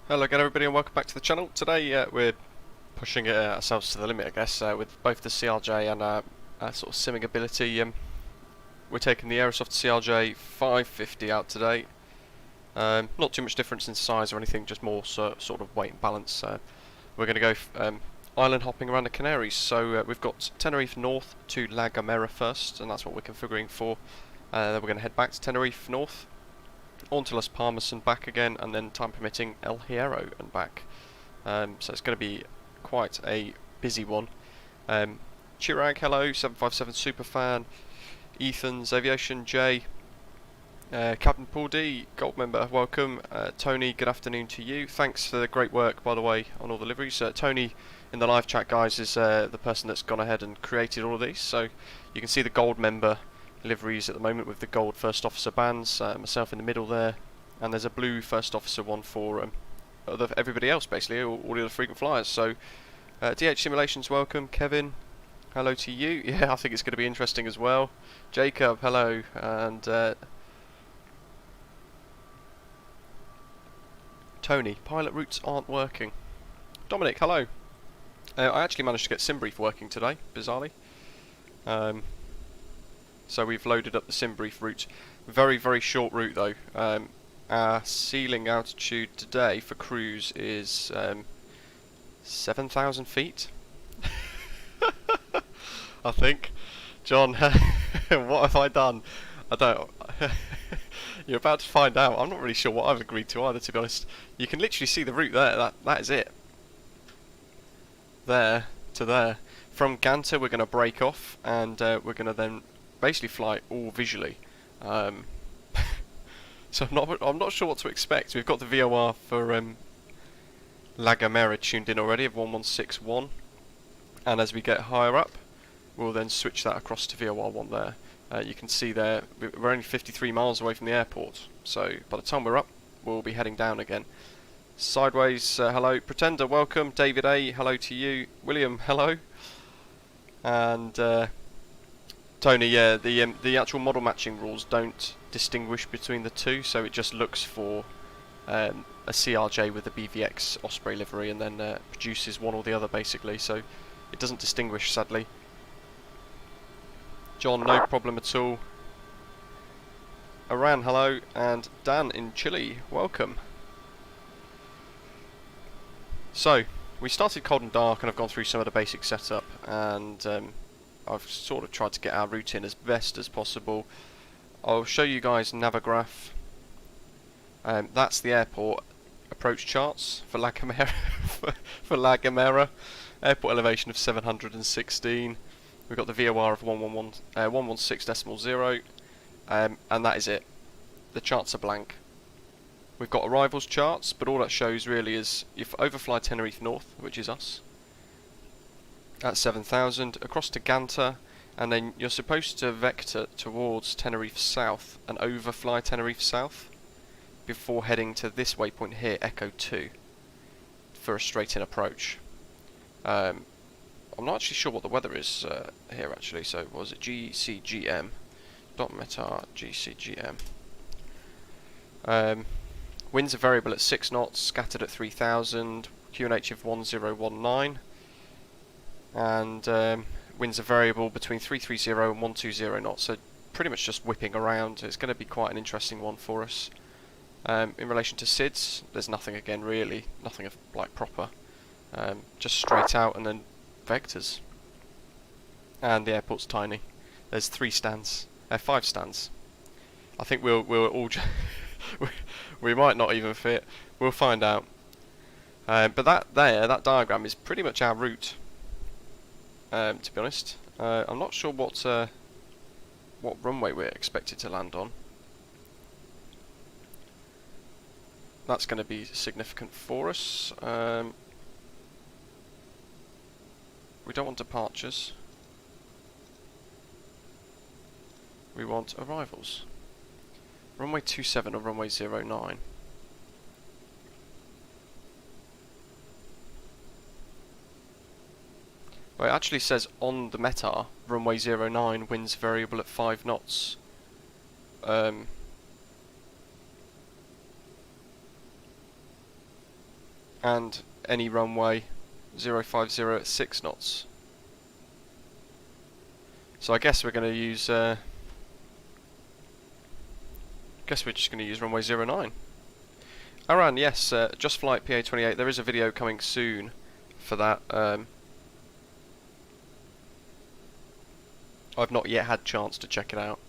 Hello again everybody and welcome back to the channel. Today we're pushing ourselves to the limit, I guess, with both the CRJ and sort of simming ability. We're taking the Aerosoft CRJ 550 out today. Not too much difference in size or anything, just more sort of weight and balance. We're going to go island hopping around the Canaries. So we've got Tenerife North to La Gomera first, and that's what we're configuring for. Then we're going to head back to Tenerife North, on to Las Palmas and back again, and then time permitting El Hierro and back. So it's going to be quite a busy one. Chirag, hello, 757 Superfan, Ethan's Aviation, Jay, Captain Paul D, Gold member, welcome. Tony, good afternoon to you. Thanks for the great work, by the way, on all the liveries. Tony, in the live chat, guys, is the person that's gone ahead and created all of these. So you can see the Gold member liveries at the moment with the gold first officer bands, myself in the middle there, and there's a blue first officer one for everybody else, basically, all the other frequent flyers. So DH Simulations, welcome. Kevin, hello to you. Yeah, I think it's going to be interesting as well. Jacob, hello. And Tony, pilot routes aren't working. Dominic, hello. I actually managed to get SimBrief working today, bizarrely. So we've loaded up the SimBrief route. Very, very short route though. Our ceiling altitude today for cruise is 7,000 feet. I think. John, what have I done? I don't... You're about to find out. I'm not really sure what I've agreed to either, to be honest. You can literally see the route there. That is it. There to there. From Ganta we're going to break off, and we're going to then basically fly all visually. So I'm not sure what to expect. We've got the VOR for La Gomera tuned in already of 1161, and as we get higher up we'll then switch that across to VOR 1 there. You can see there we're only 53 miles away from the airport, so by the time we're up we'll be heading down again. Sideways, hello. Pretender, welcome. David A, hello to you. William, hello. And Tony, yeah, the actual model matching rules don't distinguish between the two, so it just looks for a CRJ with the BVX Osprey livery and then produces one or the other basically, so it doesn't distinguish, sadly. John, no problem at all. Aran, hello, and Dan in Chile, welcome. So, we started cold and dark and I've gone through some of the basic setup, and I've sort of tried to get our route in as best as possible. I'll show you guys Navigraph. That's the airport approach charts for La Gomera. for La Gomera. Airport elevation of 716. We've got the VOR of 116.0, and that is it. The charts are blank. We've got arrivals charts, but all that shows really is if overfly Tenerife North, which is us, at 7,000, across to Ganta, and then you're supposed to vector towards Tenerife South and overfly Tenerife South before heading to this waypoint here, Echo 2, for a straight-in approach. I'm not actually sure what the weather is here actually, so what was it? GCGM. .metar GCGM. Winds are variable at 6 knots, scattered at 3,000, QNH of 1019, and winds are variable between 330 and 120 knots, so pretty much just whipping around. It's going to be quite an interesting one for us. In relation to SIDS, there's nothing again really, nothing of like proper, just straight out and then vectors. And the airport's tiny. There's 5 stands. I think we'll all we might not even fit. We'll find out. But that diagram is pretty much our route. To be honest, I'm not sure what runway we're expected to land on. That's going to be significant for us. We don't want departures. We want arrivals. Runway 27 or runway 09. Well, it actually says on the METAR, runway 09, winds variable at 5 knots. and any runway 050 at 6 knots. So I guess we're going to use. Guess we're just going to use runway 09. Aran, yes, just flight PA28. There is a video coming soon for that. I've not yet had chance to check it out.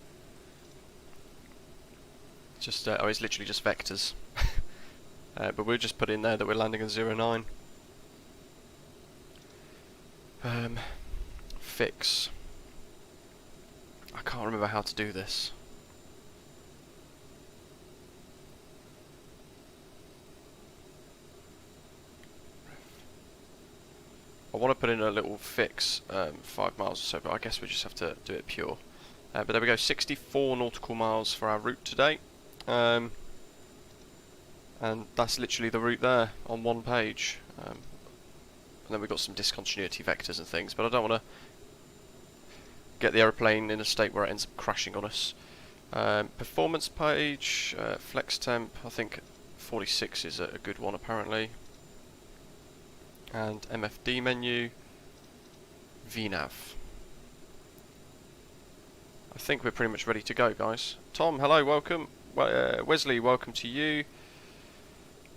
Just oh, it's literally just vectors. But we'll just put in there that we're landing on 09. Fix. I can't remember how to do this. I want to put in a little fix 5 miles or so, but I guess we just have to do it pure. But there we go, 64 nautical miles for our route today. And that's literally the route there on one page. And then we've got some discontinuity vectors and things, but I don't want to get the aeroplane in a state where it ends up crashing on us. Performance page, flex temp, I think 46 is a good one apparently. And MFD menu, VNAV. I think we're pretty much ready to go, guys. Tom, hello, welcome. Wesley, welcome to you.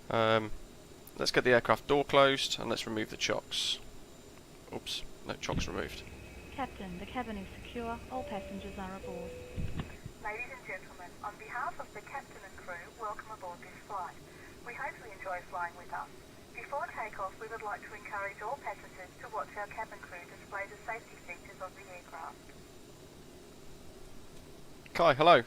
Let's get the aircraft door closed and let's remove the chocks. Oops, no chocks removed. Captain, the cabin is secure. All passengers are aboard. Ladies and gentlemen, on behalf of the captain and crew, welcome aboard this flight. We hope you enjoy flying with us. Before takeoff, we would like to encourage all passengers to watch our cabin crew display the safety features of the aircraft. Kai, hello.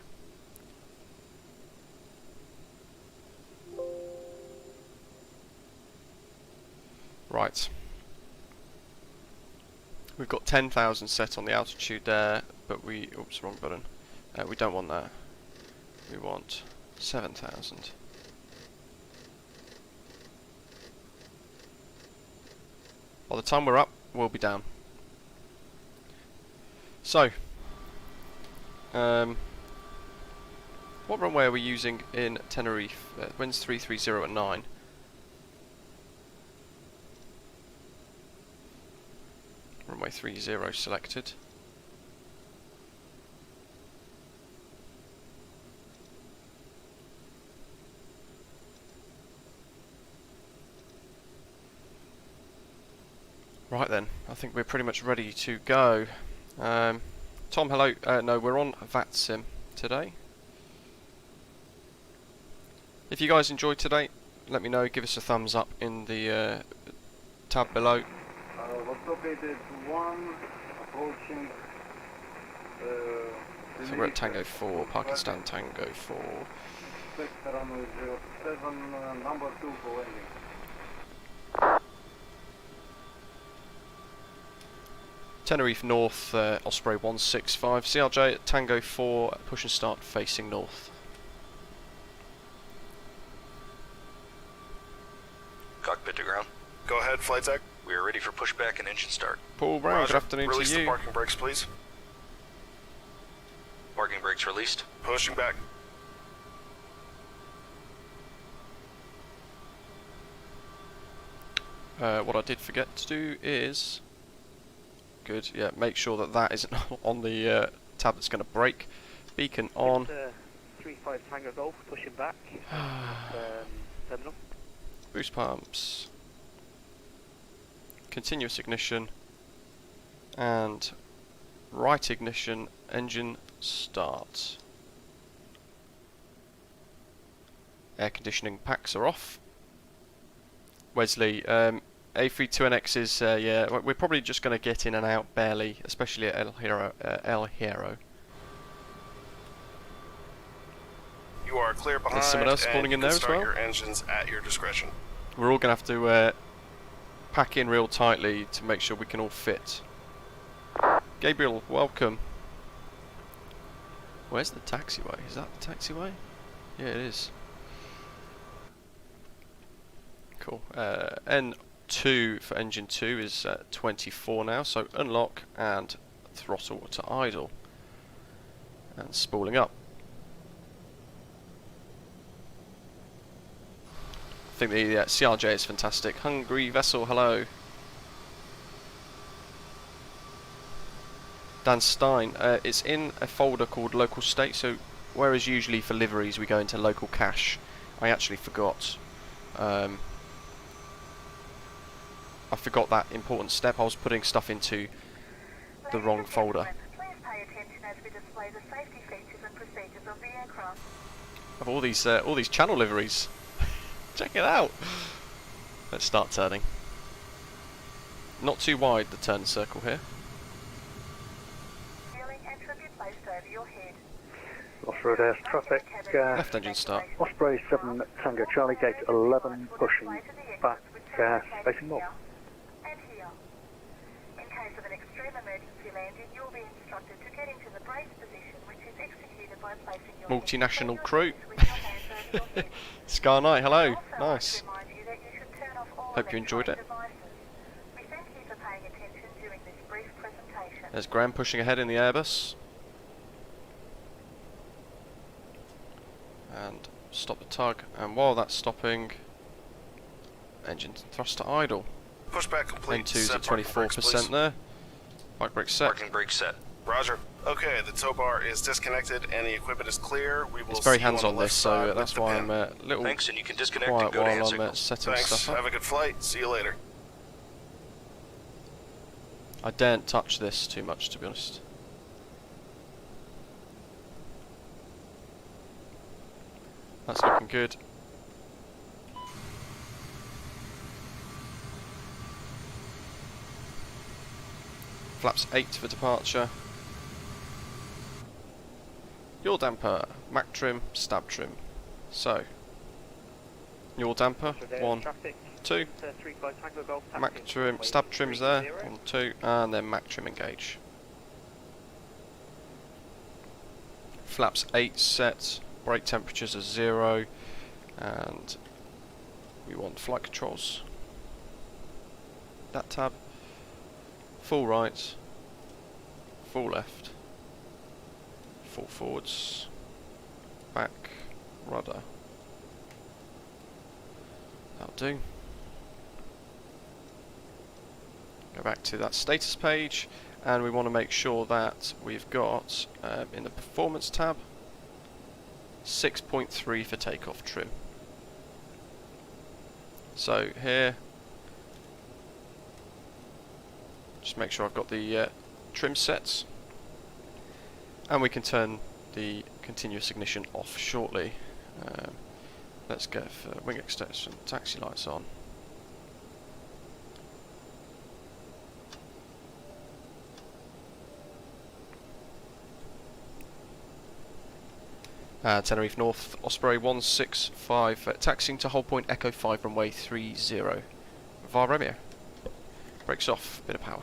Right. We've got 10,000 set on the altitude there, but we... Oops, wrong button. We don't want that. We want 7,000. By the time we're up, we'll be down. So, what runway are we using in Tenerife? Wind's 330 at 9. Runway 30 selected. Right then, I think we're pretty much ready to go. Tom, hello. No, we're on VATSIM today. If you guys enjoyed today, let me know. Give us a thumbs up in the tab below. What's located 1, approaching... So we're at Tango 4, Pakistan Tango 4. Expect runway 07, number 2 for landing. Tenerife North, Osprey 165, CRJ at Tango 4, push and start facing north. Cockpit to ground. Go ahead, flight deck. We are ready for pushback and engine start. Paul Brown, Roger. good afternoon Release to the you. parking brakes, please. Parking brakes released. Pushing back. What I did forget to do is... Good, yeah, make sure that that isn't on the tab that's going to break. Beacon on. 35 Tango Golf, pushing back. Terminal. Boost pumps. Continuous ignition. And right ignition, engine start. Air conditioning packs are off. Wesley, A32NX is, yeah, we're probably just going to get in and out barely, especially at Hierro. You are clear behind. There's someone else spawning in there as well. Your engines at your discretion. We're all going to have to pack in real tightly to make sure we can all fit. Gabriel, welcome. Where's the taxiway? Is that the taxiway? Yeah, it is. Cool. N2 for engine 2 is 24 now, so unlock and throttle to idle. And spooling up. I think the CRJ is fantastic. Hungry Vessel, hello. Dan Stein, it's in a folder called local state, so whereas usually for liveries we go into local cache, I actually forgot. I forgot that important step. I was putting stuff into the Ladies wrong and folder. gentlemen, please pay attention as we display the safety features and procedures of the aircraft. Of all these channel liveries. Check it out. Let's start turning. Not too wide, the turn circle here. Ceiling and trim be placed over your head. Off-road air traffic. Left engine start. Osprey 7 Tango Charlie, gate 11, pushing back, facing north. And here. In case of an extreme emergency landing, you'll be instructed to get into the brace position, which is executed by placing your Multinational crew. with your hands over your head. Sky Knight, hello. Also, Nice. I'd remind you that you should turn off all Hope you enjoyed it. electronic devices. We thank you for paying attention during this brief presentation. There's Graham pushing ahead in the Airbus. And stop the tug. And while that's stopping, engine thrust to idle. Pushback complete. N2's Set at parking brakes, 24% please. there. Park brake set. Parking brake set. Roger. Okay, the tow bar is disconnected and the equipment is clear. We will It's very see you on hands the on left this, side so with that's the why pin. I'm a little Thanks, and you can disconnect and quiet go to hand while I'm signal. setting Thanks. stuff up. Have a good flight. See you later. I daren't touch this too much, to be honest. That's looking good. Flaps 8 for departure. Yaw damper, mac trim, stab trim. So, yaw damper, 1, 2, mac trim, stab trim's there, 1, 2, and then mac trim engage. Flaps 8 set, brake temperatures are 0, and we want flight controls. That tab, full right, full left, full forwards, back, rudder. That'll do. Go back to that status page, and we want to make sure that we've got in the performance tab 6.3 for takeoff trim. So here, just make sure I've got the trim sets, and we can turn the continuous ignition off shortly. Let's get wing extension, taxi lights on. Tenerife North, Osprey 165, taxiing to hold point Echo 5 runway 30. VAR Romeo. Brakes off, bit of power.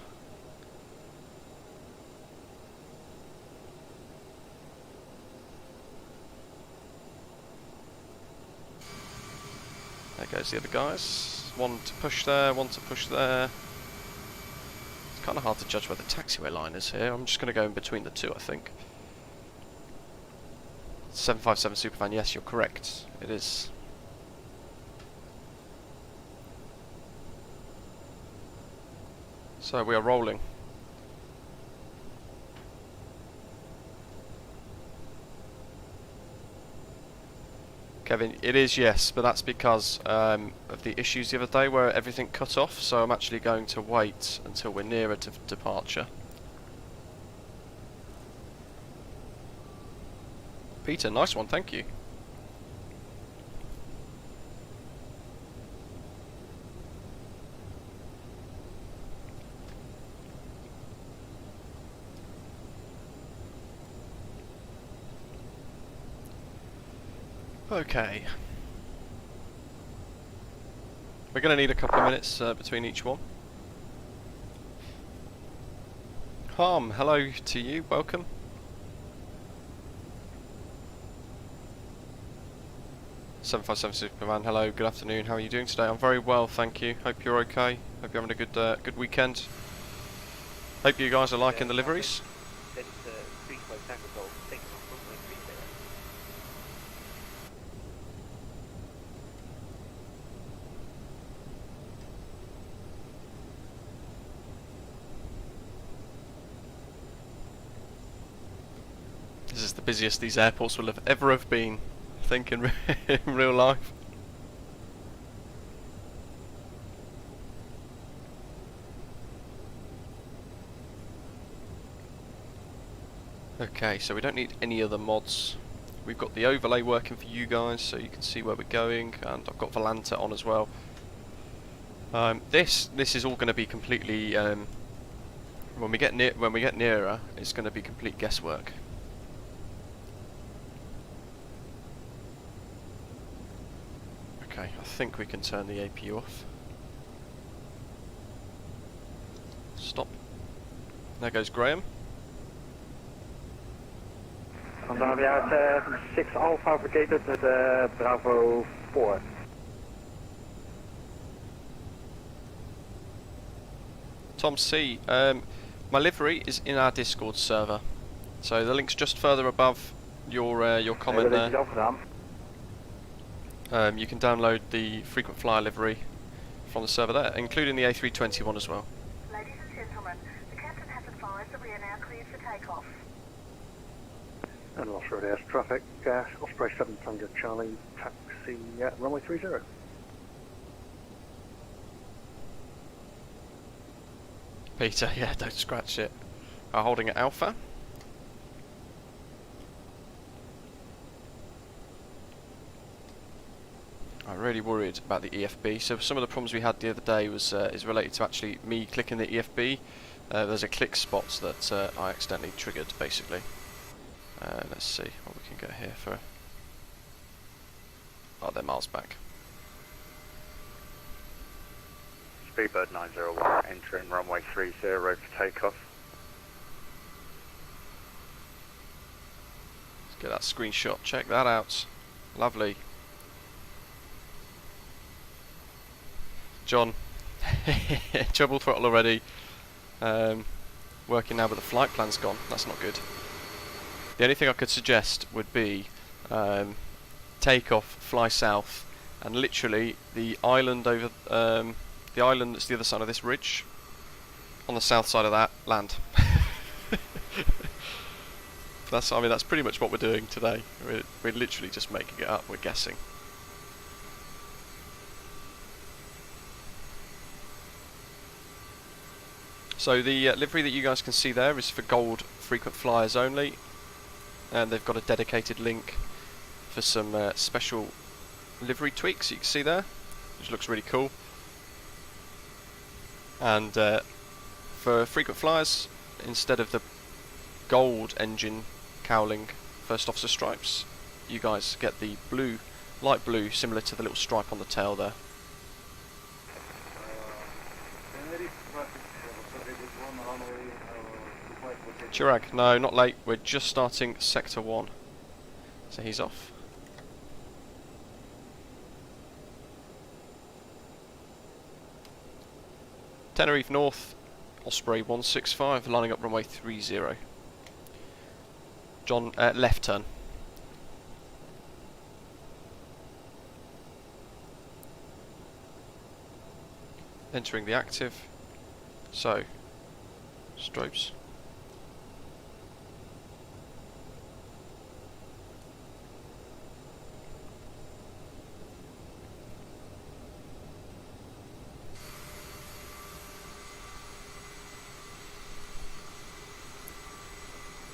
There goes the other guys. One to push there, one to push there. It's kind of hard to judge where the taxiway line is here. I'm just going to go in between the two, I think. 757 Superfan, yes, you're correct. It is. So we are rolling. Kevin, it is, yes, but that's because of the issues the other day where everything cut off, so I'm actually going to wait until we're nearer to departure. Peter, nice one, thank you. Okay. We're going to need a couple of minutes between each one. Harm, hello to you, welcome. .757 Superman, hello, good afternoon, how are you doing today? I'm very well, thank you. Hope you're okay. Hope you're having a good weekend. Hope you guys are liking the liveries. This is the busiest these airports will ever have been, I think, in real life. Okay, so we don't need any other mods. We've got the overlay working for you guys, so you can see where we're going, and I've got Volanta on as well. This is all going to be completely when we get nearer, it's going to be complete guesswork. Okay, I think we can turn the APU off. Stop. There goes Graham. And then we have 6 Alpha fabricated with Bravo 4. Tom C, my livery is in our Discord server, so the link's just further above your comment there. You can download the frequent flyer livery from the server there, including the A321 as well. Ladies and gentlemen, the captain has advised that we are now cleared for takeoff. And also there's traffic, Osprey 7 Tango Charlie, taxi runway 30. Peter, yeah, don't scratch it. Holding at Alpha. I'm really worried about the EFB. So some of the problems we had the other day was is related to actually me clicking the EFB. There's a click spot that I accidentally triggered, basically. Let's see what we can get here for. Oh, they're miles back. Speedbird 901 entering runway 30 for takeoff. Let's get that screenshot. Check that out. Lovely. John, treble throttle already. Working now, but the flight plan's gone. That's not good. The only thing I could suggest would be take off, fly south, and literally the island over the island that's the other side of this ridge, on the south side of that, land. I mean, that's pretty much what we're doing today. We're literally just making it up. We're guessing. So the livery that you guys can see there is for gold frequent flyers only, and they've got a dedicated link for some special livery tweaks you can see there, which looks really cool. And for frequent flyers, instead of the gold engine cowling first officer stripes, you guys get the blue, light blue, similar to the little stripe on the tail there. Chirag, no, not late. We're just starting Sector 1. So he's off. Tenerife North, Osprey 165, lining up runway 30. John, left turn. Entering the active. So, strobes.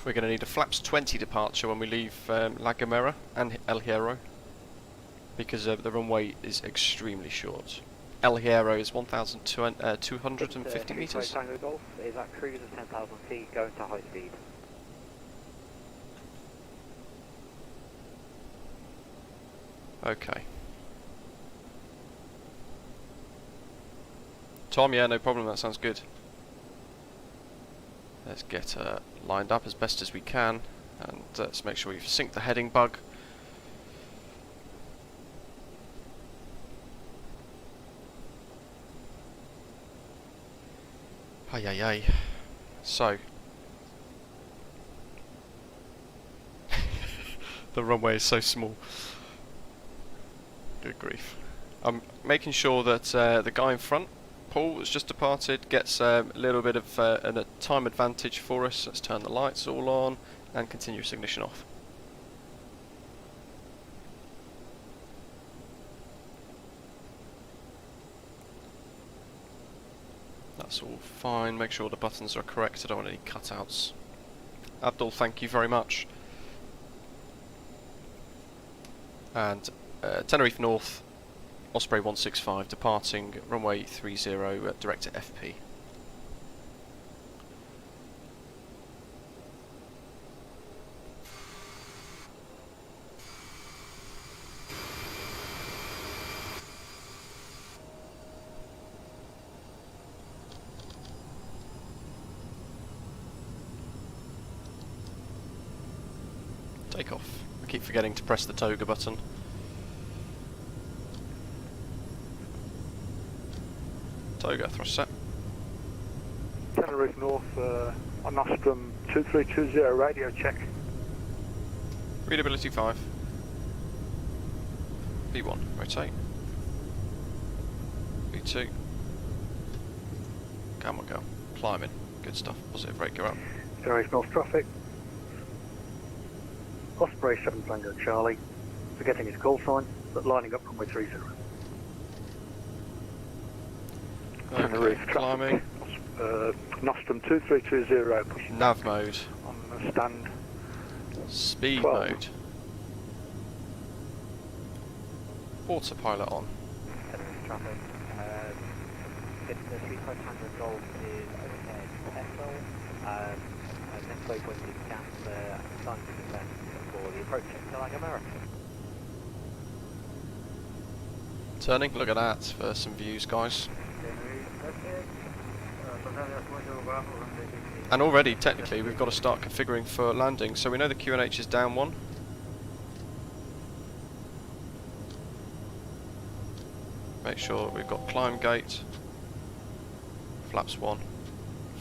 We're going to need a flaps 20 departure when we leave La Gomera and El Hierro, because the runway is extremely short. El Hierro is 1,250 metres. Tango Golf is at cruise of 10,000 feet, going to high speed. Okay. Tom, yeah, no problem, that sounds good. Let's get lined up as best as we can, and let's make sure we sync the heading bug. Ay. So, the runway is so small. Good grief. I'm making sure that the guy in front, Paul, that's just departed, gets a little bit of a time advantage for us. Let's turn the lights all on and continuous ignition off. That's all fine. Make sure the buttons are correct. I don't want any cutouts. Abdul, thank you very much. And Tenerife North, Osprey 165, departing runway 30, direct to FP. Take off. I keep forgetting to press the toga button. Toga, thrust set. Tenerife North, on Nostrum 2320, radio check. Readability 5. V1, rotate. V2. Come on, go. Climbing. Good stuff. Positive rate, go up. Tenerife North traffic. Osprey 7 Tango Charlie, forgetting his call sign, but lining up runway 30. Okay, climbing. Nostrum 2320, pushing Nav mode. on the stand. Speed 12. mode. Autopilot on. Tenerife traffic. The 3500 Golf is overhead Echo. Next waypoint is Gomera, sign to descent for the approach to Gomera. Turning, look at that for some views, guys. And already, technically, we've got to start configuring for landing. So we know the QNH is down 1. Make sure we've got climb gate, flaps 1,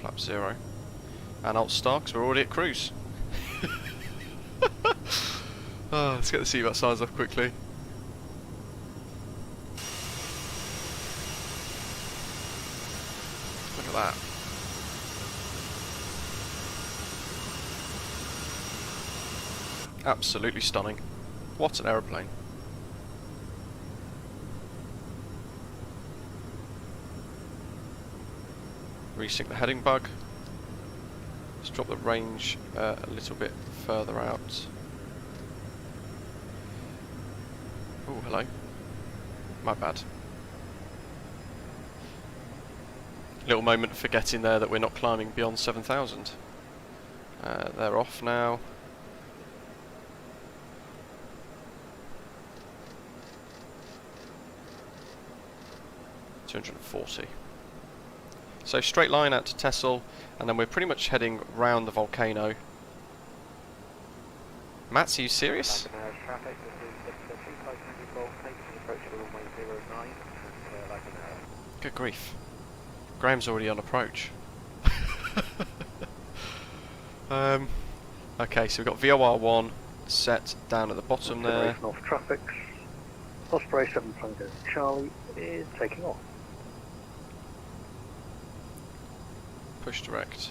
flap 0, and alt star, because we're already at cruise. Oh, let's get the seatbelt signs off quickly. Look at that. Absolutely stunning. What an aeroplane. Resync the heading bug. Let's drop the range a little bit further out. Oh, hello. My bad. Little moment of forgetting there that we're not climbing beyond 7,000. They're off now. $240. So straight line out to Texel, and then we're pretty much heading round the volcano. Mats, are you serious? Traffic, this is the 3500 Golf, taking the approach to runway 09. Good grief. Graham's already on approach. Okay, so we've got VOR1 set down at the bottom there. North traffic. Osprey 7 Tango Charlie is taking off. Push direct.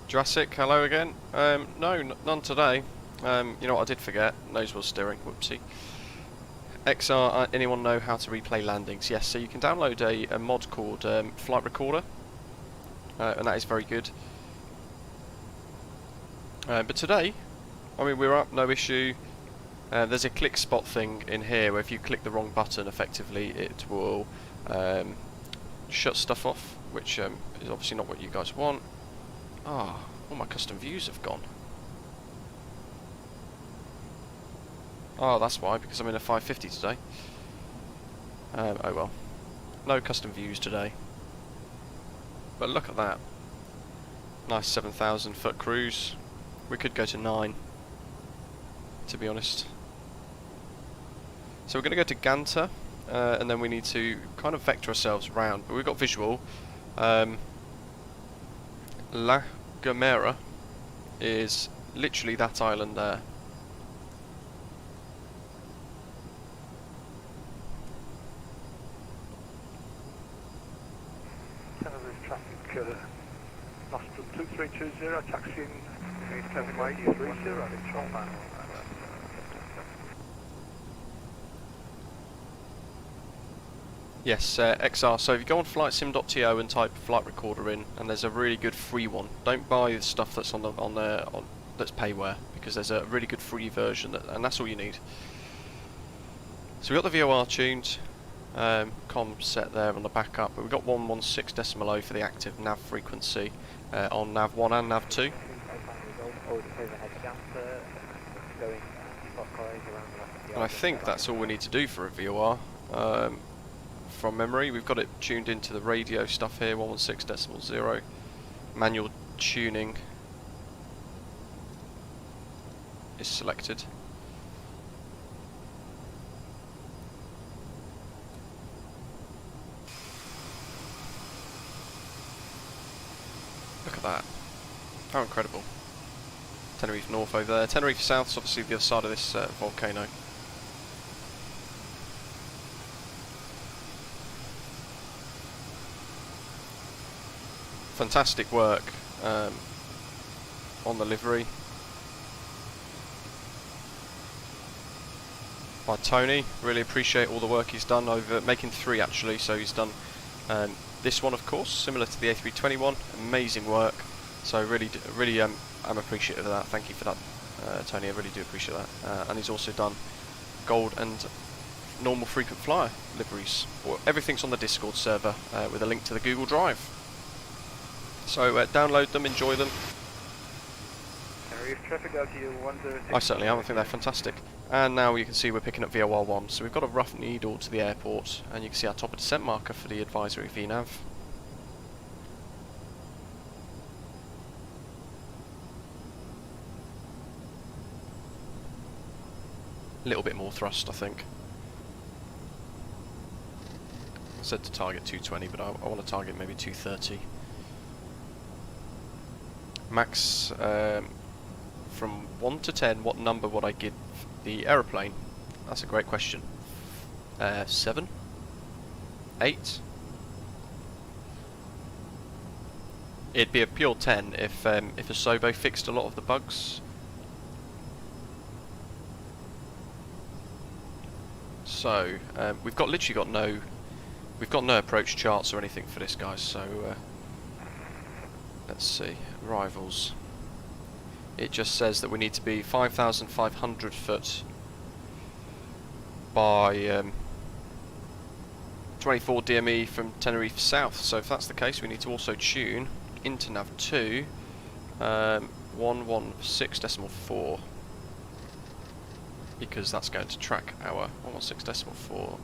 Jurassic, hello again. No, none today. You know what I did forget? Nose wheel steering, whoopsie. XR, anyone know how to replay landings? Yes, so you can download a mod called Flight Recorder, and that is very good. But today, I mean, we're up, no issue. There's a click spot thing in here where if you click the wrong button, effectively it will shut stuff off, which is obviously not what you guys want. Ah, all my custom views have gone. Oh, that's why, because I'm in a 550 today. Oh well. No custom views today. But look at that. Nice 7,000 foot cruise. We could go to 9, to be honest. So we're going to go to Ganta, and then we need to kind of vector ourselves round. But we've got visual. La Gomera is literally that island there. Tenerife traffic, Nostrum 2320, taxiing 8730, Palma. Yes, XR, so if you go on flightsim.to and type flight recorder in, and there's a really good free one. Don't buy the stuff that's that's payware, because there's a really good free version, and that's all you need. So we've got the VOR tuned, com set there on the backup, but we've got 116.0 for the active nav frequency on nav 1 and nav 2. And I think that's all we need to do for a VOR. From memory, we've got it tuned into the radio stuff here, 116.0. Manual tuning is selected. Look at that. How incredible. Tenerife North over there. Tenerife South is obviously the other side of this volcano. Fantastic work on the livery by Tony. Really appreciate all the work he's done over making 3 actually. So he's done this one, of course, similar to the A321. Amazing work. So really, I'm appreciative of that. Thank you for that, Tony. I really do appreciate that. And he's also done gold and normal frequent flyer liveries. Everything's on the Discord server with a link to the Google Drive. So download them, enjoy them. I certainly am. I think they're fantastic. And now you can see we're picking up VOR 1. So we've got a rough needle to the airport, and you can see our top of descent marker for the advisory VNAV. A little bit more thrust, I think. I said to target 220, but I want to target maybe 230. Max, from 1 to 10, what number would I give the aeroplane? That's a great question. 7? 8? It'd be a pure 10 if Asobo fixed a lot of the bugs. So we've literally got no approach charts or anything for this, guys. So let's see, arrivals. It just says that we need to be 5,500 foot by 24 DME from Tenerife South. So if that's the case, we need to also tune into nav 2 116.4, because that's going to track our 116.4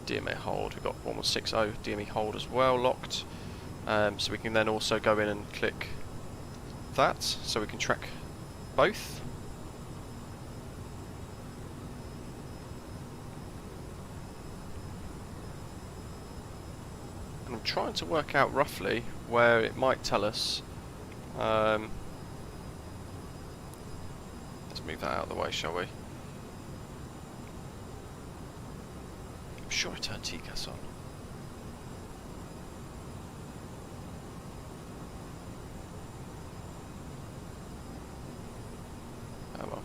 DME hold. We've got 1160 DME hold as well locked. So we can then also go in and click that, so we can track both. And I'm trying to work out roughly where it might tell us. Let's move that out of the way, shall we? I'm sure I turned TCAS on. Oh well.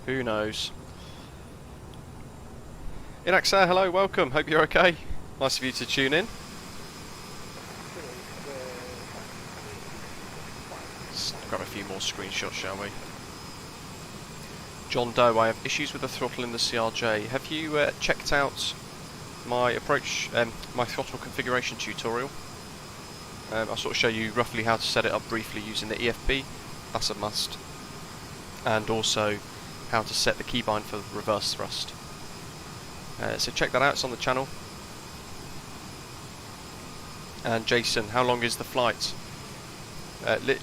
Who knows? Inaxar, hello, welcome. Hope you're okay. Nice of you to tune in. Let's grab a few more screenshots, shall we? John Doe, I have issues with the throttle in the CRJ. Have you checked out my approach, my throttle configuration tutorial? I'll sort of show you roughly how to set it up briefly using the EFB. That's a must. And also how to set the keybind for reverse thrust. So check that out, it's on the channel. And Jason, how long is the flight?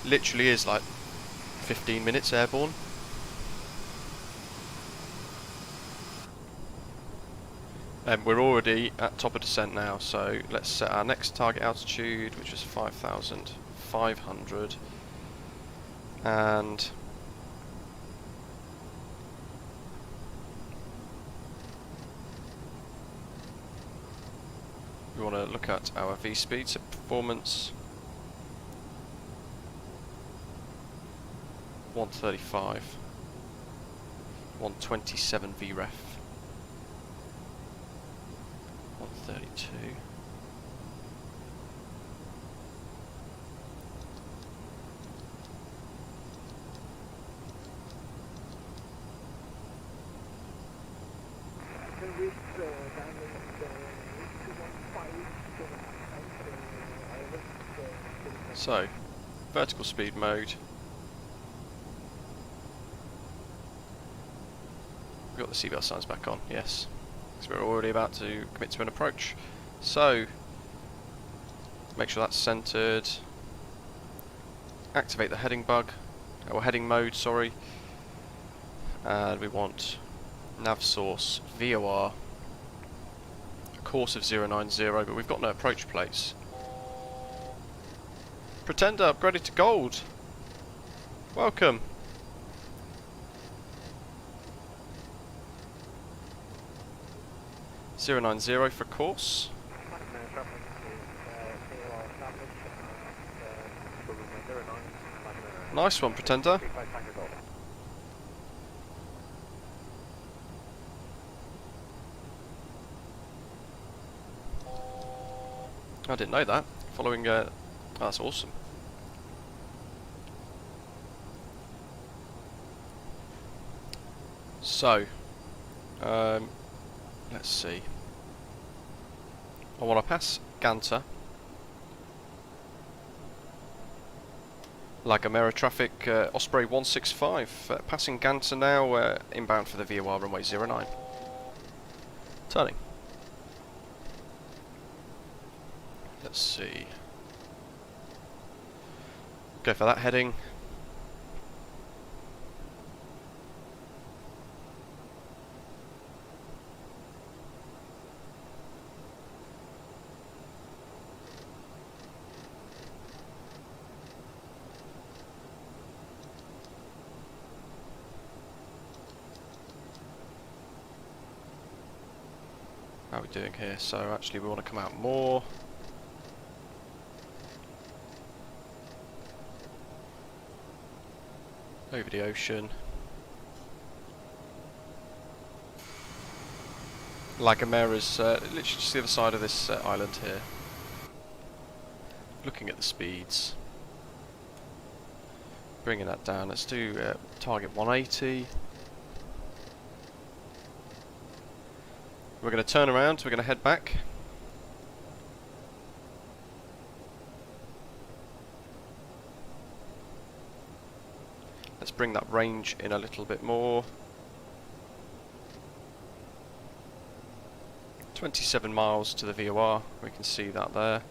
Literally is like 15 minutes airborne. We're already at top of descent now, so let's set our next target altitude, which is 5,500, and we want to look at our V speed, so performance 135, 127 VREF, 132. So, vertical speed mode. We've got the seatbelt signs back on, yes. Because we're already about to commit to an approach. So, make sure that's centered. Activate the heading heading mode, sorry. And we want nav source, VOR, a course of 090, but we've got no approach plates. Pretender upgraded to gold. Welcome. (090) for course. Nice one, Pretender. I didn't know that. Following that's awesome. So, let's see. I want to pass Ganta. Gomera traffic, Osprey 165. Passing Ganta now, inbound for the VOR runway 09. Turning. Let's see. Go for that heading. How are we doing here? So actually we want to come out more. Over the ocean. Gomera's literally just the other side of this island here. Looking at the speeds. Bringing that down. Let's do target 180. We're going to turn around, we're going to head back. Let's bring that range in a little bit more. 27 miles to the VOR, we can see that there.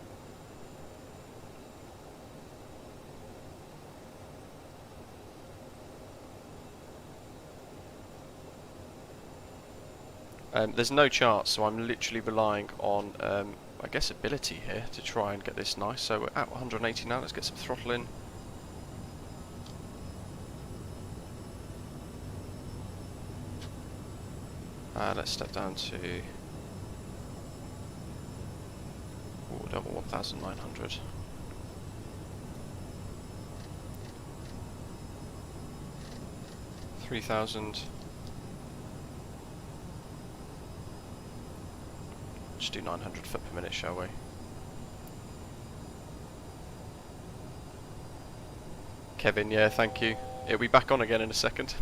There's no chart, so I'm literally relying on, I guess, ability here to try and get this nice. So we're at 180 now, let's get some throttle in. Let's step down to double 1,900. $3,000. Just do 900 foot per minute, shall we? Kevin, yeah, thank you. It'll be back on again in a second.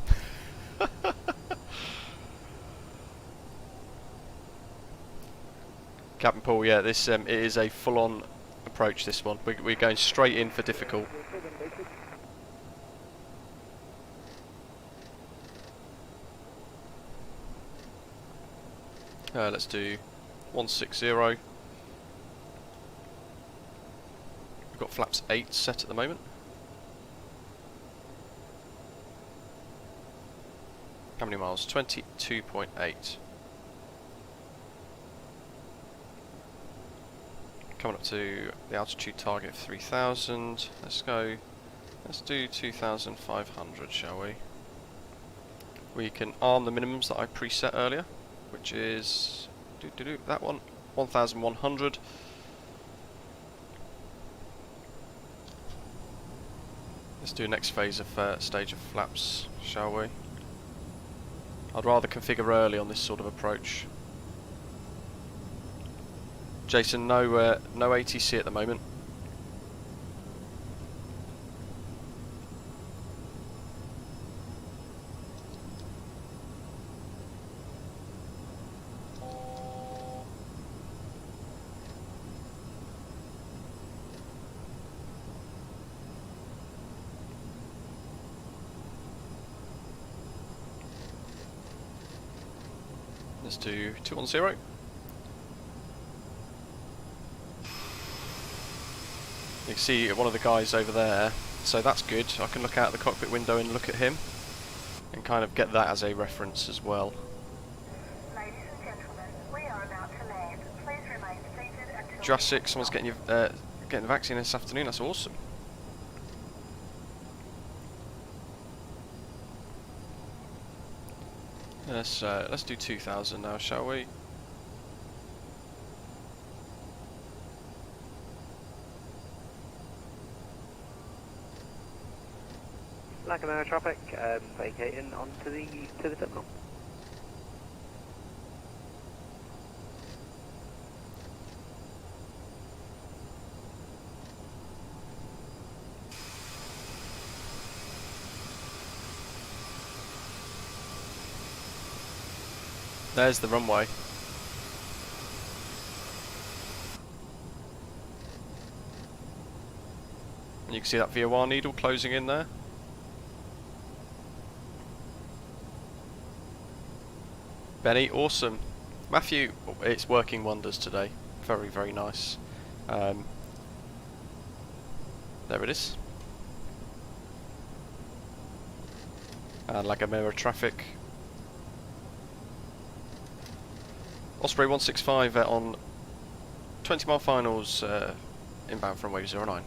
Captain Paul, yeah, this it is a full-on approach. This one, we're going straight in for difficult. Let's do 160. We've got flaps 8 set at the moment. How many miles? 22.8. Coming up to the altitude target of 3,000. Let's go. Let's do 2,500, shall we? We can arm the minimums that I preset earlier, which is that one, 1,100. Let's do next phase of stage of flaps, shall we? I'd rather configure early on this sort of approach. Jason, no ATC at the moment. Let's do 210. You can see one of the guys over there, so that's good. I can look out the cockpit window and look at him and kind of get that as a reference as well. Ladies and gentlemen, we are about to land. Please remain seated until... Jurassic, someone's getting the vaccine this afternoon, that's awesome. Let's do 2,000 now, shall we? Gomera traffic, vacating onto the terminal. There's the runway. And you can see that VOR needle closing in there. Benny, awesome. Matthew, it's working wonders today. Very, very nice. There it is. And Gomera traffic. Osprey 165 on 20 mile finals inbound from runway 09.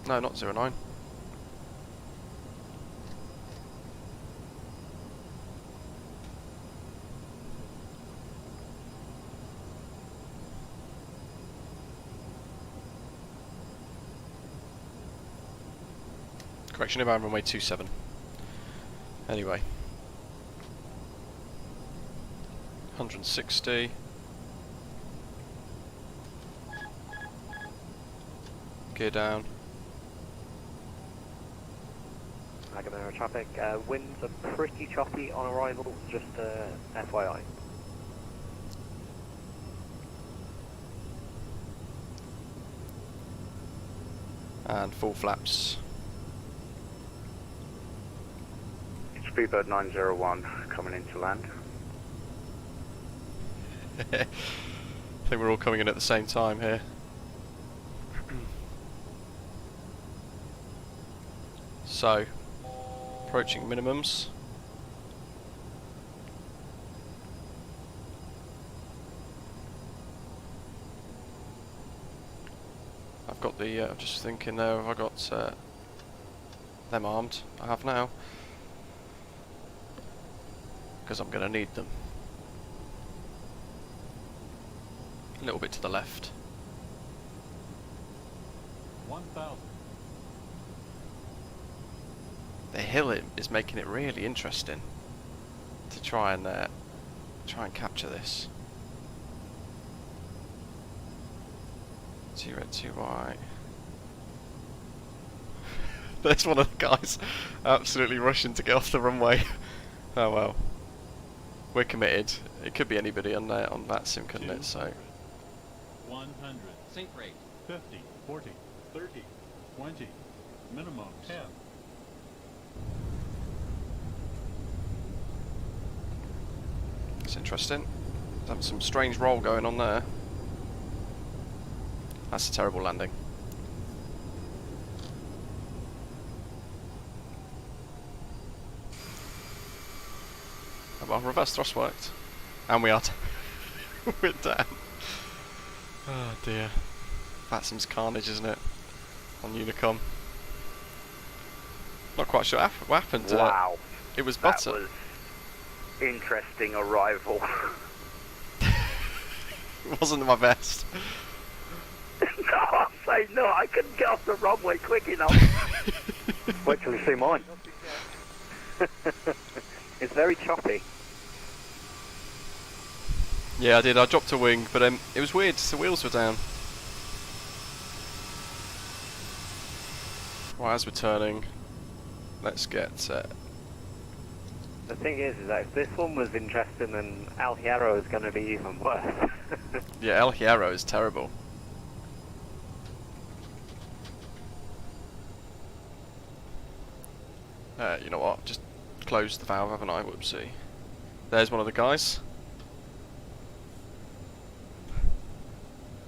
No, not 09. Correction, inbound runway 27. Anyway. 160. Gear down. Gomera traffic, winds are pretty choppy on arrival, just FYI. And full flaps. Speedbird 901 coming in to land. I think we're all coming in at the same time here. So, approaching minimums. I've got the, I'm just thinking there, have I got them armed? I have now. Because I'm going to need them. A little bit to the left. 1,000. The hill is making it really interesting to try and capture this. 2 red, 2 white. There's one of the guys absolutely rushing to get off the runway. Oh well. We're committed. It could be anybody on there on VATSIM, couldn't it? So 100. Sync rate. 50, 40, 30, 20, minimum 10. it's interesting. There's some strange roll going on there. That's a terrible landing. well, reverse thrust worked. And we are we're down. Oh dear. VATSIM's carnage, isn't it? On Unicom. Not quite sure what happened. Wow. It was That butter. was interesting arrival. It wasn't my best. No, I'll say no, I couldn't get off the runway quick enough. Wait till you see mine. It's very choppy. Yeah, I did. I dropped a wing, but it was weird. The wheels were down. Right, as we're turning, let's get. The thing is that if this one was interesting, then El Hierro is going to be even worse. Yeah, El Hierro is terrible. You know what? Just closed the valve, haven't I? Whoopsie. There's one of the guys.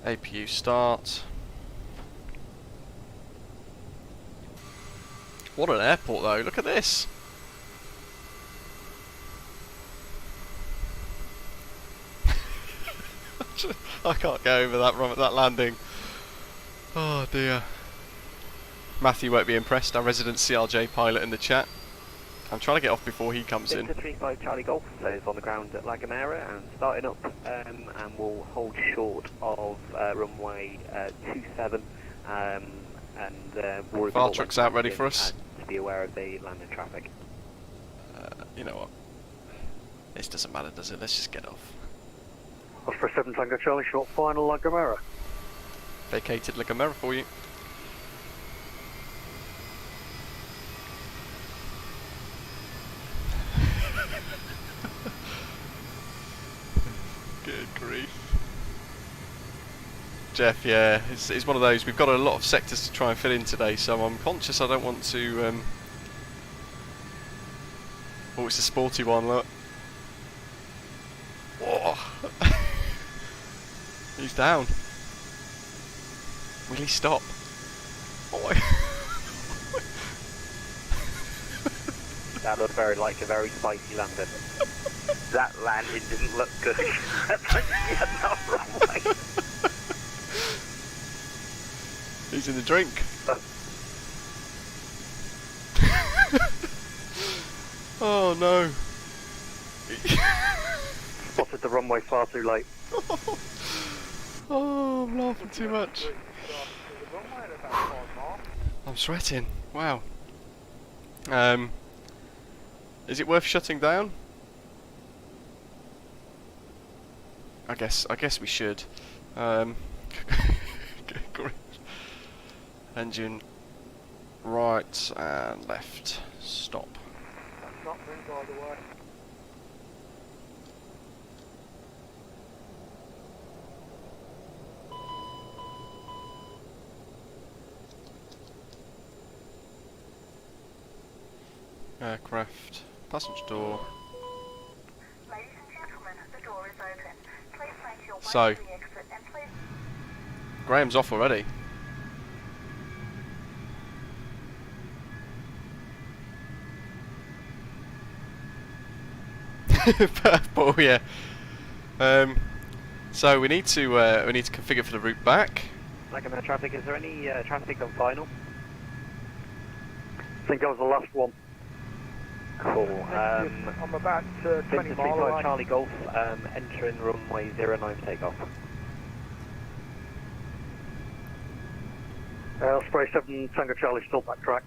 APU start. What an airport though, look at this! I can't go over that landing. Oh dear. Matthew won't be impressed, our resident CRJ pilot in the chat. I'm trying to get off before he comes in. 35 Charlie Golf is on the ground at Gomera and starting up, and we'll hold short of runway 27, and we'll File truck's out ready for us. to be aware of the landing traffic. You know what? This doesn't matter, does it? Let's just get off. Osprey 7 Tango Charlie, short final, Gomera. Vacated Gomera for you. Good grief. Jeff, yeah, it's one of those. We've got a lot of sectors to try and fit in today, so I'm conscious I don't want to. Oh, it's a sporty one, look. Whoa. He's down. Will he stop? Oh my. That looked very like a very spicy landing. That landing didn't look good. That's like he had enough runway. He's in the drink. Oh no. Spotted the runway far too late. Oh, I'm laughing too much. I'm sweating. Wow. Is it worth shutting down? I guess we should. Good grief. Engine right and left. Stop. That's not been by the way. Aircraft. Passenger door. Ladies and gentlemen, the door is open. Please make your way So. to the exit and please... Graham's off already. Purple, yeah. So we need to configure for the route back. Gomera traffic, is there any traffic on final? I think that was the last one. Cool. I'm about 20 Victor miles 35 away. Charlie Golf, entering runway 09 takeoff. Osprey 7 Tango Charlie, still backtrack.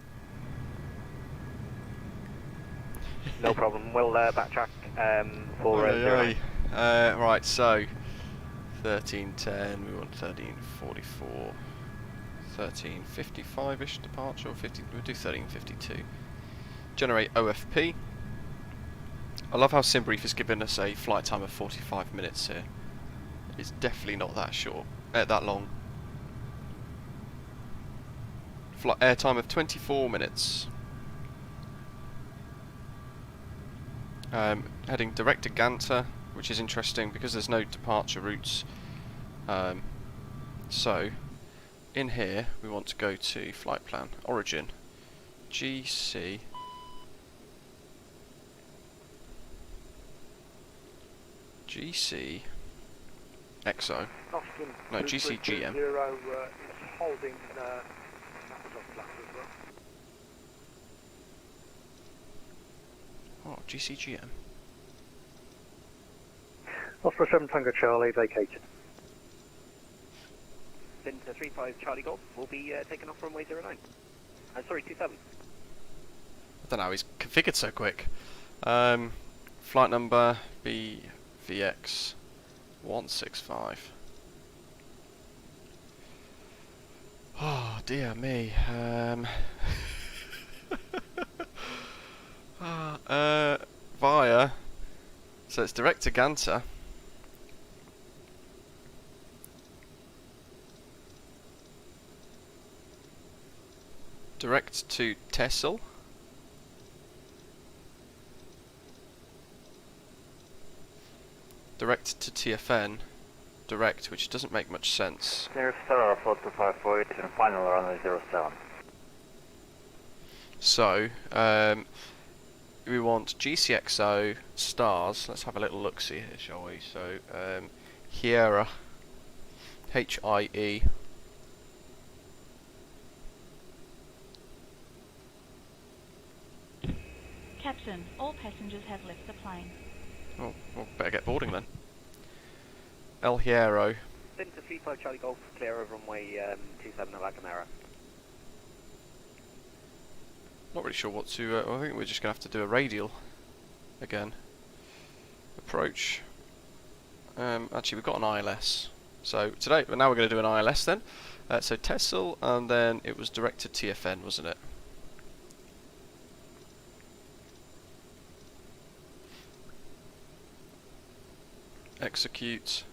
No problem, we'll backtrack for Oi, oi. Right, so 1310, we want 1344, 1355-ish departure, or 50. We'll do 1352. Generate OFP. I love how SimBrief has given us a flight time of 45 minutes here. It's definitely not that short, that long. Air time of 24 minutes. Heading direct to Ganta, which is interesting because there's no departure routes. So, in here we want to go to flight plan, origin, GC. GCXO. Austin, No, GCGM. 2320 is holding Aerosoft flat as well. Oh, GCGM. Osprey 7 Tango Charlie vacated. Center 35 Charlie Golf will be taken off runway 09. Sorry, 27. I don't know how he's configured so quick. Flight number BVX 165. Oh dear me. Via. So it's direct to Ganta. Direct to Texel. Direct to TFN. Direct, which doesn't make much sense. Near Star 4254 and final runway 07. So, we want GCXO stars. Let's have a little look see here, shall we? So, Hierro, HIE. Captain, all passengers have left the plane. Oh, well, better get boarding then. El Hierro. Center 35 Charlie Golf, clear of runway 27 about Gomera. Not really sure what to. I think we're just gonna have to do a radial again. Approach. Actually, we've got an ILS. So today, now we're going to do an ILS then. So Texel, and then it was direct to TFN, wasn't it? Execute.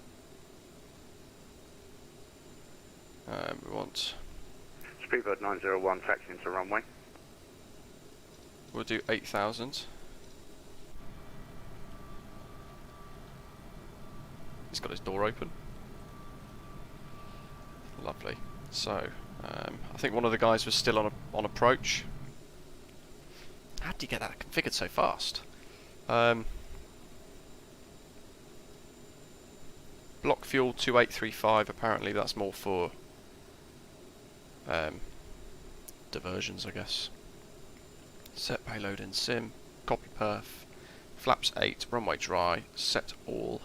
We want. Speedbird 901 taxiing to runway. We'll do 8,000. He's got his door open. Lovely. So, I think one of the guys was still on approach. How did you get that configured so fast? Block fuel 2835. Apparently, that's more for diversions, I guess. Set payload in sim. Copy perf. Flaps 8. Runway dry. Set all.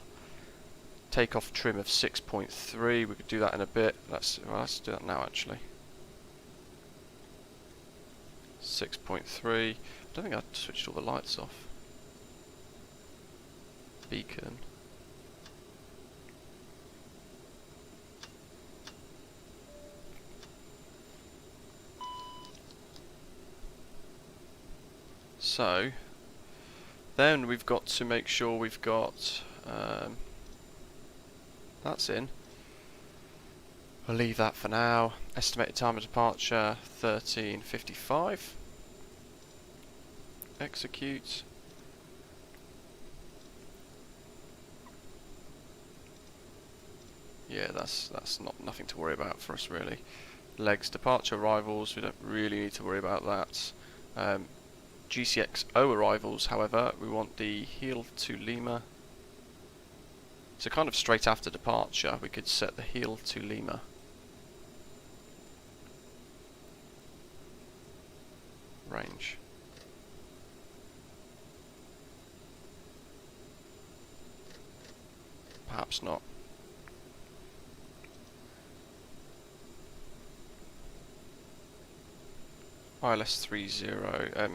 Takeoff trim of 6.3. We could do that in a bit. Let's do that now actually. 6.3. I don't think I switched all the lights off. Beacon. So then we've got to make sure we've got that's in. We'll leave that for now. Estimated time of departure 13:55. Execute. Yeah, that's nothing to worry about for us really. Legs departure arrivals, we don't really need to worry about that. GCXO arrivals, however, we want the heel to Lima. So kind of straight after departure, we could set the heel to Lima. Range. Perhaps not. ILS 30.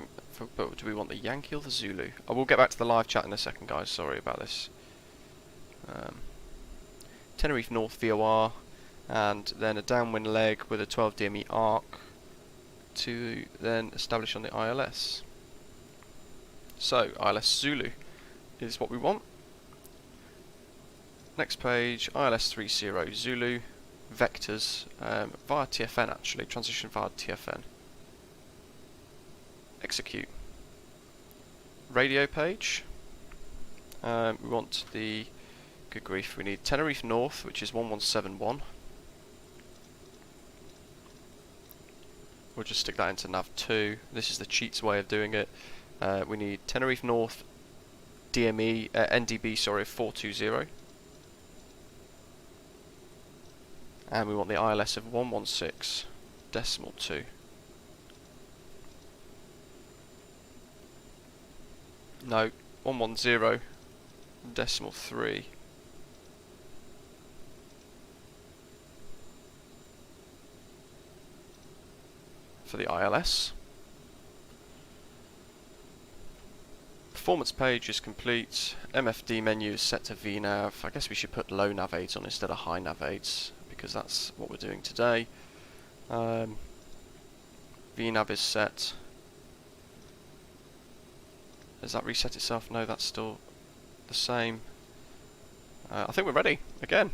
But do we want the Yankee or the Zulu? I will get back to the live chat in a second, guys. Sorry about this. Tenerife North VOR, and then a downwind leg with a 12 DME arc to then establish on the ILS. So ILS Zulu is what we want. Next page, ILS 30 Zulu vectors via TFN actually, transition via TFN. Execute. Radio page. We want the, good grief, we need Tenerife North, which is 1171. We'll just stick that into nav 2. This is the cheats way of doing it. We need Tenerife North NDB, sorry, 420. And we want the ILS of 116.2. No, 110.3. For the ILS. Performance page is complete. MFD menu is set to VNAV. I guess we should put low nav aids on instead of high nav aids, because that's what we're doing today. VNAV is set. Has that reset itself? No, that's still the same. I think we're ready again.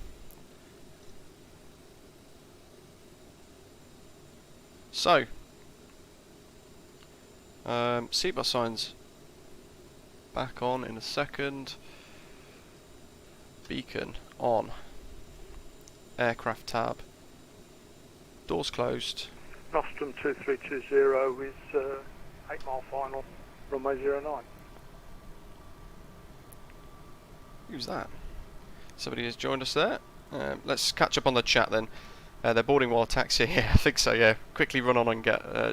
So, seatbelt signs back on in a second. Beacon on. Aircraft tab. Doors closed. Nostrum 2320 is 8 mile final, runway 09. Who's that? Somebody has joined us there. Let's catch up on the chat then. They're boarding while taxiing. Yeah, I think so, yeah. Quickly run on and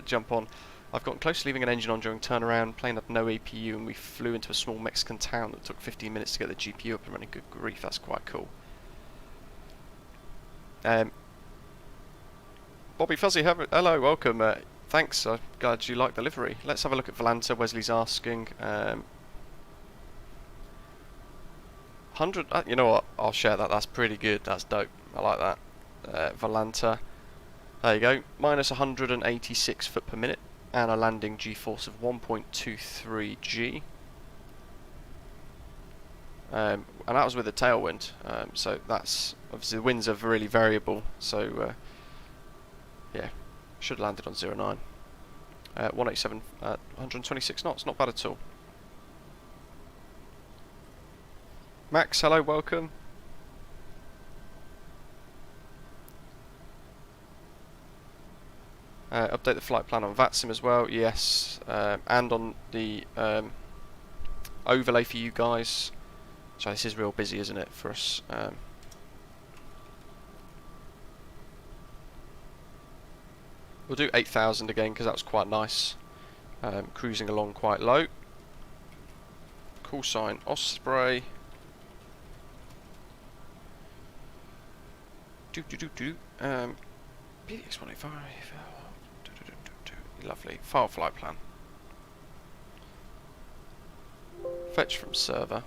jump on. I've gotten close to leaving an engine on during turnaround. Plane had no APU and we flew into a small Mexican town that took 15 minutes to get the GPU up and running. Good grief, that's quite cool. Bobby Fuzzy, hello, welcome. Thanks, I'm glad you like the livery. Let's have a look at Volanta. Wesley's asking. 100, you know what, I'll share that. That's pretty good, that's dope. I like that. Volanta. There you go, minus 186 foot per minute. And a landing G-force of 1.23 G. And that was with a tailwind, so that's obviously the winds are really variable. So yeah, should have landed on 09. 187, 126 knots, not bad at all. Max, hello, welcome. Update the flight plan on VATSIM as well, yes, and on the overlay for you guys. So this is real busy, isn't it, for us? We'll do 8,000 again because that was quite nice. Cruising along quite low. Call sign Osprey. PDX 185. Lovely. File flight plan. Fetch from server.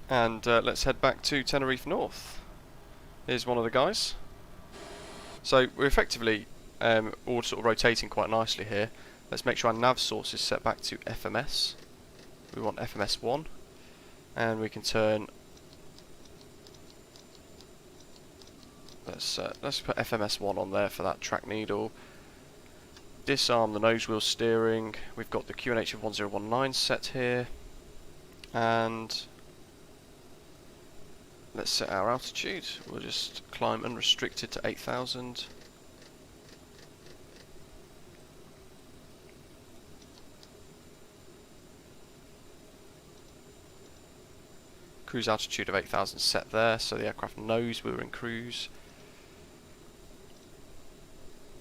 And let's head back to Tenerife North. Here's one of the guys. So we're effectively all sort of rotating quite nicely here. Let's make sure our nav source is set back to FMS. We want FMS 1. And we can turn... Let's put FMS 1 on there for that track needle. Disarm the nose wheel steering. We've got the QNH of 1019 set here. And... let's set our altitude. We'll just climb unrestricted to 8,000. Cruise altitude of 8,000 set there, so the aircraft knows we're in cruise.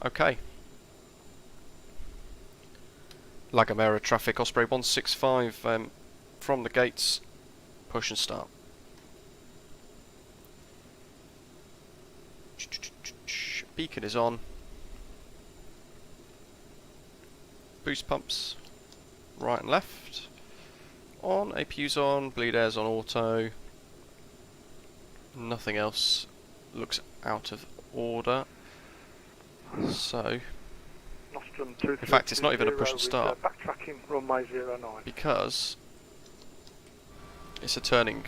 Okay. La Gomera traffic, Osprey 165 from the gates. Push and start. Beacon is on. Boost pumps right and left on. APU's on. Bleed air's on auto. Nothing else looks out of order. So, in fact, it's not even a push and start Backtracking runway 09. because it's a turning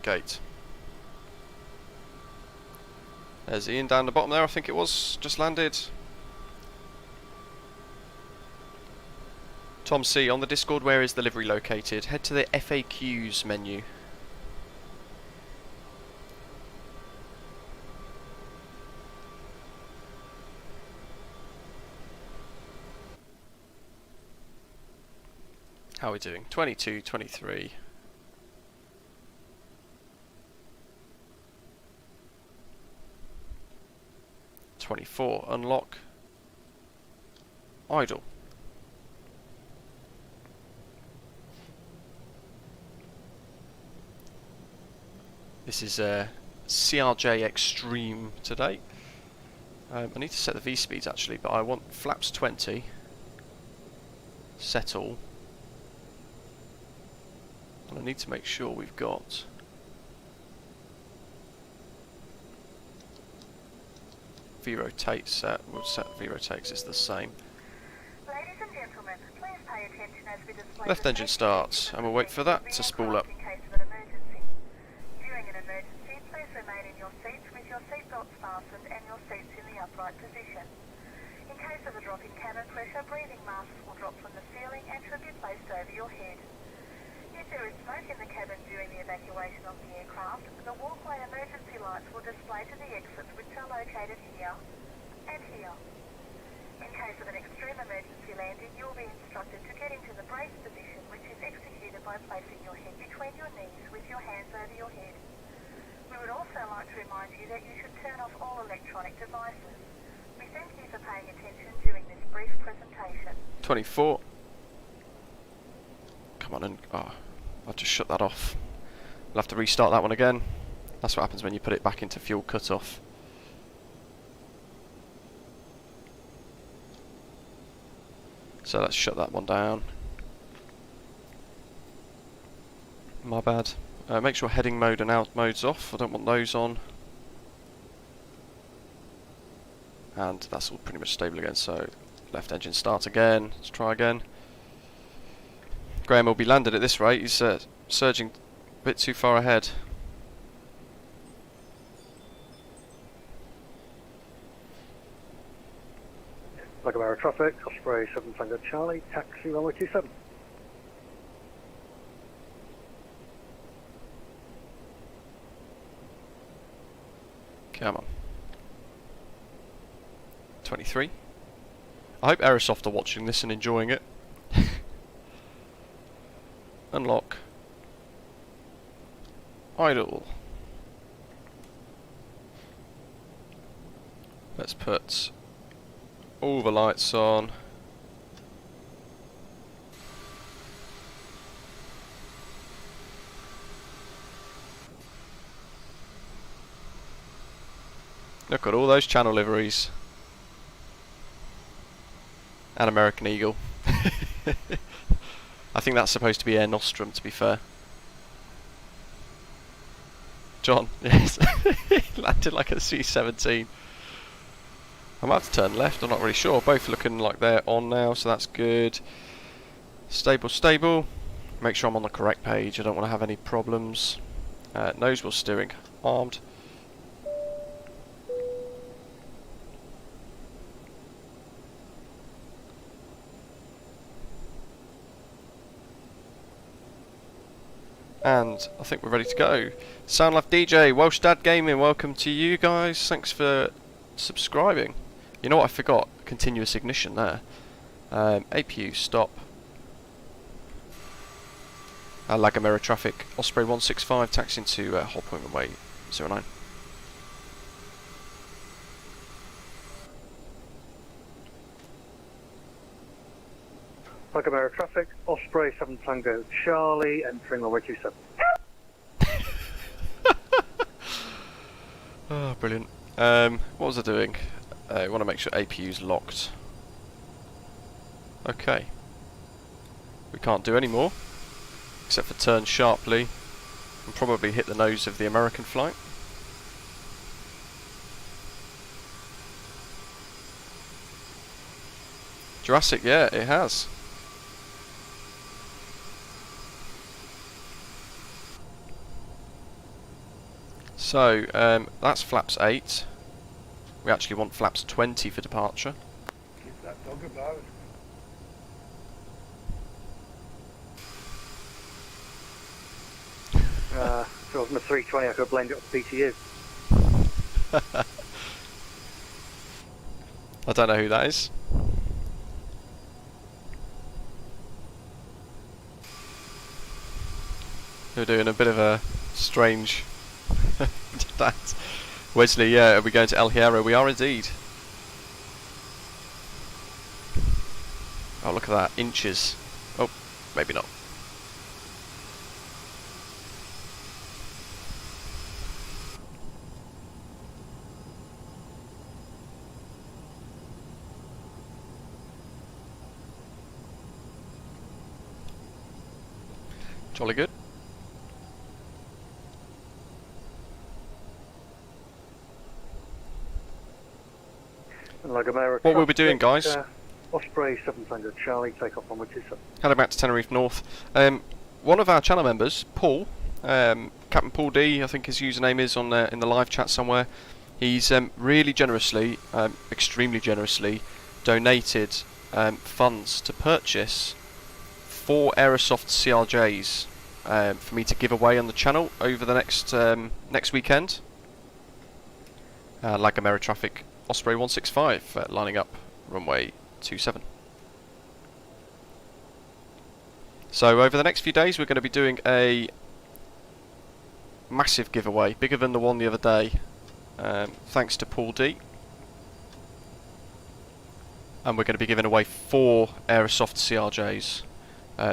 gate. There's Ian down the bottom there, I think it was, just landed. Tom C, on the Discord, where is the livery located? Head to the FAQs menu. How are we doing? 22, 23. 24. Unlock. Idle. This is CRJ Extreme today. I need to set the V speeds actually, but I want flaps 20. Set all. And I need to make sure we've got V rotate set. We'll set V rotates is the same. Ladies and gentlemen, please pay attention as we display Left engine starts, and we'll wait for that to spool up. in case of an emergency. During an emergency, please remain in your seats with your seatbelts fastened and your seats in the upright position. In case of a drop in cabin pressure, breathing masks will drop from the ceiling and should be placed over your head. If there is smoke in the cabin during the evacuation of the aircraft, the walkway emergency lights will display to the exits which are located here and here. In case of an extreme emergency landing, you will be instructed to get into the brace position, which is executed by placing your head between your knees with your hands over your head. We would also like to remind you that you should turn off all electronic devices. We thank you for paying attention during this brief presentation. 24. Come on and I've just shut that off. We'll have to restart that one again. That's what happens when you put it back into fuel cutoff. So let's shut that one down. My bad. Make sure heading mode and out mode's off. I don't want those on. And that's all pretty much stable again, so left engine start again. Let's try again. Graham will be landed at this rate. He's surging a bit too far ahead. Gomera traffic, Osprey 7 Tango Charlie, taxi runway 27. Come on. 23. I hope Aerosoft are watching this and enjoying it. Unlock. Idle. Let's put all the lights on. Look at all those channel liveries. And American Eagle. I think that's supposed to be Air Nostrum, to be fair. John, yes. He landed like a C-17. I might have to turn left, I'm not really sure. Both looking like they're on now, so that's good. Stable, stable. Make sure I'm on the correct page, I don't want to have any problems. Nose wheel steering, armed. And I think we're ready to go. Sound Life DJ, Welsh Dad Gaming, welcome to you guys. Thanks for subscribing. You know what I forgot? Continuous ignition there. APU stop. La Gomera traffic. Osprey 165 taxiing to hold point runway 09. Gomera traffic, Osprey 7 Tango Charlie, entering runway 27. Oh, brilliant. What was I doing? I want to make sure APU's locked. Okay. We can't do any more, except for turn sharply and probably hit the nose of the American flight. Jurassic, yeah, it has. So, that's flaps 8. We actually want flaps 20 for departure. Keep that dog about. If it wasn't a 320, I could have blamed it on PTU. I don't know who that is. You're doing a bit of a strange that. Wesley, yeah, are we going to El Hierro? We are indeed. Oh, look at that, inches. Oh, maybe not. Jolly good. And like Gomera What we'll be doing, guys. Osprey 700 Charlie, take off on 127. Hello back to Tenerife North. One of our channel members, Paul, Captain Paul D, I think his username is on in the live chat somewhere. He's really generously, extremely generously, donated funds to purchase 4 Aerosoft CRJs for me to give away on the channel over the next weekend. Like Gomera traffic, Osprey 165 lining up runway 27. So over the next few days we're going to be doing a massive giveaway, bigger than the one the other day, thanks to Paul D. And we're going to be giving away 4 Aerosoft CRJs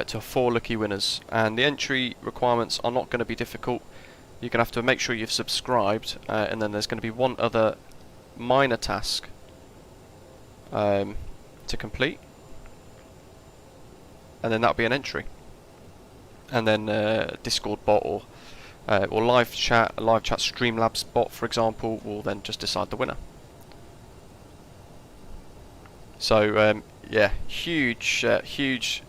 to 4 lucky winners. And the entry requirements are not going to be difficult. You're going to have to make sure you've subscribed, and then there's going to be one other minor task to complete, and then that'll be an entry. And then Discord bot or live chat, a live chat Streamlabs bot, for example, will then just decide the winner. So yeah, huge,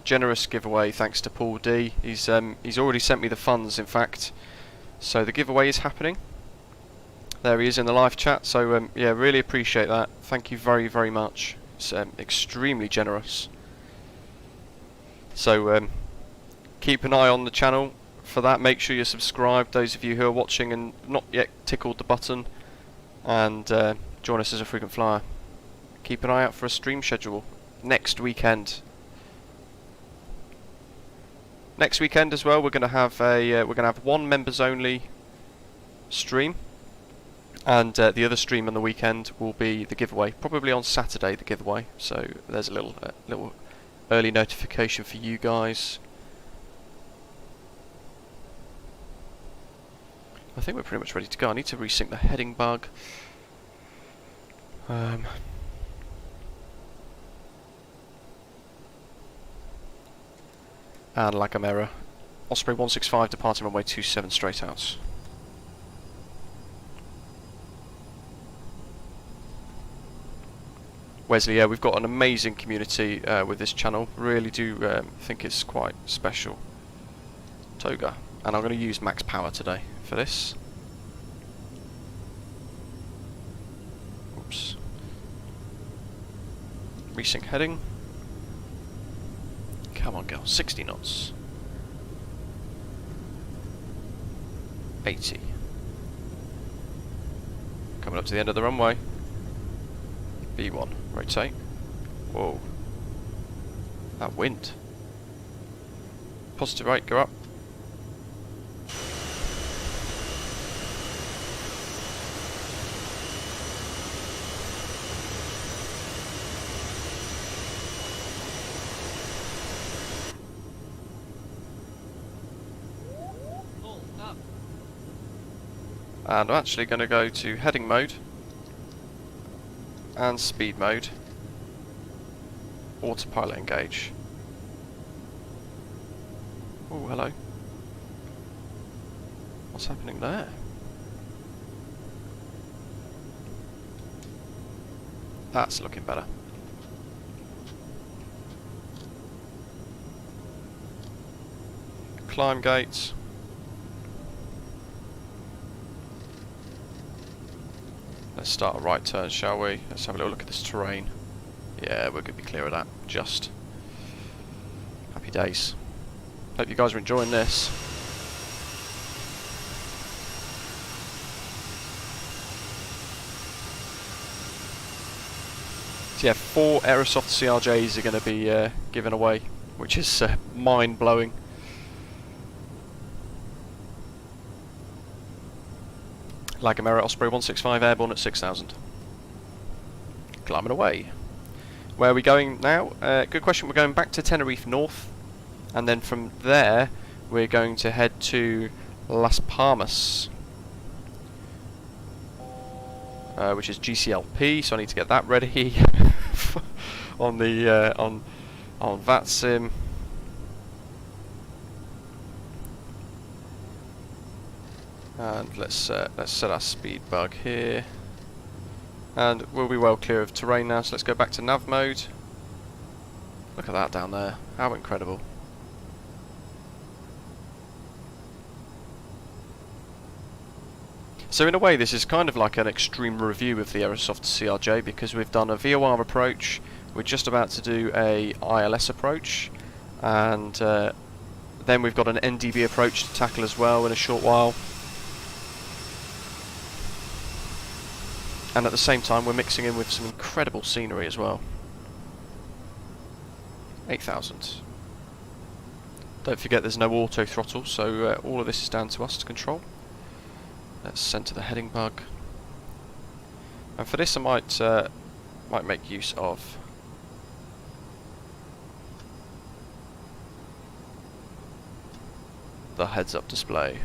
generous giveaway thanks to Paul D. He's already sent me the funds, in fact. So the giveaway is happening. There he is in the live chat. So yeah, really appreciate that. Thank you very, very much. It's extremely generous. So keep an eye on the channel for that. Make sure you're subscribed, those of you who are watching and not yet tickled the button, and join us as a frequent flyer. Keep an eye out for a stream schedule next weekend. Next weekend as well, we're going to have one members only stream, and the other stream on the weekend will be the giveaway. Probably on Saturday, the giveaway. So there's a little early notification for you guys. I think we're pretty much ready to go. I need to resync the heading bug. And like Gomera, Osprey 165 departing runway 27 straight out. Wesley, yeah, we've got an amazing community with this channel. Really do think it's quite special. Toga. And I'm going to use max power today for this. Oops. Resync heading. Come on, girl. 60 knots. 80. Coming up to the end of the runway. B1. Rotate. Whoa. That wind. Positive right, go up. And I'm actually going to go to heading mode and speed mode. Autopilot engage. Oh, hello. What's happening there? That's looking better. Climb gates. Let's start a right turn, shall we? Let's have a little look at this terrain. Yeah, we're going to be clear of that. Just. Happy days. Hope you guys are enjoying this. So yeah, 4 Aerosoft CRJs are going to be given away, which is mind-blowing. La Gomera Osprey 165 airborne at 6,000. Climbing away. Where are we going now? Good question. We're going back to Tenerife North, and then from there we're going to head to Las Palmas, which is GCLP. So I need to get that ready on the on VATSIM. And let's set our speed bug here. And we'll be well clear of terrain now, so let's go back to nav mode. Look at that down there, how incredible. So in a way this is kind of like an extreme review of the Aerosoft CRJ, because we've done a VOR approach, we're just about to do a ILS approach, and then we've got an NDB approach to tackle as well in a short while. And at the same time we're mixing in with some incredible scenery as well. 8,000. Don't forget there's no auto throttle, so all of this is down to us to control. Let's centre the heading bug. And for this I might make use of the heads-up display.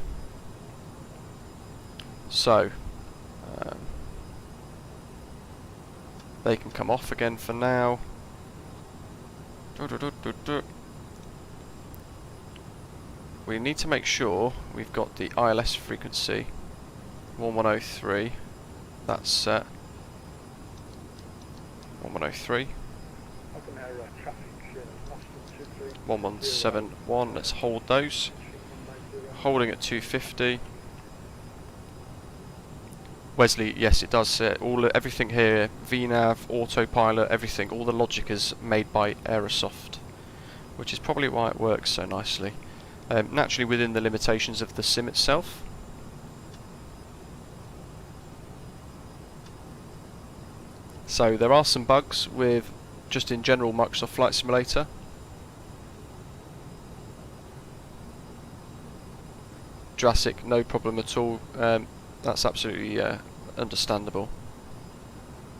So they can come off again for now. We need to make sure we've got the ILS frequency 1103. That's set. 1103. 1171. Let's hold those. Holding at 250. Wesley, yes, it does. Everything here, VNav, autopilot, everything, all the logic is made by Aerosoft, which is probably why it works so nicely. Naturally, within the limitations of the sim itself. So there are some bugs with just in general Microsoft Flight Simulator. Jurassic, no problem at all. That's absolutely understandable.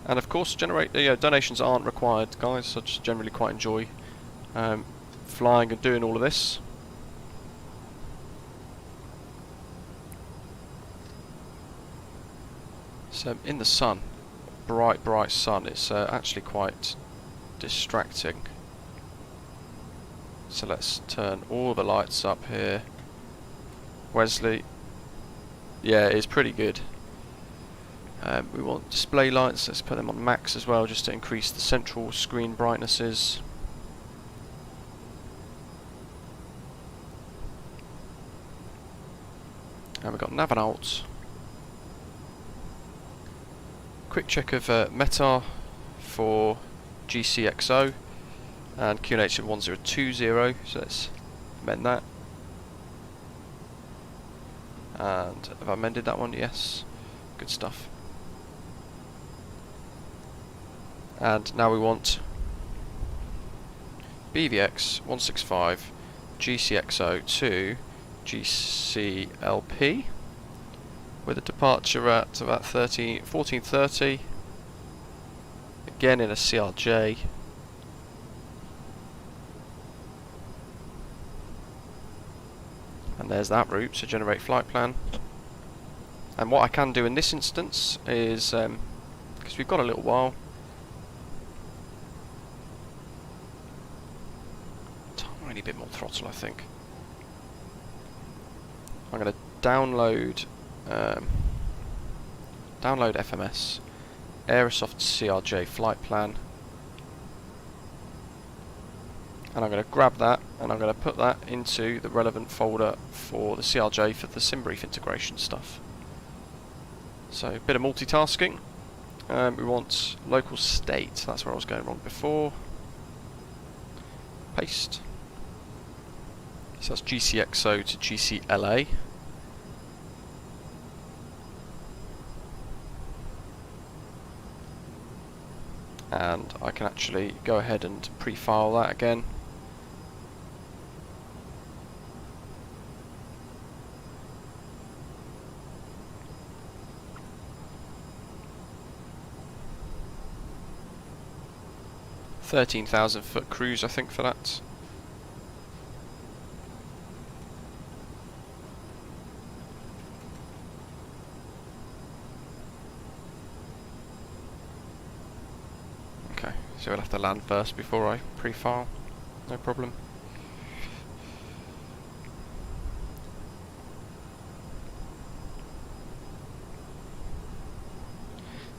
And of course, donations aren't required, guys. I just generally quite enjoy flying and doing all of this. So in the sun, bright sun, it's actually quite distracting. So let's turn all the lights up here. Wesley. Yeah, it's pretty good. We want display lights, let's put them on max as well, just to increase the central screen brightnesses. And we've got nav and alt. Quick check of METAR for GCXO and QNH at 1020, so let's amend that. And have I amended that one? Yes. Good stuff. And now we want BVX 165 GCXO to GCLP with a departure at about 1430. Again in a CRJ. And there's that route, so generate flight plan. And what I can do in this instance is, because we've got a little while, tiny bit more throttle I think. I'm going to download FMS, Aerosoft CRJ flight plan. And I'm going to grab that and I'm going to put that into the relevant folder for the CRJ for the SimBrief integration stuff. So a bit of multitasking. We want local state, that's where I was going wrong before. Paste. So that's GCXO to GCLA. And I can actually go ahead and pre-file that again. 13,000 foot cruise, I think, for that. Okay, so we'll have to land first before I pre-file. No problem.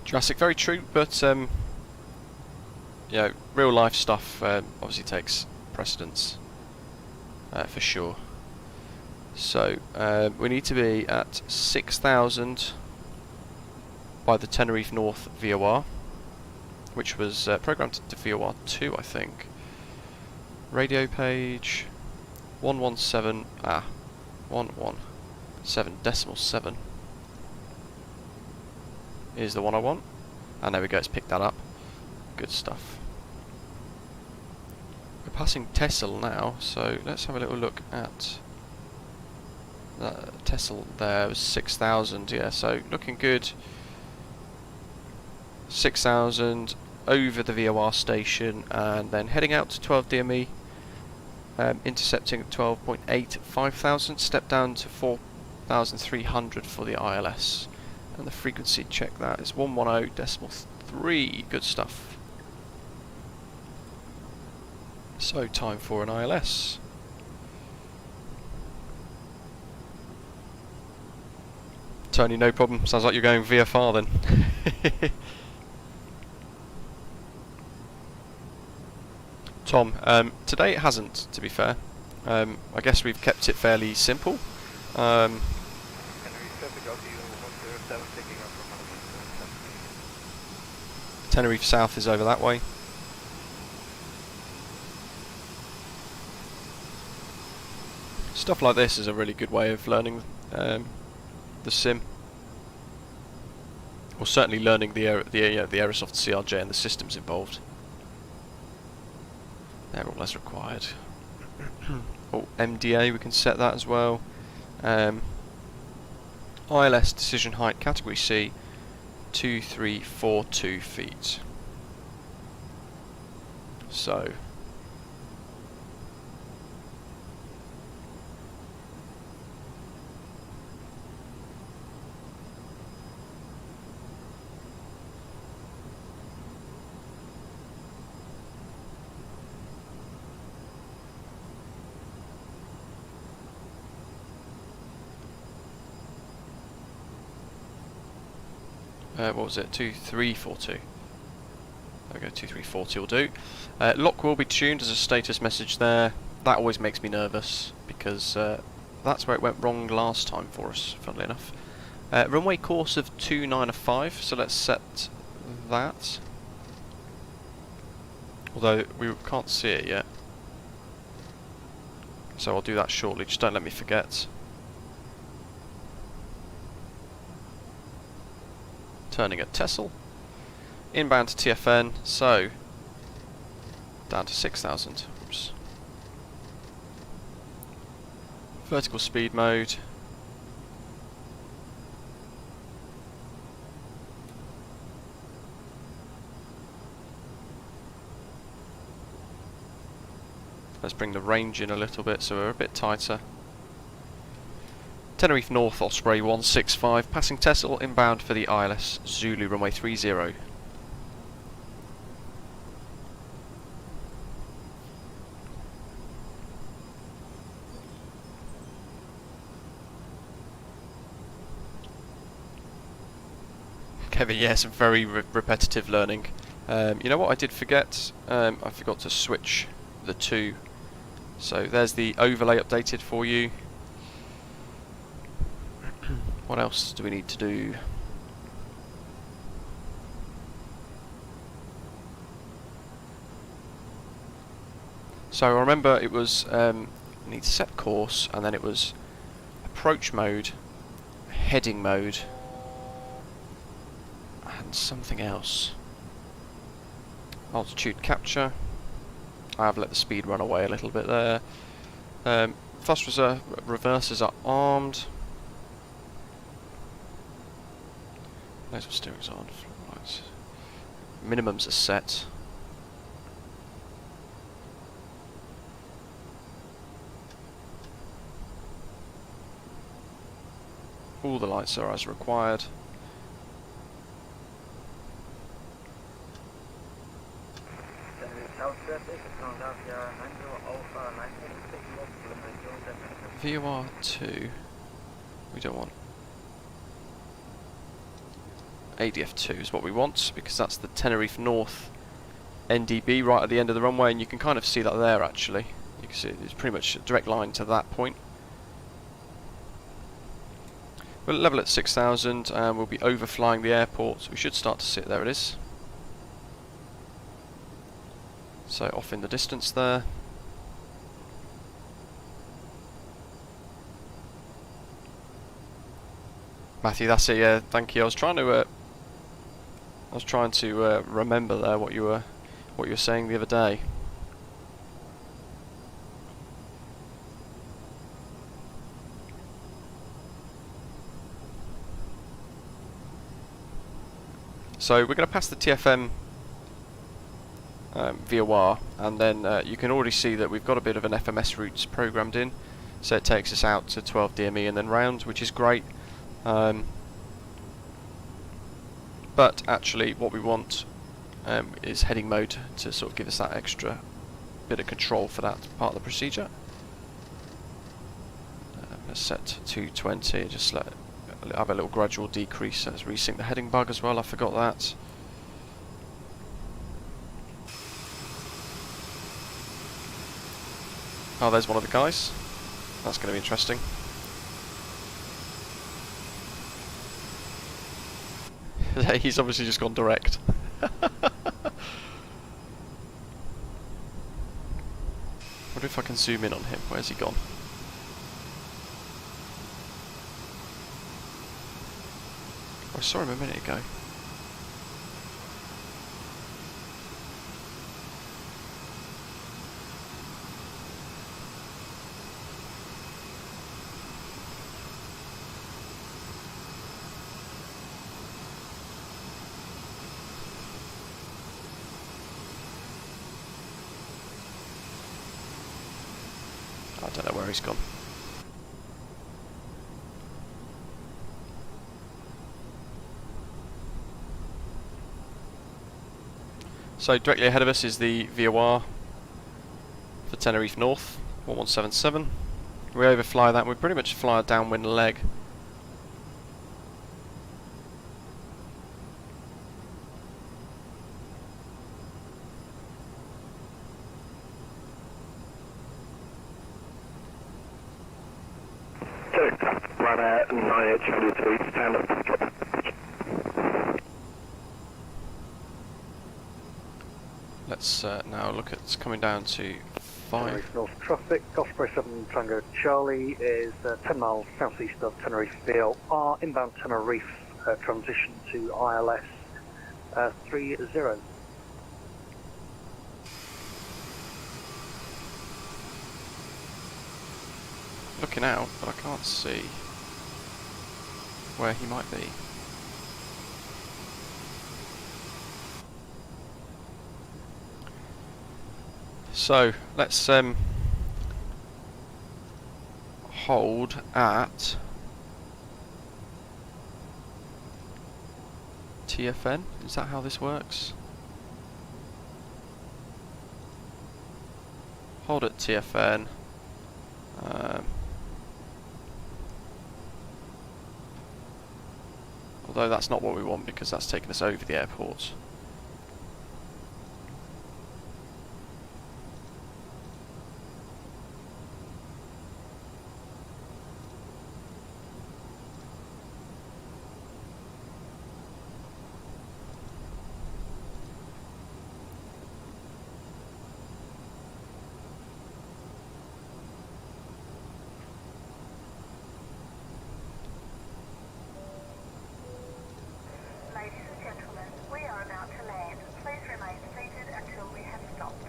Jurassic, very true, but yeah, real life stuff obviously takes precedence for sure. So we need to be at 6,000 by the Tenerife North VOR, which was programmed to VOR 2, I think. Radio page 117 117.7 is the one I want, and there we go, it's picked that up. Good stuff. We're passing Texel now, so let's have a little look at Texel. There was 6,000, yeah, so looking good. 6,000 over the VOR station, and then heading out to 12 DME, intercepting at 12.8, 5,000, step down to 4,300 for the ILS. And the frequency check that is 110.3. Good stuff. So time for an ILS. Tony, no problem. Sounds like you're going VFR then. Tom, today it hasn't, to be fair. I guess we've kept it fairly simple. Tenerife South is over that way. Stuff like this is a really good way of learning the sim, or certainly learning the Aerosoft CRJ and the systems involved. They're all as required. Oh, MDA, we can set that as well. ILS decision height category C, 2342 feet. So what was it? 2342. There we go, 2340 will do. Lock will be tuned as a status message there. That always makes me nervous because that's where it went wrong last time for us, funnily enough. Runway course of 295, so let's set that. Although we can't see it yet. So I'll do that shortly, just don't let me forget. Turning at Texel, inbound to TFN, so down to 6,000. Oops. Vertical speed mode. Let's bring the range in a little bit so we're a bit tighter. Tenerife North Osprey 165, passing Texel, inbound for the ILS Zulu runway 30. Kevin, yeah, some very repetitive learning. You know what I did forget? I forgot to switch the two. So there's the overlay updated for you. What else do we need to do? So remember it was need to set course, and then it was approach mode, heading mode, and something else. Altitude capture. I have let the speed run away a little bit there. Thrust reversers are armed. Notice steering's on. Minimums are set. All the lights are as required. VOR 2. We don't want. ADF 2 is what we want, because that's the Tenerife North NDB right at the end of the runway, and you can kind of see that there actually. You can see it's pretty much a direct line to that point. We'll level at 6,000 and we'll be overflying the airport, so we should start to see it. There it is. So off in the distance there. Matthew, that's it. Yeah, thank you. I was trying to remember there what you were saying the other day. So we're going to pass the TFM VOR, and then you can already see that we've got a bit of an FMS routes programmed in, so it takes us out to 12 DME and then round, which is great. But actually what we want is heading mode to sort of give us that extra bit of control for that part of the procedure. Let's set to 220, just let have a little gradual decrease. Let's resync the heading bug as well, I forgot that. Oh, there's one of the guys. That's going to be interesting. He's obviously just gone direct. Wonder if I can zoom in on him. Where's he gone? I saw him a minute ago. I don't know where he's gone. So directly ahead of us is the VOR for Tenerife North, 1177. We overfly that, we pretty much fly a downwind leg. Run out 9 Charlie 3, stand up. Let's now look at coming down to 5. Tenerife North traffic, Osprey 7 Tango Charlie is 10 miles southeast of Tenerife VLR, inbound Tenerife, transition to ILS 30. Looking out, but I can't see where he might be. So let's hold at TFN. Is that how this works? Hold at TFN. Although that's not what we want because that's taking us over the airport. Ladies and gentlemen, we are about to land. Please remain seated until we have stopped.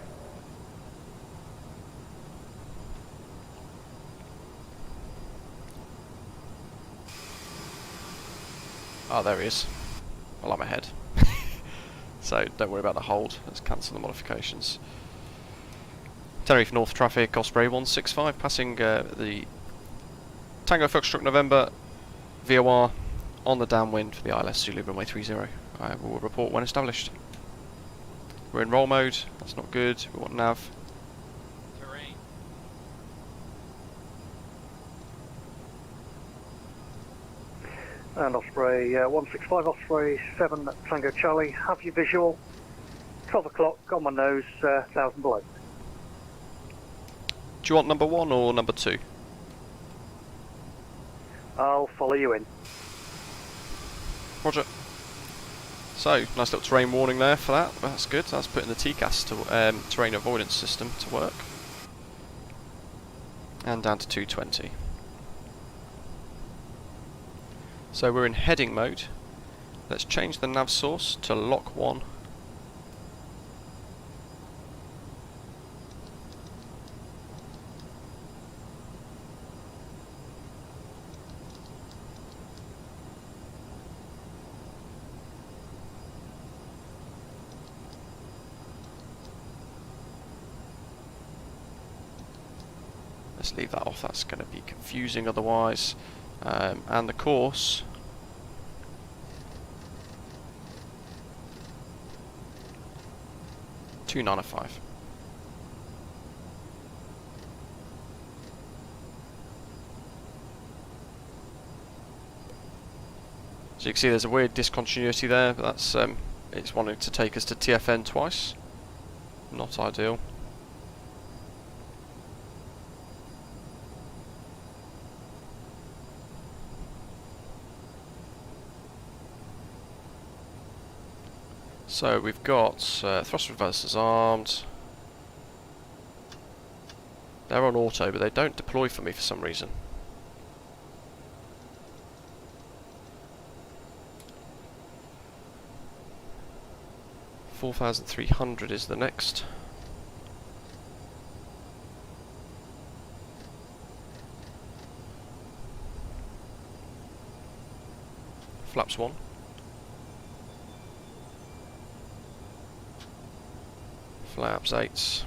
Oh, there he is. Well, I'm ahead. So don't worry about the hold. Let's cancel the modifications. Tenerife North traffic, Osprey 165, passing the Tango Foxtrot November VOR on the downwind for the ILS Zulu runway 30. I will report when established. We're in roll mode, that's not good, we want nav. Terrain. And Osprey 165, Osprey 7 Tango Charlie, have your visual. 12 o'clock, on my nose, 1,000 below. Do you want number 1 or number 2? I'll follow you in. Roger. So, nice little terrain warning there for that, that's good, that's putting the TCAS, to, terrain avoidance system, to work. And down to 220. So we're in heading mode. Let's change the nav source to lock 1. Let's leave that off, that's going to be confusing otherwise. And the course, $295. So you can see there's a weird discontinuity there, but that's it's wanting to take us to TFN twice. Not ideal. So we've got thrust reversers armed. They're on auto, but they don't deploy for me for some reason. $4,300 is the next. Flaps 1. Flaps 8.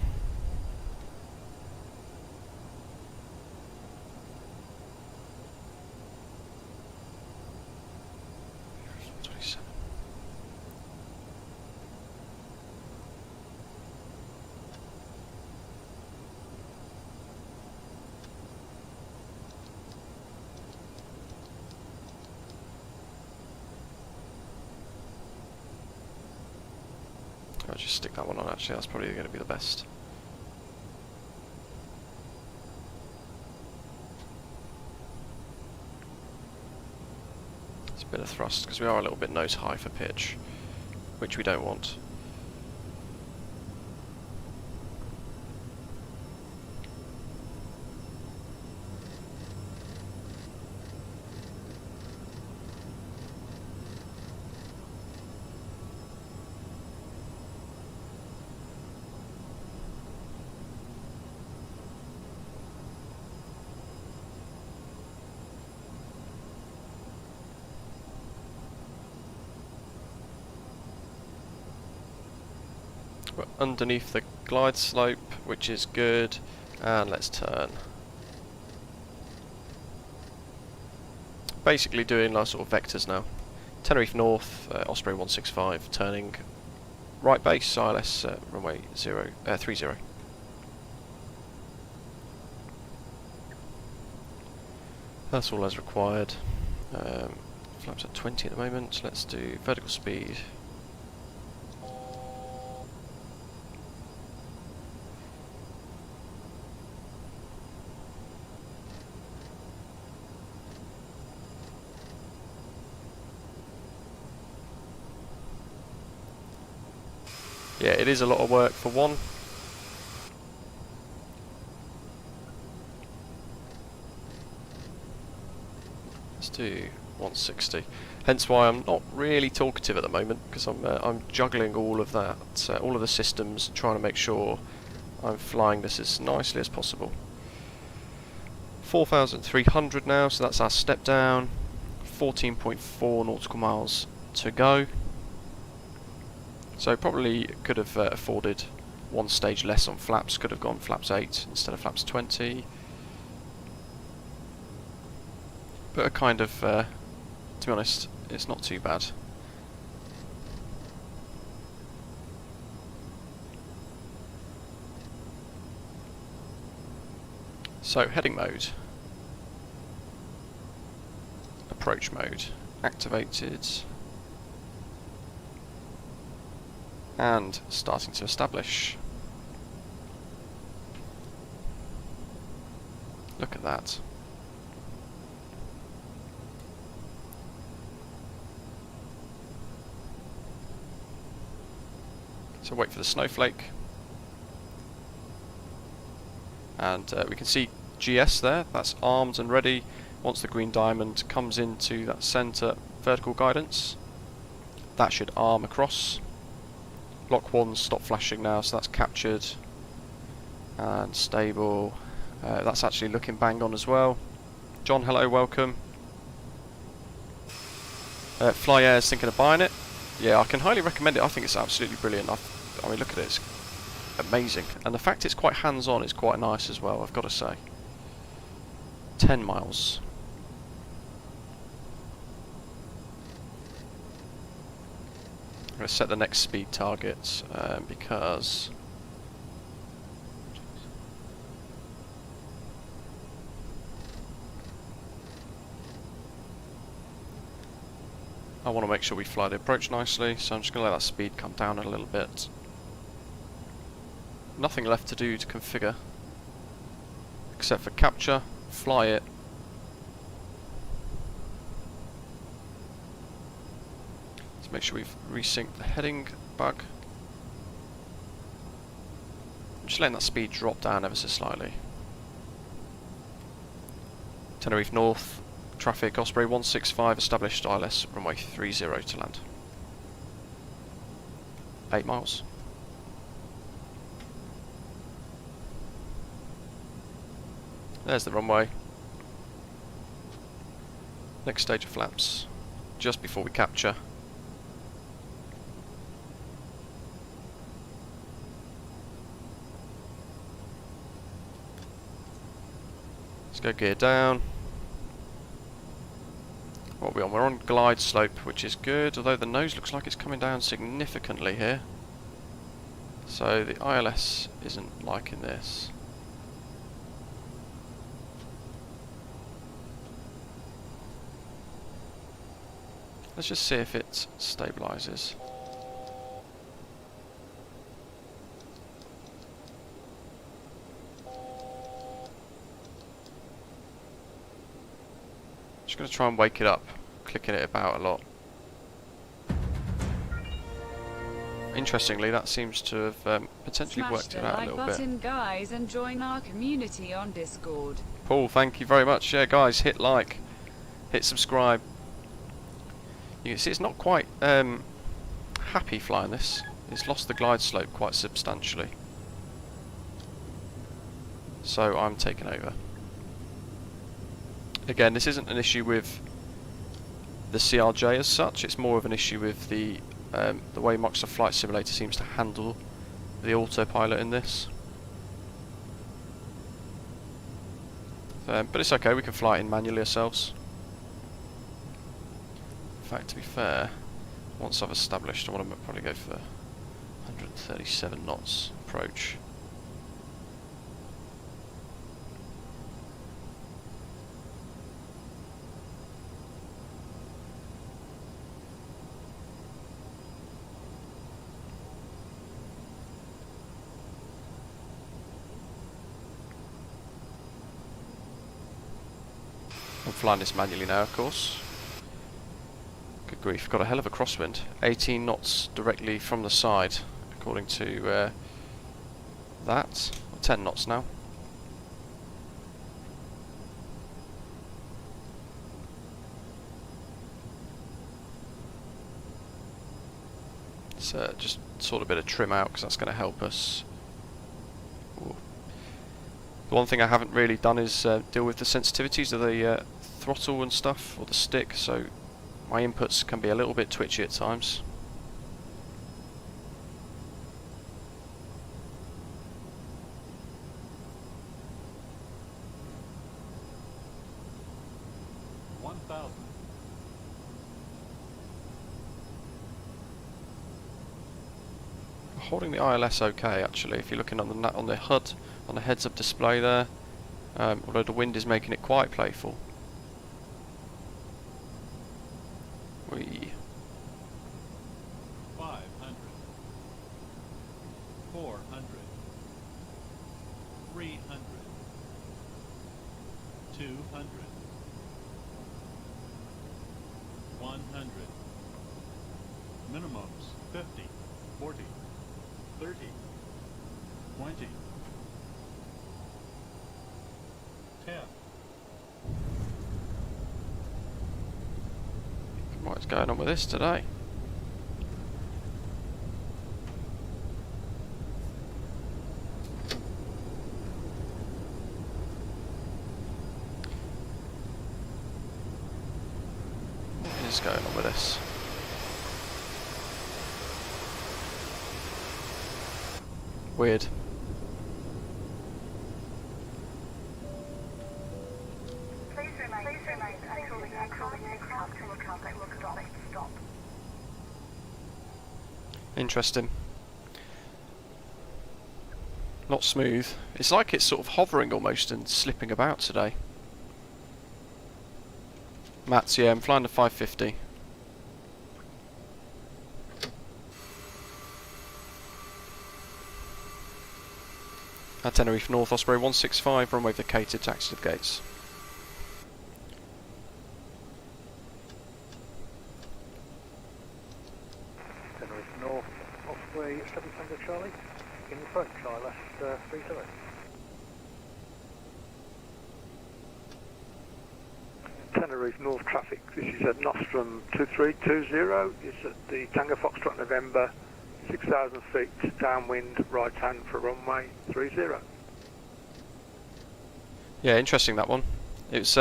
I'll just stick that one on actually, that's probably going to be the best. It's a bit of thrust because we are a little bit nose high for pitch, which we don't want. We're underneath the glide slope, which is good, and let's turn. Basically doing like sort of vectors now. Tenerife North, Osprey 165, turning right base, ILS runway 30. That's all as required. Flaps at 20 at the moment, let's do vertical speed. Yeah, it is a lot of work for one. Let's do 160. Hence why I'm not really talkative at the moment, because I'm juggling all of that, all of the systems, trying to make sure I'm flying this as nicely as possible. 4,300 now, so that's our step down. 14.4 nautical miles to go. So probably could have afforded one stage less on flaps, could have gone flaps 8 instead of flaps 20. But a kind of to be honest, it's not too bad. So, heading mode. Approach mode. Activated. And starting to establish. Look at that. So wait for the snowflake. And we can see GS there, that's armed and ready. Once the green diamond comes into that centre vertical guidance, that should arm across. Block 1's stop flashing now, so that's captured. And stable. That's actually looking bang on as well. John, hello, welcome. Fly Air's thinking of buying it. Yeah, I can highly recommend it. I think it's absolutely brilliant. I mean, look at it, it's amazing. And the fact it's quite hands-on is quite nice as well, I've got to say. 10 miles. I'm going to set the next speed target because I want to make sure we fly the approach nicely, so I'm just going to let that speed come down a little bit. Nothing left to do to configure except for capture, fly it. Let's make sure we've resynced the heading bug. I'm just letting that speed drop down ever so slightly. Tenerife North, traffic Osprey 165 established ILS runway 30 to land. 8 miles. There's the runway. Next stage of flaps, just before we capture. Let's go gear down. What are we on? We're on glide slope, which is good, although the nose looks like it's coming down significantly here. So the ILS isn't liking this. Let's just see if it stabilises. Just going to try and wake it up, clicking it about a lot. Interestingly, that seems to have potentially worked it out a little bit. Button, guys, and join our community on Discord. Paul, thank you very much. Yeah, guys, hit like, hit subscribe. You can see it's not quite happy flying this. It's lost the glide slope quite substantially. So I'm taking over. Again, this isn't an issue with the CRJ as such. It's more of an issue with the way Microsoft Flight Simulator seems to handle the autopilot in this. But it's okay. We can fly it in manually ourselves. In fact, to be fair, once I've established, I want to probably go for 137 knots approach. I'm flying this manually now, of course. Good grief, got a hell of a crosswind. 18 knots directly from the side, according to that. 10 knots now. So just sort of a bit of trim out, because that's going to help us. Ooh. The one thing I haven't really done is deal with the sensitivities of the throttle and stuff, or the stick, so my inputs can be a little bit twitchy at times. holding the ILS okay actually. If you're looking on the HUD, on the heads-up display there, although the wind is making it quite playful. Whee. 500, 400, 300, 200, 100. Minimums 50, 40, 30, 20, 10. What's going on with this today? What is going on with this? Weird. Please remain until the aircraft will come that will stop. Interesting. Not smooth. It's like it's sort of hovering almost and slipping about today. Mats, yeah, I'm flying to 550. At Tenerife North, Osprey 165, runway vacated, taxi to the gates. Tenerife North, Osprey 7 Tango Charlie, in the front, ILS 30. Tenerife North traffic, this is at Nostrum 2320, it's at the Tango Foxtrot November, 6,000 feet, downwind, right hand for runway 30. Yeah, interesting that one. It's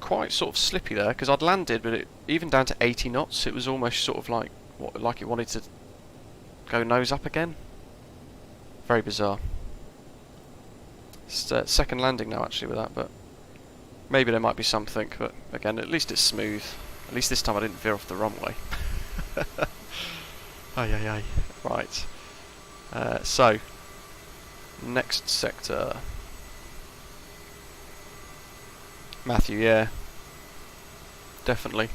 quite sort of slippy there, because I'd landed, but even down to 80 knots, it was almost sort of like it wanted to go nose up again. Very bizarre. It's second landing now actually with that, but maybe there might be something. But again, at least it's smooth. At least this time I didn't veer off the runway. Ay. Right. So, next sector. Matthew, yeah. Definitely.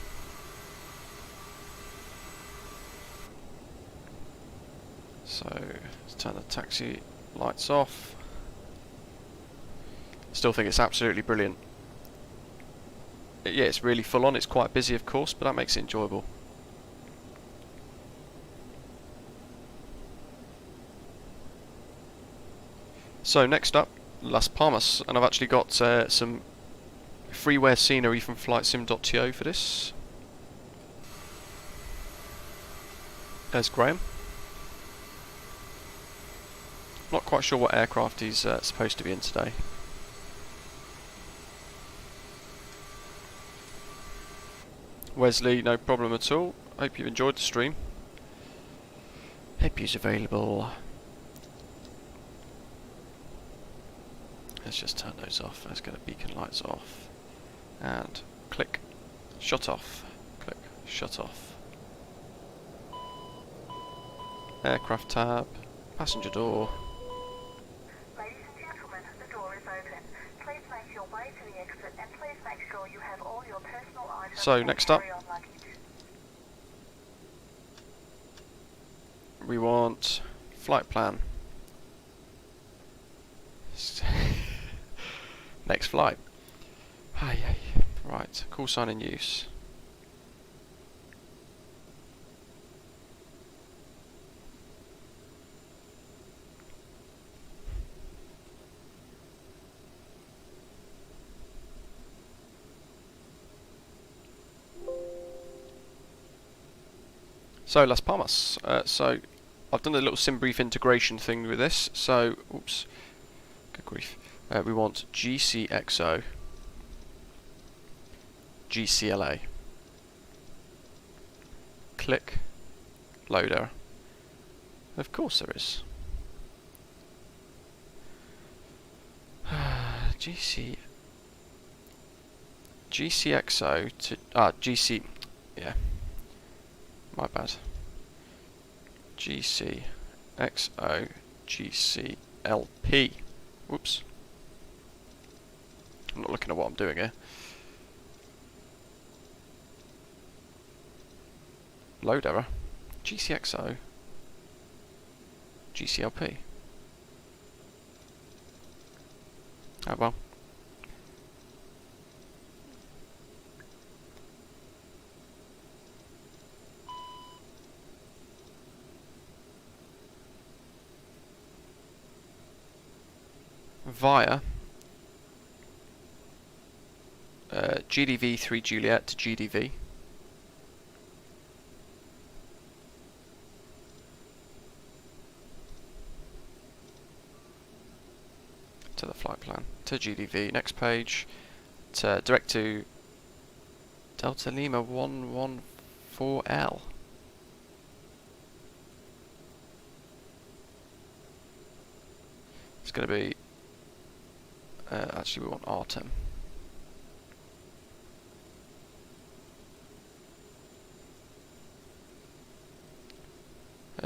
So, let's turn the taxi lights off. Still think it's absolutely brilliant. Yeah, it's really full on, it's quite busy of course, but that makes it enjoyable. So next up, Las Palmas, and I've actually got some freeware scenery from flightsim.to for this. There's Graham. Not quite sure what aircraft he's supposed to be in today. Wesley, no problem at all. Hope you've enjoyed the stream. Hope he's available. Let's just turn those off. Let's get the beacon lights off. And click. Shut off. Click. Shut off. Aircraft tab. Passenger door. Ladies and gentlemen, the door is open. Please make your way to the exit and please make sure you have all your personal items. So next up, we want flight plan. Next flight. Right, call sign in use. So Las Palmas. So I've done a little SimBrief integration thing with this. So, oops, good grief. We want GCXO, GCLA. Click loader. Of course there is. GCXO to GC, yeah. My bad. GCXO GCLP. Whoops. I'm not looking at what I'm doing here. Load error. GCXO GCLP. Oh well. Via GDV 3 Juliet to GDV. To the flight plan. To GDV. Next page. To direct to Delta Lima 114L. It's going to be actually we want Artem.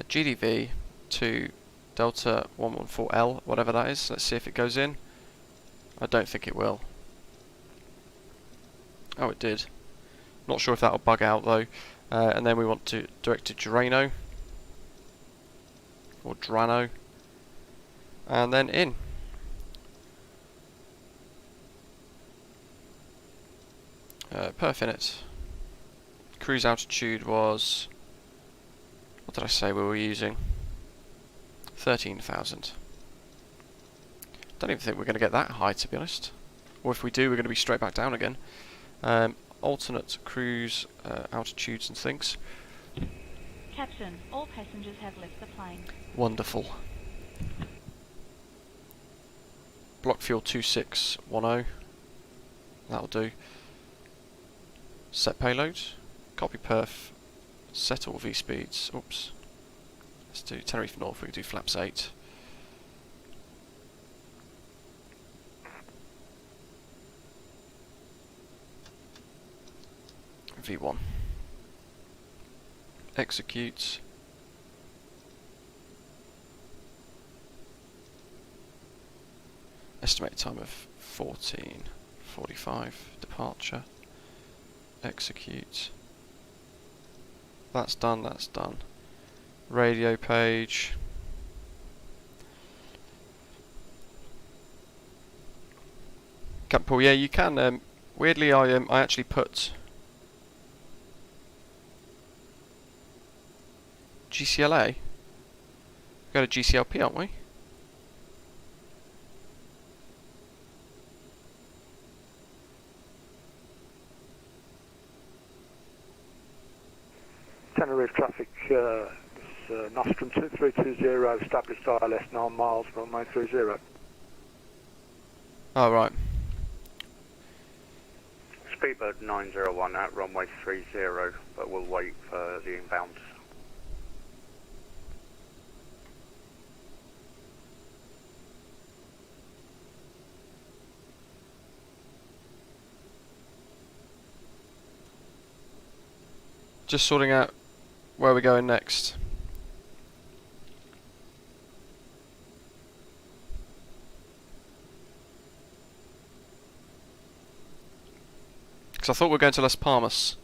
GDV to Delta 114L, whatever that is. Let's see if it goes in. I don't think it will. Oh, it did. Not sure if that'll bug out though. And then we want to direct to Drano or Drano, and then in. Perfinite. Cruise altitude was, what did I say we were using? 13,000. Don't even think we're going to get that high, to be honest. Or if we do, we're going to be straight back down again. Alternate cruise altitudes and things. Captain, all passengers have left the plane. Wonderful. Block fuel 2610. That'll do. Set payload. Copy perf. Set all V speeds. Oops. Let's do Tenerife North. We can do flaps 8. V1. Execute. Estimated time of 14:45. Departure. Execute. That's done, that's done. Radio page. Captain Paul, yeah, you can. Weirdly, I actually put GCLA. Go to GCLP, aren't we? Tenerife traffic, Nostrum 2320, established ILS 9 miles, runway 30. Oh, right. Speedbird 901 at runway 30, but we'll wait for the inbounds. Just sorting out where we're going next. Because I thought we were going to Las Palmas.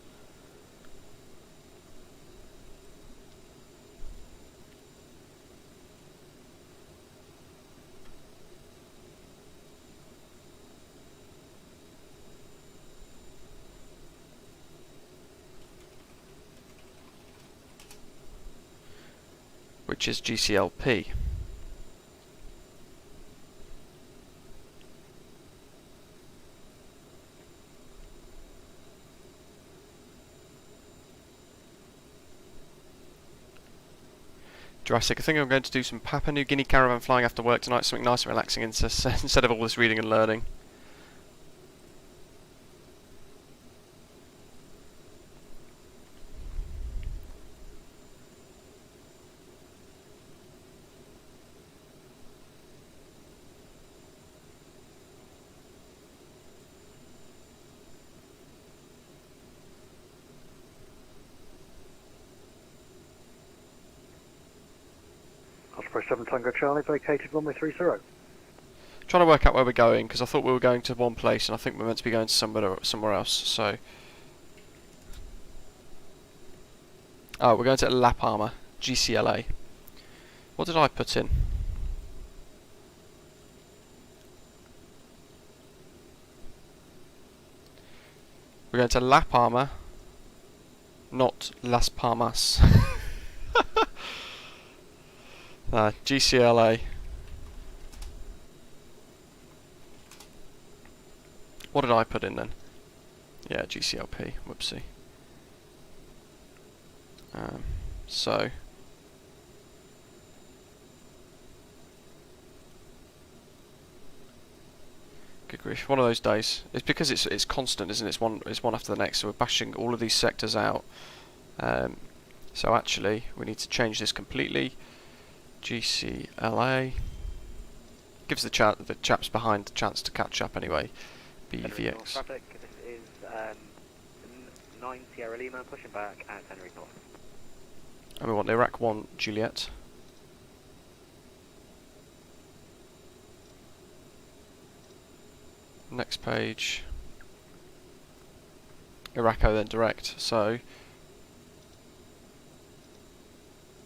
Which is GCLP. Jurassic, I think I'm going to do some Papua New Guinea caravan flying after work tonight, something nice and relaxing instead of all this reading and learning. Osprey 7 Tango Charlie, vacated runway 30. Trying to work out where we're going, because I thought we were going to one place and I think we're meant to be going to somewhere else, so... Oh, we're going to La Palma, GCLA. What did I put in? We're going to La Palma, not Las Palmas. GCLA. What did I put in then? Yeah, GCLP. Whoopsie. So good grief, one of those days. It's because it's constant, isn't it? It's one after the next. So we're bashing all of these sectors out. So actually, we need to change this completely. GCLA gives the chaps behind the chance to catch up anyway. BVX. Traffic, this is 9 Sierra Lima pushing back at Tenerife North. And we want Iraq 1 Juliet. Next page. Iraqo then direct, so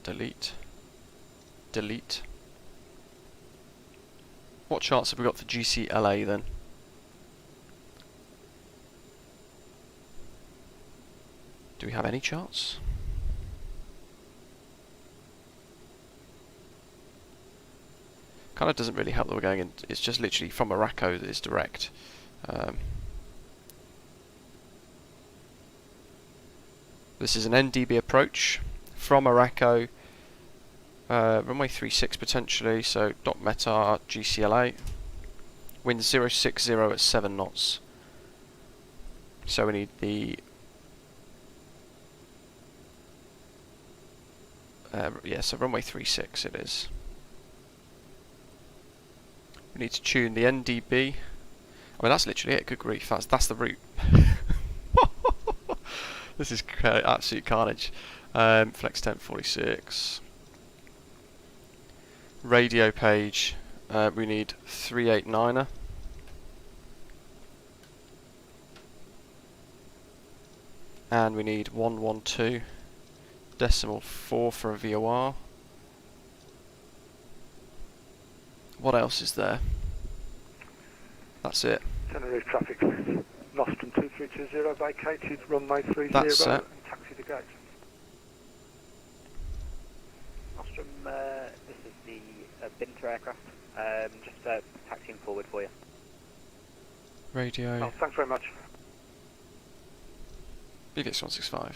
delete. Delete. What charts have we got for GCLA then? Do we have any charts? Kind of doesn't really help that we're going in. It's just literally from Morocco that is direct. This is an NDB approach from Morocco. Runway 36 potentially. So dot meta GCLA. Wind 060 at 7 knots. So we need the yeah, so runway 36 it is. We need to tune the NDB. I mean, that's literally it. Good grief, that's the route. This is absolute carnage. Flex 1046. Radio page. We need 389er. And we need 112. Decimal 4 for a VOR. What else is there? That's it. Tenerife traffic, Nostrum 2320 vacated, runway 30 That's and it. taxi to gate. Nostrum, this is the Binter aircraft. Just taxiing forward for you. Radio. Oh, thanks very much. BVX 165.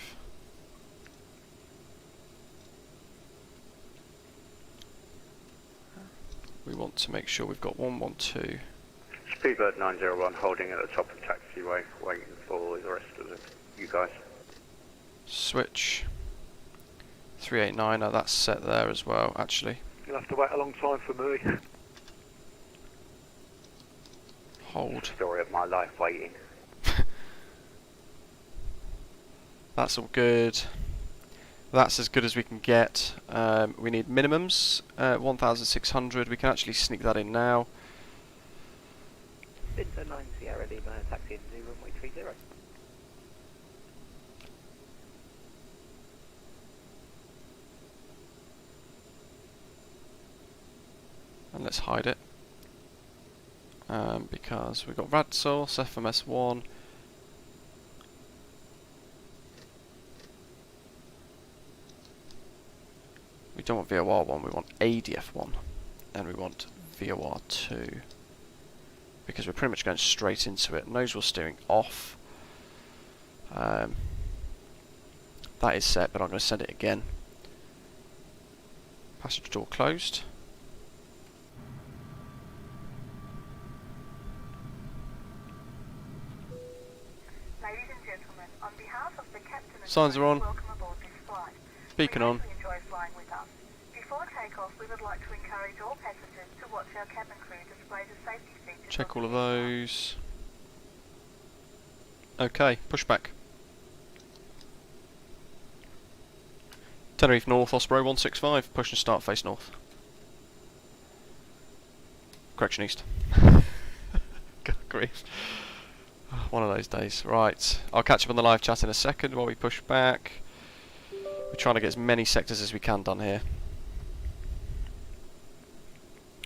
We want to make sure we've got 112. Speedbird 901 holding at the top of the taxiway, waiting for the rest of you guys. Switch. 389er, that's set there as well, actually. You'll have to wait a long time for me. Hold. Story of my life waiting. That's all good. That's as good as we can get. We need minimums, 1,600. We can actually sneak that in now. Binter 9 Sierra Lima, taxi into runway 30. And let's hide it. Because we've got VATSIM, FMS1. We don't want VOR1, we want ADF1. And we want VOR2. Because we're pretty much going straight into it. Nose wheel steering off. That is set, but I'm going to send it again. Passenger door closed. Ladies and gentlemen, on behalf of the captain and Signs are on. welcome aboard this flight. Beacon we on. hope you enjoy flying with us. Before takeoff, we would like to encourage all passengers to watch our cabin crew display the safety features. Check all of those. Okay, pushback. Tenerife North, Osprey 165, push and start face north. correction east. Good grief. One of those days. Right, I'll catch up on the live chat in a second while we push back. We're trying to get as many sectors as we can done here.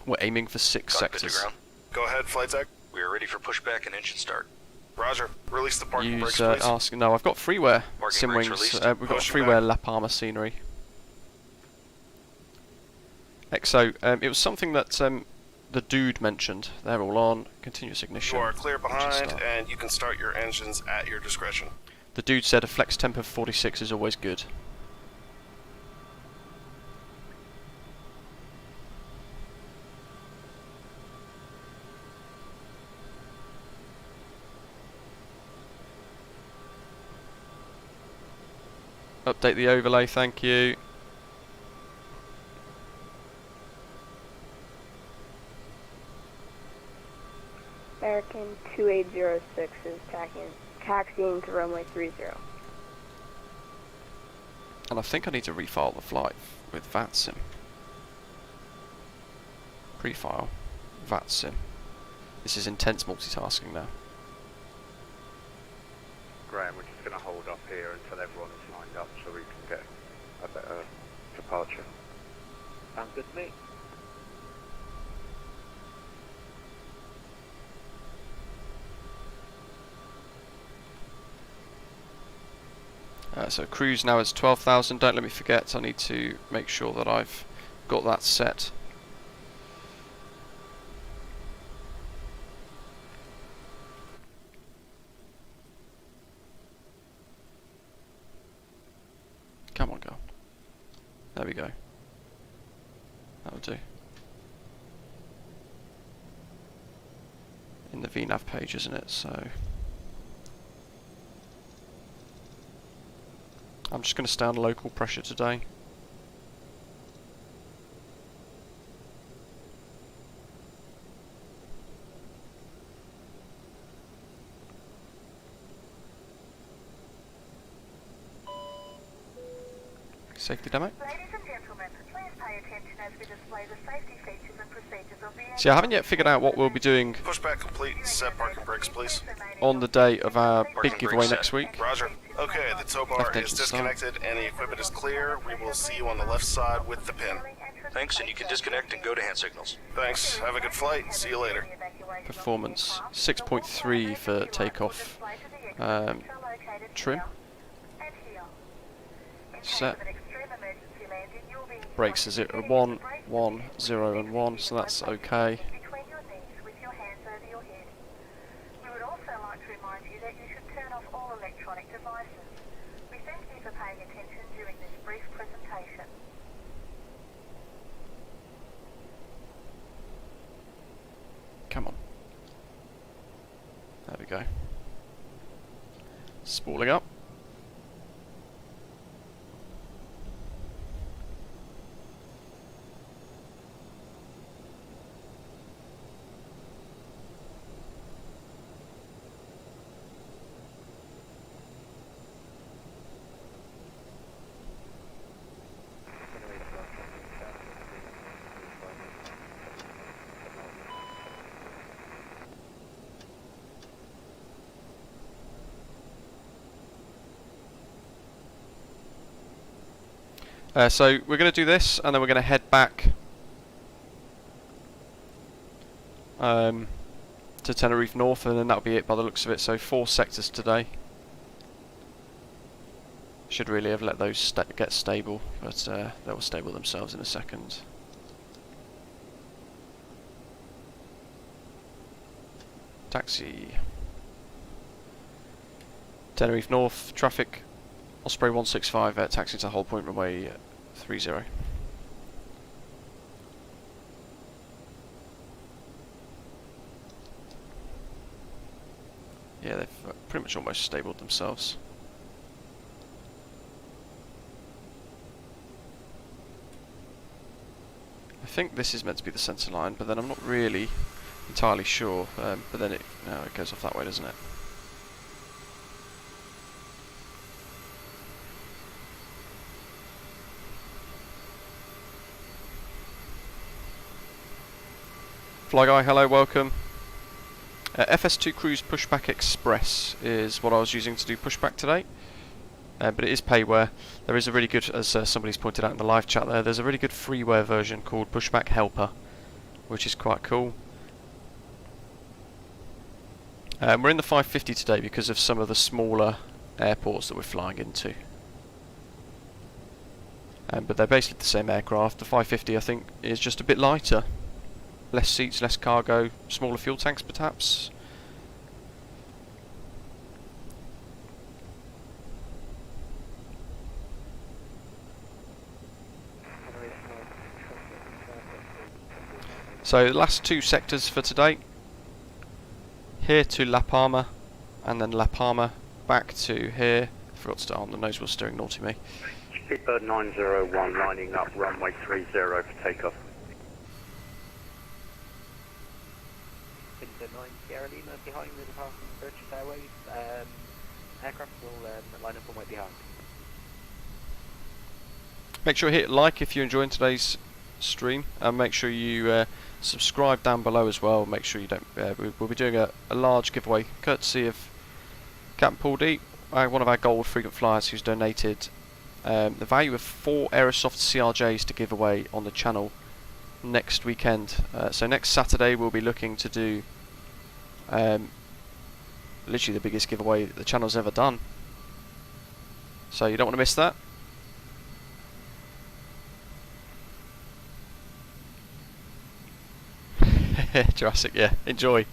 We're aiming for 6 Cockpit to sectors. ground. Go ahead, flight deck. We are ready for pushback and engine start. Roger. Release the parking brakes, Use please. no, I've got freeware Parking sim brakes wings. released. We've got Push freeware back. La Palma scenery. XO, it was something that the dude mentioned. They're all on. Continuous ignition. You are clear engine behind, start. and you can start your engines at your discretion. The dude said a flex temp of 46 is always good. Update the overlay, thank you. American 2806 is taxiing to runway 30. And I think I need to refile the flight with VATSIM. Prefile, VATSIM. This is intense multitasking now. Graham, we're just going to hold up here until everyone is lined up so we can get a better departure. Sounds good to me. So cruise now is 12,000. Don't let me forget, I need to make sure that I've got that set. Come on, girl. There we go. That'll do. In the VNAV page, isn't it? So I'm just going to stay on local pressure today. Safety demo. Ladies and gentlemen, please pay attention as we display the safety features and procedures of the See, I haven't yet figured out what we'll be doing Pushback complete. Set parking brakes, please. on the day of our Parking big giveaway brake next set. week. Roger. Okay, the tow bar Left is engine start. disconnected and the equipment is clear. We will see you on the left side with the pin. Thanks, and you can disconnect and go to hand signals. Thanks. Have a good flight. See you later. Performance 6.3 for takeoff. Trim. Set. Brakes are 1, 1, 0 and 1, so that's okay. Between your knees with your hands over your head. We would also like to remind you that you should turn off all electronic devices. We thank you for paying attention during this brief presentation. Come on. There we go. Spooling up. So we're going to do this, and then we're going to head back to Tenerife North, and then that'll be it by the looks of it. So 4 sectors today. Should really have let those get stable, but they'll stable themselves in a second. Taxi. Tenerife North, traffic. Osprey 165, taxi to hold point runway 30. Yeah, they've pretty much almost stabled themselves. I think this is meant to be the centre line, but then I'm not really entirely sure. But then it goes off that way, doesn't it? Fly Guy, hello, welcome. FS2 Cruise Pushback Express is what I was using to do pushback today. But it is payware. There is a really good, as somebody's pointed out in the live chat there's a really good freeware version called Pushback Helper, which is quite cool. We're in the 550 today because of some of the smaller airports that we're flying into. But they're basically the same aircraft. The 550 I think is just a bit lighter. Less seats, less cargo, smaller fuel tanks perhaps. So the last two sectors for today. Here to La Palma, and then La Palma back to here. Forgot to start on the nose wheel steering, naughty me. Speedbird 901 lining up runway 30 for takeoff. Speedbird 9 Sierra Lima behind the departing British Airways. Aircraft will line up on way behind. Make sure you hit like if you're enjoying today's stream, and make sure you subscribe down below as well. Make sure you don't. We'll be doing a large giveaway courtesy of Captain Paul D, one of our gold frequent flyers, who's donated the value of 4 Aerosoft CRJs to give away on the channel next weekend. So next Saturday we'll be looking to do literally the biggest giveaway the channel's ever done. So you don't want to miss that. Jurassic, yeah, enjoy.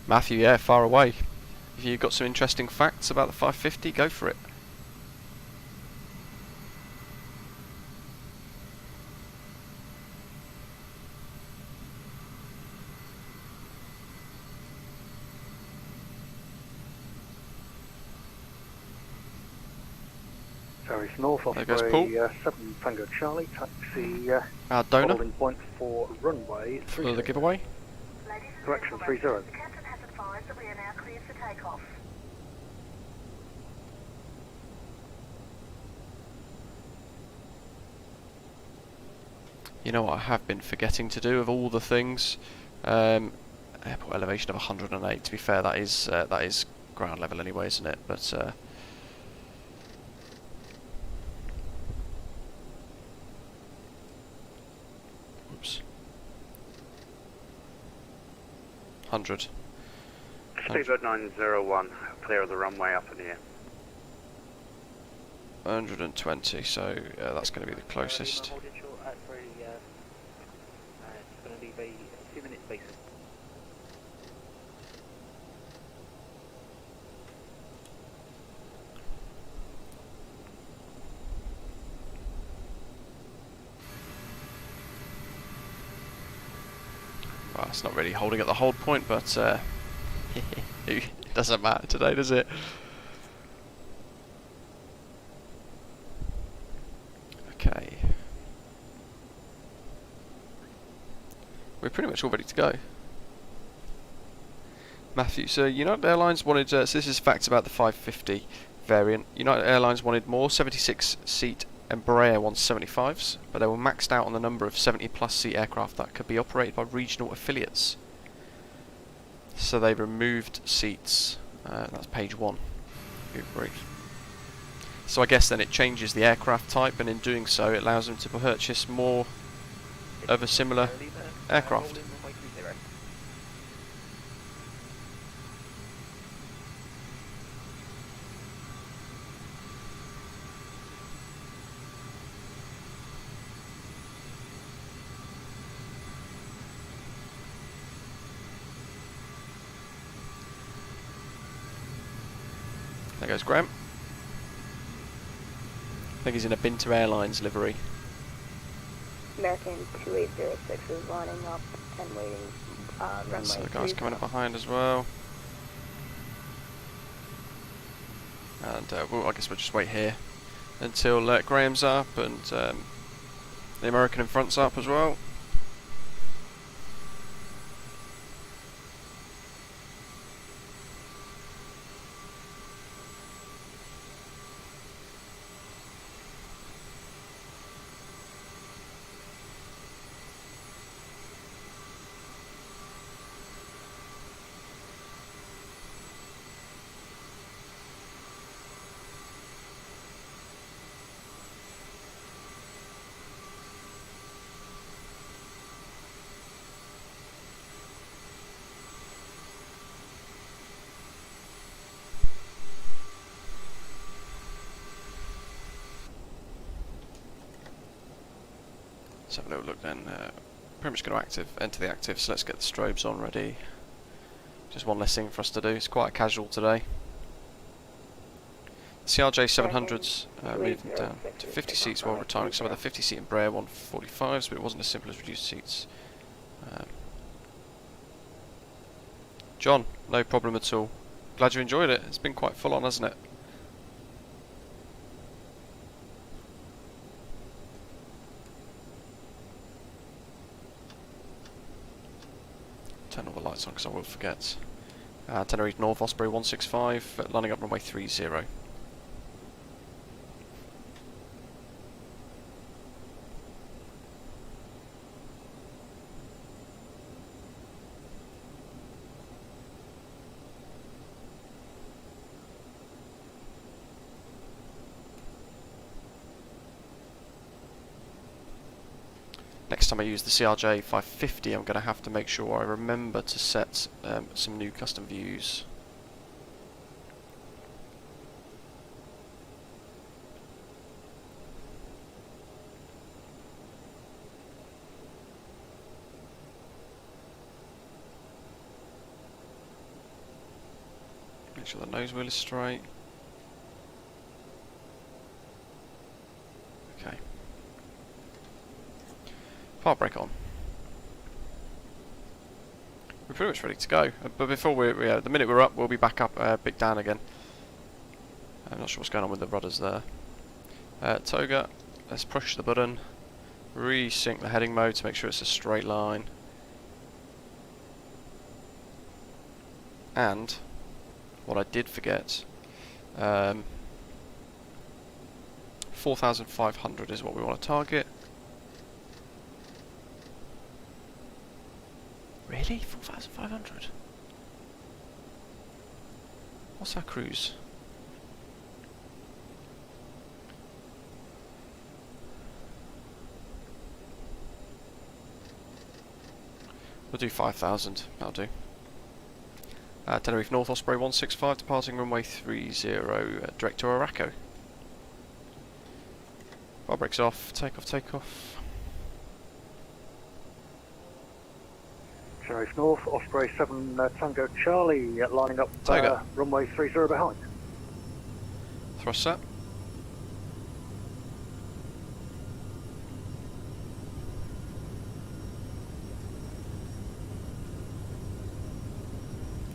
Matthew, yeah, far away. If you've got some interesting facts about the 550, go for it. Tenerife North off There goes Paul. 7 Tango Charlie, taxi donor. holding point for runway 30. For the giveaway. Correction 30. The captain has advised that we are now cleared for takeoff. You know what I have been forgetting to do of all the things? Airport elevation of 108. To be fair, that is ground level anyway, isn't it? But oops, 100. Speedbird 901, clear of the runway up in the air. 120. So that's going to be the closest. It's going to leave a 2-minute space. Well, it's not really holding at the hold point, but it doesn't matter today, does it? Okay. We're pretty much all ready to go. Matthew, so United Airlines wanted, so this is facts about the 550 variant. United Airlines wanted more 76-seat Embraer 175s, but they were maxed out on the number of 70+ seat aircraft that could be operated by regional affiliates. So they removed seats. That's page 1. Brief. So I guess then it changes the aircraft type, and in doing so it allows them to purchase more of a similar aircraft. There goes Graham. I think he's in a Binter Airlines livery. American 2806 is lining up and waiting runway. So the guy's coming up behind as well. And I guess we'll just wait here until Graham's up, and The American in front's up as well. Let's have a little look then. Pretty much going to enter the active, so let's get the strobes on ready. Just one less thing for us to do. It's quite casual today. CRJ 700s moving down to 50 seats while retiring some of the 50 seat Embraer 145s, but it wasn't as simple as reduced seats. John, no problem at all. Glad you enjoyed it. It's been quite full on, hasn't it? Turn all the lights on because I will forget. Tenerife North, Osprey 165, lining up runway 30. Next time I use the CRJ 550, I'm going to have to make sure I remember to set some new custom views. Make sure the nose wheel is straight. Okay. Part brake on. We're pretty much ready to go. But before the minute we're up, we'll be back up, big down again. I'm not sure what's going on with the rudders there. Toga, let's push the button. Resync the heading mode to make sure it's a straight line. And what I did forget, 4,500 is what we want to target. Really? 4,500? What's our cruise? We'll do 5,000, that'll do. Tenerife North, Osprey 165, departing runway 30, direct to Araco. Bar brakes off, take off. Tenerife North, Osprey 7 Tango Charlie, lining up runway 30 behind. Thrust set.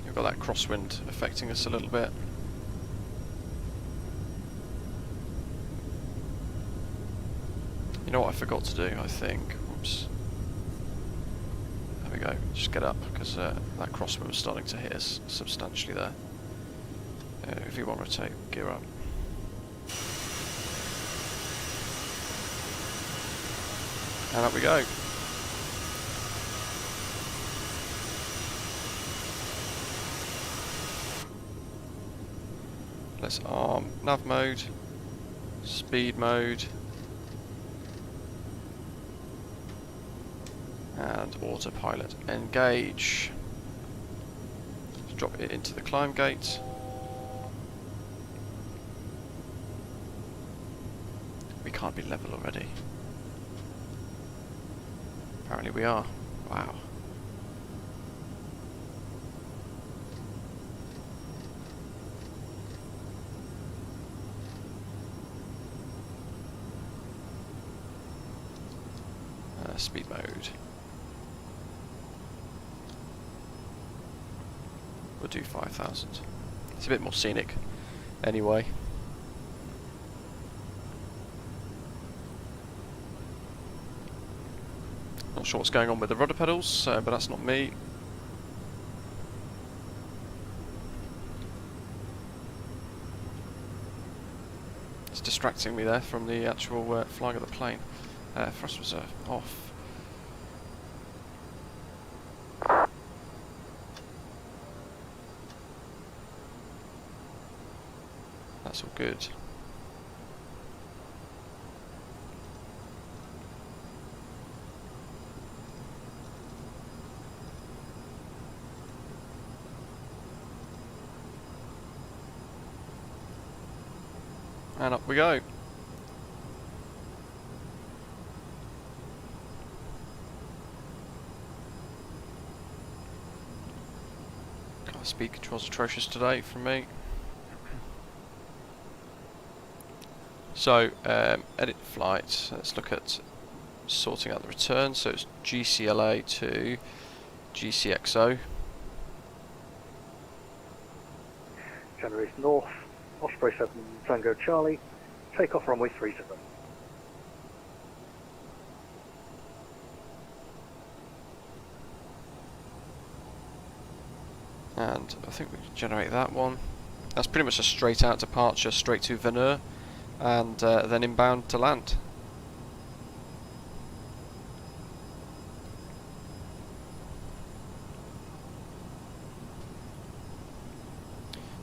We've got that crosswind affecting us a little bit. You know what I forgot to do, I think. Whoops. There we go. Just get up, because that crosswind was starting to hit us substantially there. If you want to rotate, gear up. And up we go. Let's arm nav mode, speed mode, and autopilot engage. Let's drop it into the climb gate. We can't be level already. Apparently we are. Wow. Speed mode. We'll do 5,000. It's a bit more scenic anyway. Not sure what's going on with the rudder pedals, but that's not me. It's distracting me there from the actual flying of the plane. Thrust reserve off. That's all good. And up we go. God, speed control's atrocious today from me. So, edit flight. Let's look at sorting out the return. So it's GCLA to GCXO. Tenerife North, Osprey 7 Tango Charlie, take off runway 37. And I think we can generate that one. That's pretty much a straight out departure, straight to Veneur, and then inbound to land.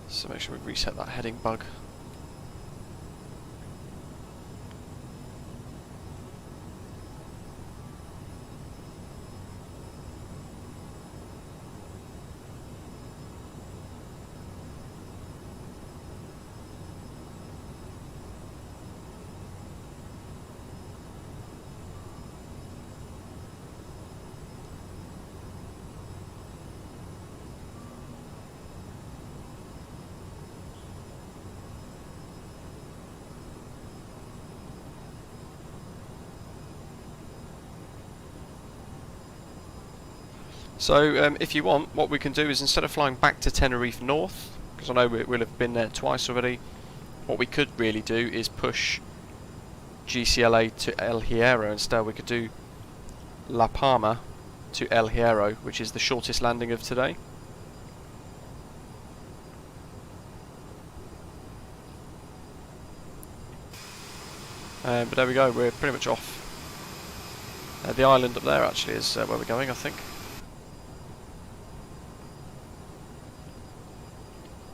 So make sure we reset that heading bug. So if you want, what we can do is, instead of flying back to Tenerife North, because I know we'll have been there twice already, what we could really do is push GCLA to El Hierro instead. We could do La Palma to El Hierro, which is the shortest landing of today. But there we go, we're pretty much off. The island up there actually is where we're going, I think.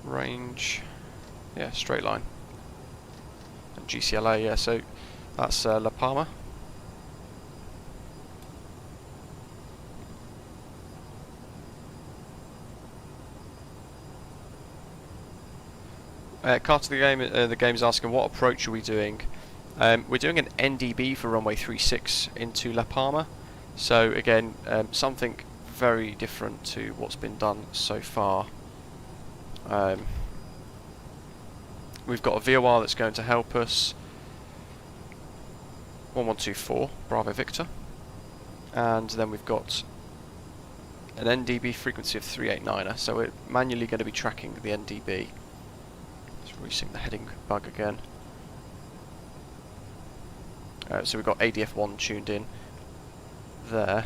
Range, yeah, straight line. And GCLA, yeah, so that's La Palma. Card to the game is asking what approach are we doing. We're doing an NDB for runway 36 into La Palma, so again something very different to what's been done so far. We've got a VOR that's going to help us, 1124 Bravo Victor, and then we've got an NDB frequency of 389er, so we're manually going to be tracking the NDB. Just resync the heading bug again. So we've got ADF1 tuned in there.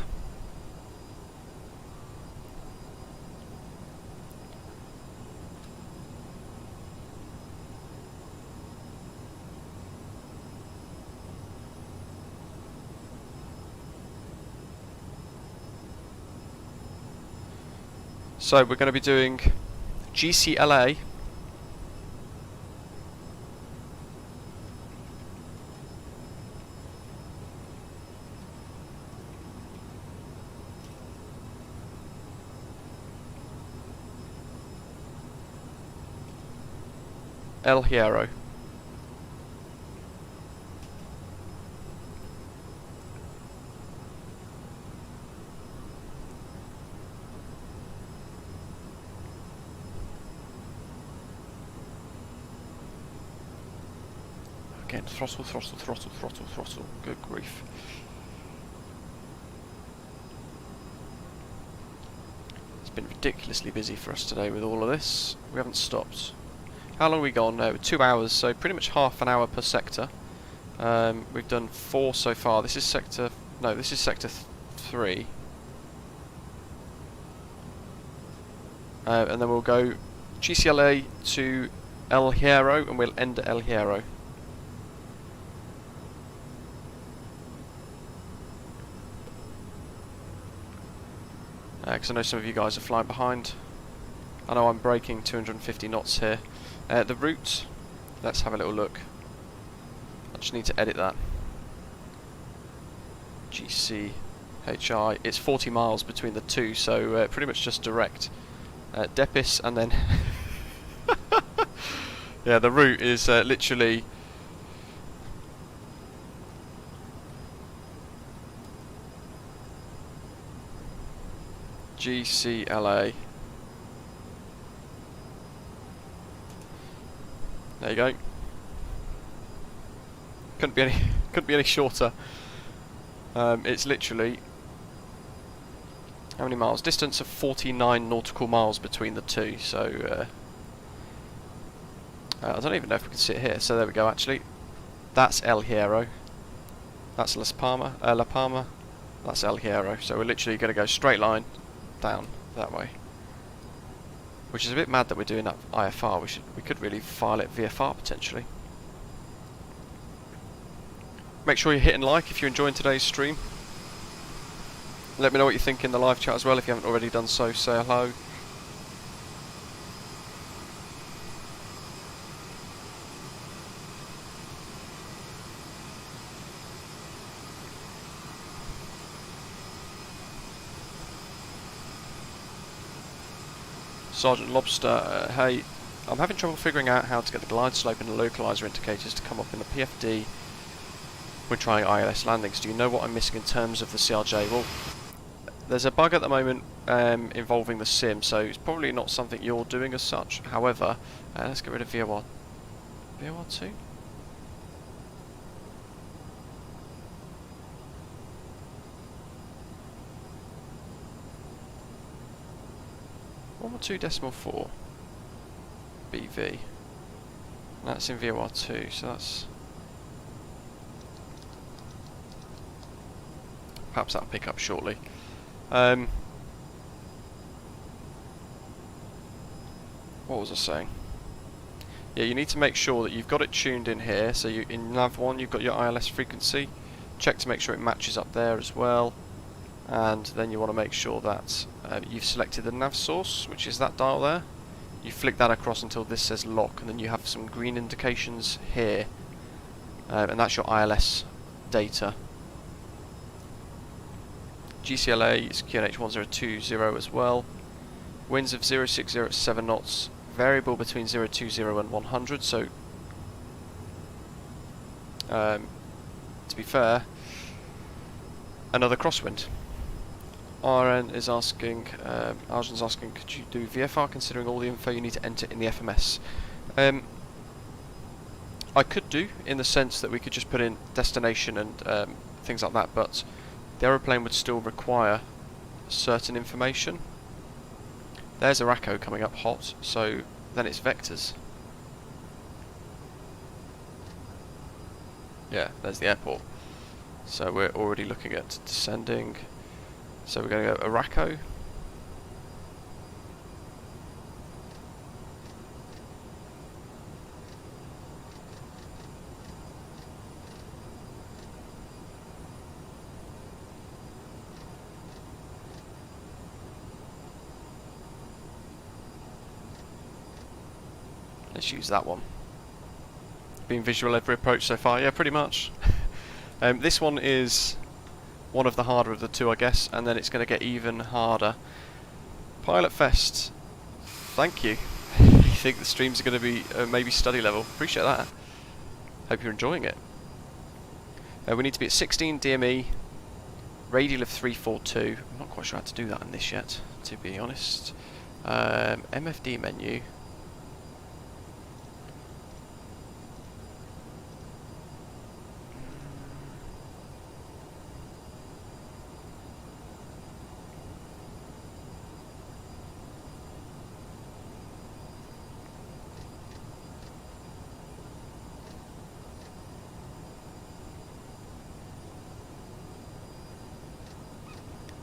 So we're going to be doing GCLA El Hierro. Again, throttle, throttle, throttle, throttle, throttle. Good grief. It's been ridiculously busy for us today with all of this. We haven't stopped. How long have we gone? 2 hours, so pretty much half an hour per sector. We've done 4 so far. This is sector... No, this is sector 3. And then we'll go GCLA to El Hierro, and we'll end at El Hierro. Because I know some of you guys are flying behind. I know I'm braking 250 knots here. The route, let's have a little look. I just need to edit that. GCHI, it's 40 miles between the two, so pretty much just direct. Depis, and then yeah, the route is literally GCLA. There you go. Couldn't be any shorter. It's literally how many miles? Distance of 49 nautical miles between the two. So I don't even know if we can sit here. So there we go. Actually, that's El Hierro. That's La Palma. That's El Hierro. So we're literally going to go straight line down that way. Which is a bit mad that we're doing that IFR. We could really file it VFR potentially. Make sure you're hitting like if you're enjoying today's stream. Let me know what you think in the live chat as well if you haven't already done so. Say hello. Sergeant Lobster, hey, I'm having trouble figuring out how to get the glide slope and the localizer indicators to come up in the PFD when trying ILS landings. Do you know what I'm missing in terms of the CRJ? Well, there's a bug at the moment involving the sim, so it's probably not something you're doing as such. However, let's get rid of VOR2. 1.2.4 BV. That's in VOR2, so that's perhaps that'll pick up shortly. What was I saying? Yeah, you need to make sure that you've got it tuned in here. So in nav1 you've got your ILS frequency. Check to make sure it matches up there as well. And then you want to make sure that you've selected the nav source, which is that dial there. You flick that across until this says lock, and then you have some green indications here, and that's your ILS data. GCLA is QNH1020 as well. Winds of 060 at 7 knots, variable between 020 and 100, so to be fair, another crosswind. RN is asking, Arjun's asking, could you do VFR considering all the info you need to enter in the FMS? I could do, in the sense that we could just put in destination and things like that, but the aeroplane would still require certain information. There's Aerosoft coming up hot, so then it's vectors. Yeah, there's the airport. So we're already looking at descending. So we're going to go Aerosoft. Let's use that one. Been visual every approach so far? Yeah, pretty much. This one is one of the harder of the two, I guess, and then it's going to get even harder. Pilot Fest, thank you. You think the streams are going to be maybe study level? Appreciate that. Hope you're enjoying it. We need to be at 16 DME, radial of 342. I'm not quite sure how to do that in this yet, to be honest. MFD menu.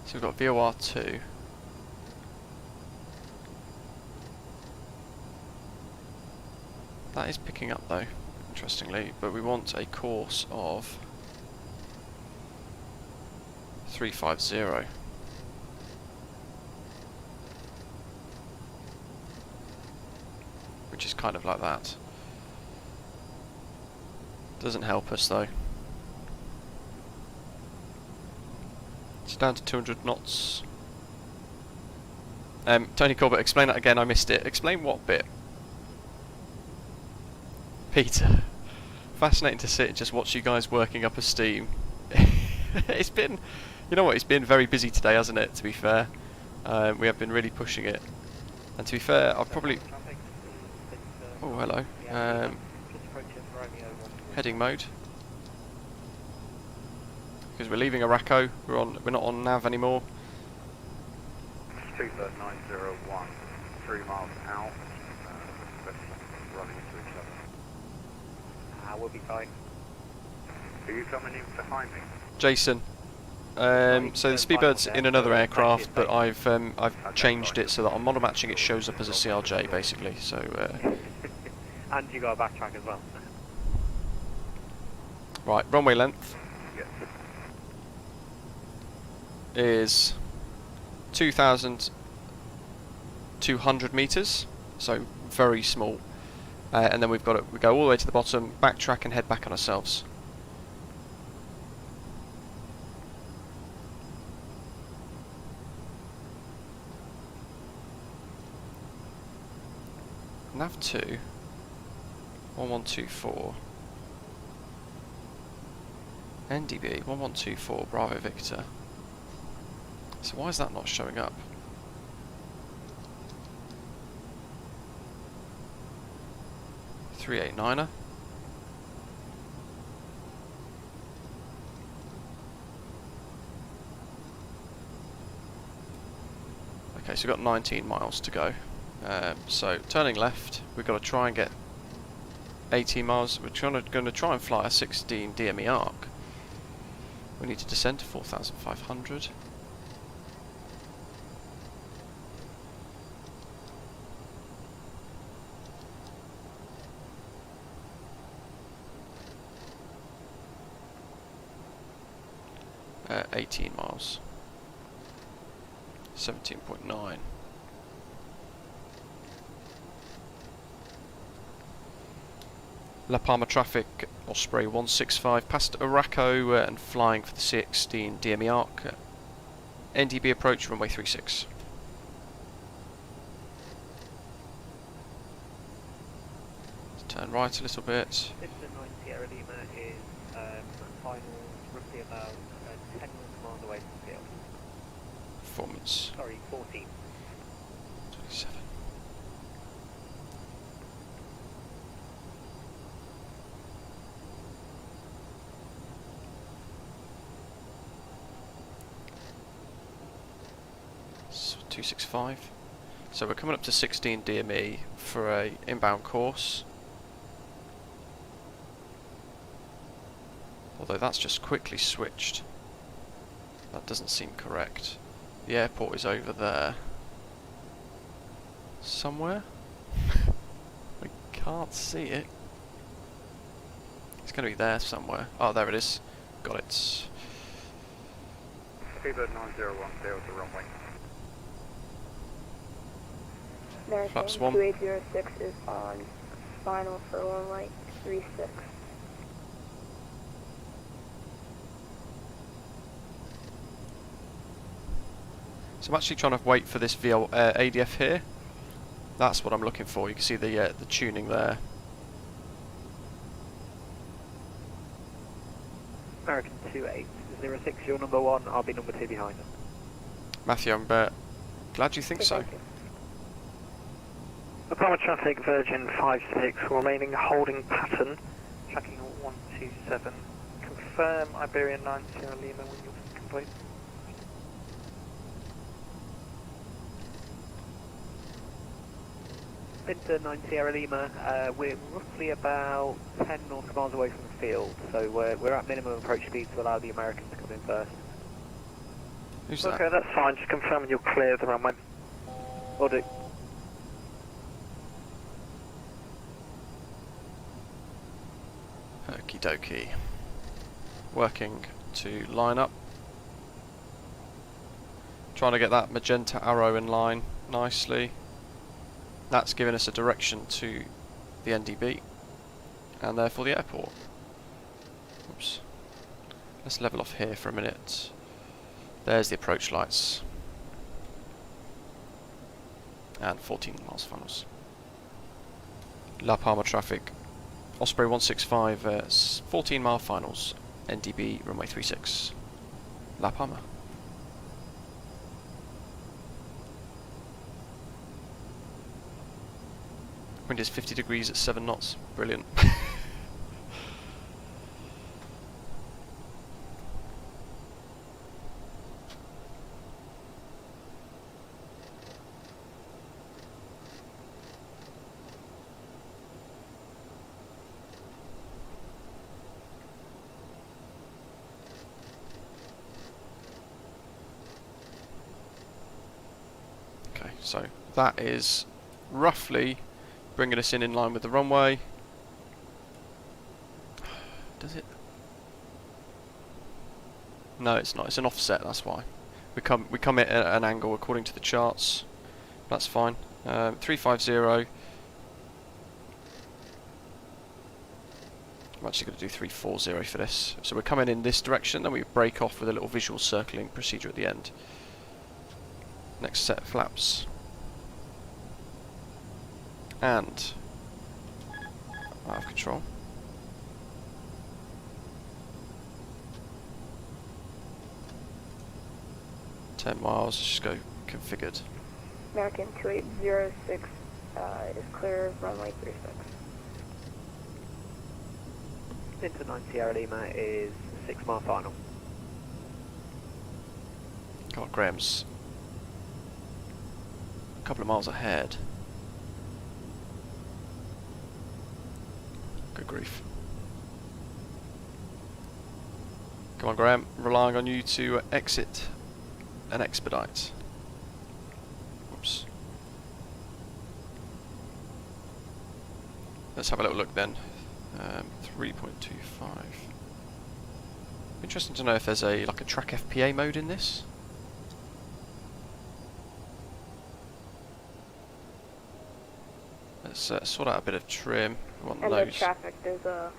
So we've got VOR2. That is picking up though, interestingly, but we want a course of 350. Which is kind of like that. Doesn't help us though. It's down to 200 knots. Tony Corbett, explain that again, I missed it. Explain what bit? Peter. Fascinating to sit and just watch you guys working up a steam. It's been, you know what, it's been very busy today, hasn't it, to be fair. We have been really pushing it. And to be fair, I've probably... Oh, hello. Heading mode. Because we're leaving Araco, we're not on nav anymore. Super 901, 3 miles out, running into each other. We'll be fine. Are you coming in behind me? Jason. So the Speedbird's in another aircraft, but I've changed it so that on model matching it shows up as a CRJ basically. So. And you got a backtrack as well. Right, runway length. Yes. Is 2,200 meters, so very small. And then we go all the way to the bottom, backtrack and head back on ourselves. Nav 2, 1124, NDB 1124, Bravo Victor. So why is that not showing up? .389er. Okay, so we've got 19 miles to go. So turning left, we've got to try and get 18 miles. We're going to try and fly a 16 DME arc. We need to descend to 4,500. Uh, 18 miles. 17.9. La Palma traffic, Osprey 165 past Araco and flying for the 16 DME arc. NDB approach, runway 36. Let's turn right a little bit. System 9 Sierra Lima is final roughly about 10 miles away from the field. Performance. Sorry, 14. 27. So 265. So we're coming up to 16 DME for a inbound course. Although that's just quickly switched. That doesn't seem correct. The airport is over there. Somewhere? We can't see it. It's going to be there somewhere. Oh, there it is. Got it. Speedbird 901, Delta runway. American Flaps 1. 2806 is on final for runway 36. So I'm actually trying to wait for this ADF here. That's what I'm looking for. You can see the tuning there. American 2806, you're number 1, I'll be number 2 behind them. Matthew, I'm glad you think so. Palma traffic, Virgin 56, remaining holding pattern. Tracking 127. Confirm Iberian 9 Sierra Lima when you're complete. Winter 9 Sierra Lima, we're roughly about 10 nautical miles away from the field, so we're at minimum approach speed to allow the Americans to come in first. Who's that? Okay, that's fine. Just confirming you're clear of the runway. Audit. Okie dokie. Working to line up. Trying to get that magenta arrow in line nicely. That's giving us a direction to the NDB and therefore the airport. Oops. Let's level off here for a minute. There's the approach lights. And 14 miles finals. La Palma traffic. Osprey 165, 14 mile finals. NDB runway 36. La Palma. Wind is 50 degrees at 7 knots. Brilliant. Okay, so that is roughly bringing us in line with the runway. Does it? No, it's not. It's an offset. That's why we come at an angle according to the charts. That's fine. 350. I'm actually going to do 340 for this. So we're coming in this direction, then we break off with a little visual circling procedure at the end. Next set of flaps. And out of control. 10 miles, let's just go configured. American 2806 is clear of runway 36. Into 9 Sierra Lima is 6 mile final. God, Graham's a couple of miles ahead. Good grief. Come on, Graham, relying on you to exit and expedite. Whoops. Let's have a little look then. 3.25. Interesting to know if there's like a track FPA mode in this. Let's sort out a bit of trim. We want And those. the traffic, there's a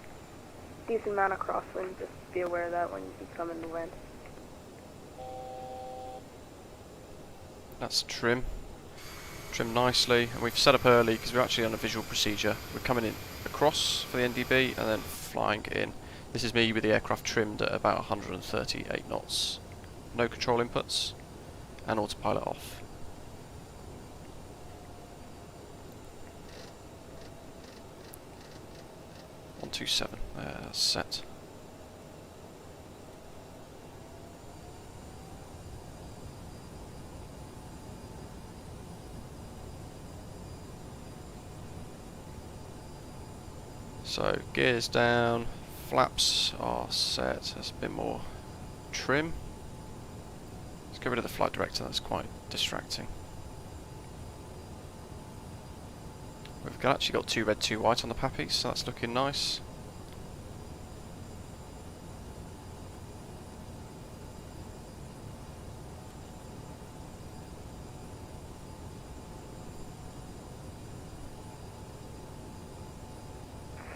decent amount of crosswind, just be aware of that when you come into wind. That's trim. Trim nicely, and we've set up early because we're actually on a visual procedure. We're coming in across for the NDB and then flying in. This is me with the aircraft trimmed at about 138 knots. No control inputs and autopilot off. .127, set. So gears down, flaps are set. There's a bit more trim. Let's get rid of the flight director, that's quite distracting. We've actually got 2 red, 2 white on the Pappies, so that's looking nice.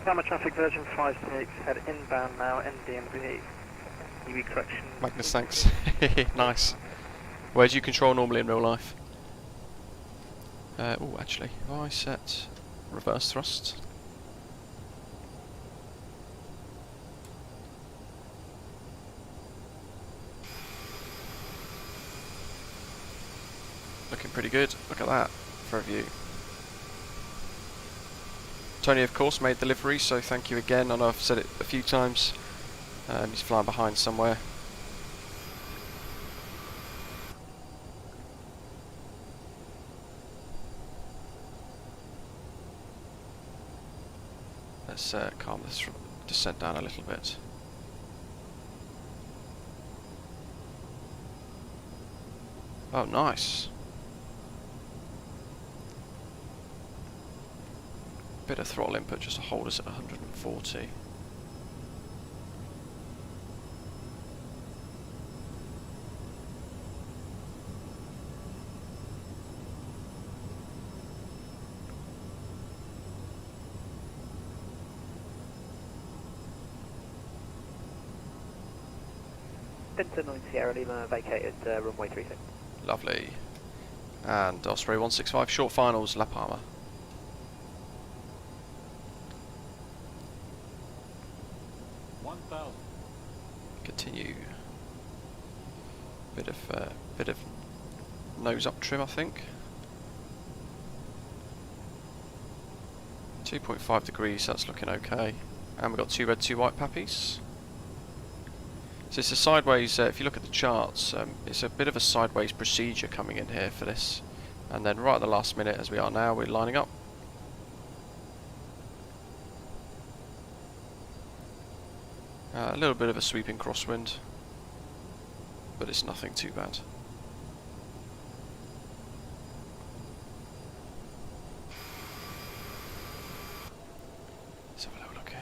Palma traffic version 56, head inbound now, NDMB. EV correction. Magnus, thanks. Nice. Where do you control normally in real life? Oh, actually, if I set reverse thrust. Looking pretty good. Look at that for a view. Tony, of course, made the livery, so thank you again. I know I've said it a few times. He's flying behind somewhere. Let's calm this descent down a little bit. Oh, nice. Bit of throttle input just to hold us at 140. Delta 9 Sierra Lima vacated runway 36. Lovely. And Osprey 165 short finals, La Palma. Continue. Bit of nose up trim, I think. 2.5 degrees, that's looking okay. And we've got 2 red, 2 white pappies. So it's a sideways, if you look at the charts, it's a bit of a sideways procedure coming in here for this. And then right at the last minute, as we are now, we're lining up. A little bit of a sweeping crosswind, but it's nothing too bad. Let's have a little look here.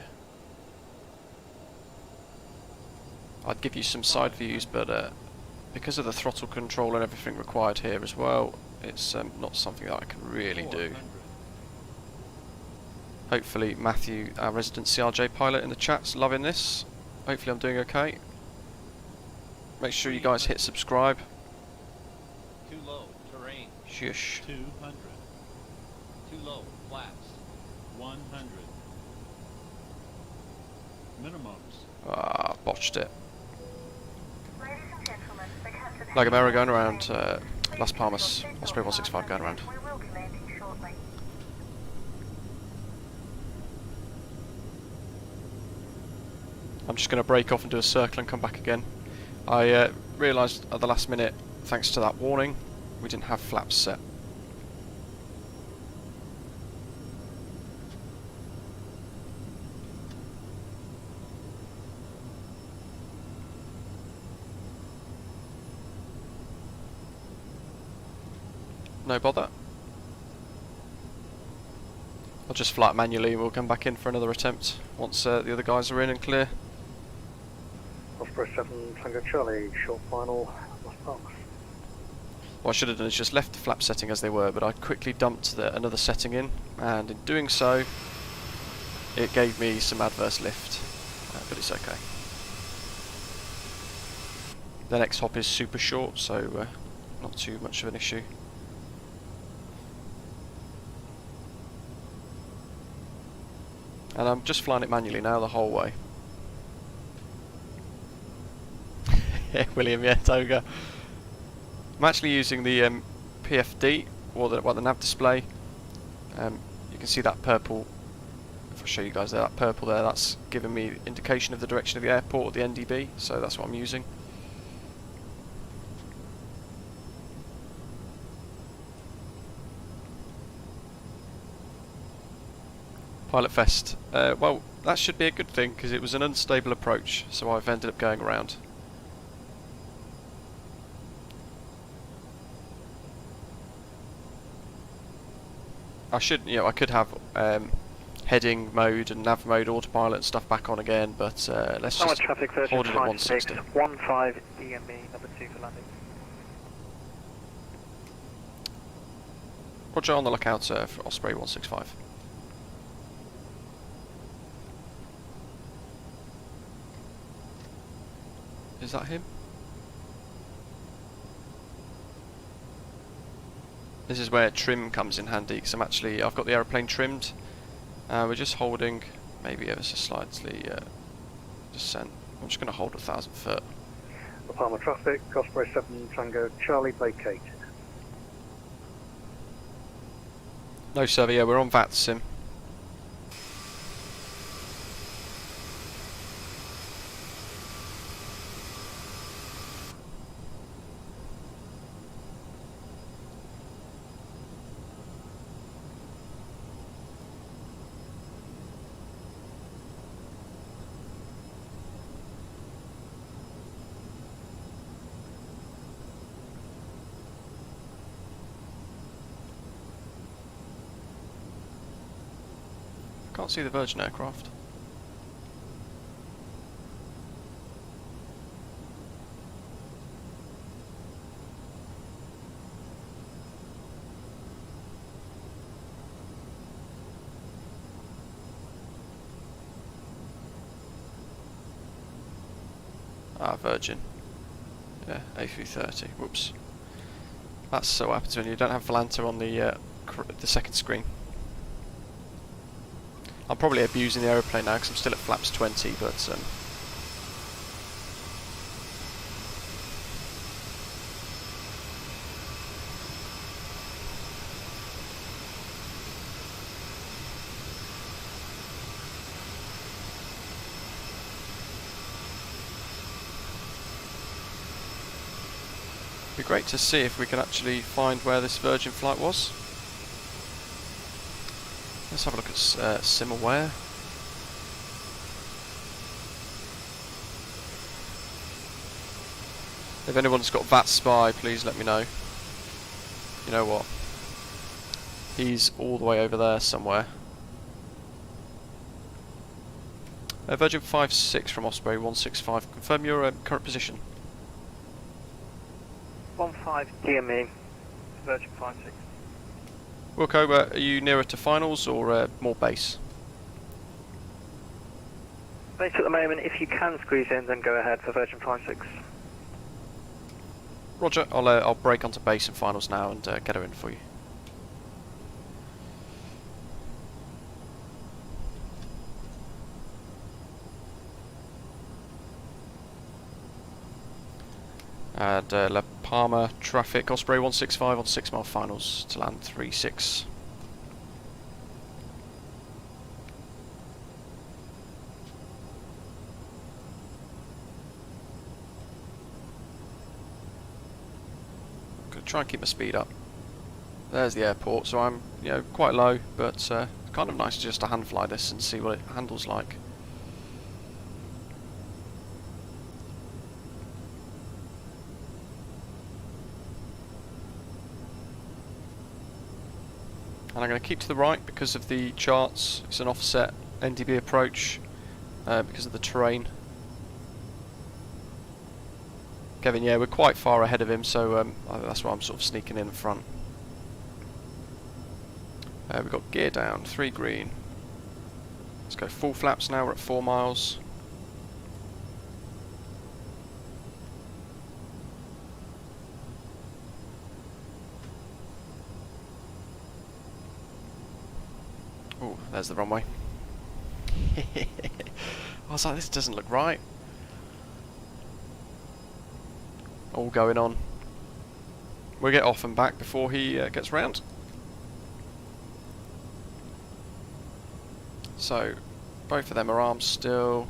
I'd give you some side views, but because of the throttle control and everything required here as well, it's not something that I can really do. Hopefully Matthew, our resident CRJ pilot in the chat's loving this. Hopefully I'm doing okay. Make sure you guys hit subscribe. Too low, terrain. Shush. 200. Too low, flats. 100. Minimums. Ah, botched it. Ladies and gentlemen, the captain has Gomera going around, Las Palmas, Osprey 165 going around. We will be landing shortly. I'm just going to break off and do a circle and come back again. I realised at the last minute, thanks to that warning, we didn't have flaps set. No bother. I'll just fly it manually and we'll come back in for another attempt once the other guys are in and clear. Osprey 7 Tango Charlie, short final, Las Palmas. What I should have done is just left the flap setting as they were, but I quickly dumped another setting in, and in doing so, it gave me some adverse lift, but it's okay. The next hop is super short, so not too much of an issue. And I'm just flying it manually now the whole way. Yeah, William, yeah, Toga. I'm actually using the PFD, or the nav display. You can see that purple, if I show you guys there, that purple there, that's giving me indication of the direction of the airport, or the NDB, so that's what I'm using. Pilot Fest. Well, that should be a good thing, because it was an unstable approach, so I've ended up going around. I could have heading mode and nav mode, autopilot and stuff back on again, but let's just traffic hold it at 160. 15 DME number 2 for landing. Roger, on the lookout for Osprey 165. Is that him? This is where trim comes in handy, because I've got the aeroplane trimmed. We're just holding, maybe ever so slightly descent. I'm just going to hold 1,000 foot. La Palma traffic, Osprey 7 Tango Charlie vacated. No sir, yeah, we're on VATSIM. Can't see the Virgin aircraft. Ah, Virgin. Yeah, A330. Whoops. That's so what happens when you don't have Volanta on the second screen. I'm probably abusing the aeroplane now because I'm still at flaps 20, but it'd be great to see if we can actually find where this Virgin flight was. Let's have a look at SimAware. If anyone's got VATSpy, please let me know. You know what? He's all the way over there somewhere. Virgin 56 from Osprey 165. Confirm your current position. 15 DME, Virgin 56. Wilco, are you nearer to finals or more base? Base at the moment, if you can squeeze in, then go ahead for Virgin 56. Roger, I'll break onto base and finals now and get her in for you. And La Palma traffic, Osprey 165 on 6 mile finals to land 36. I'm going to try and keep my speed up. There's the airport, so I'm quite low, but kind of nice just to hand fly this and see what it handles like. And I'm going to keep to the right because of the charts. It's an offset NDB approach because of the terrain. Kevin, yeah, we're quite far ahead of him, so that's why I'm sort of sneaking in front. We've got gear down, 3 green. Let's go full flaps now, we're at 4 miles. Oh, there's the runway. I was like, this doesn't look right. All going on. We'll get off and back before he gets round. So, both of them are armed still.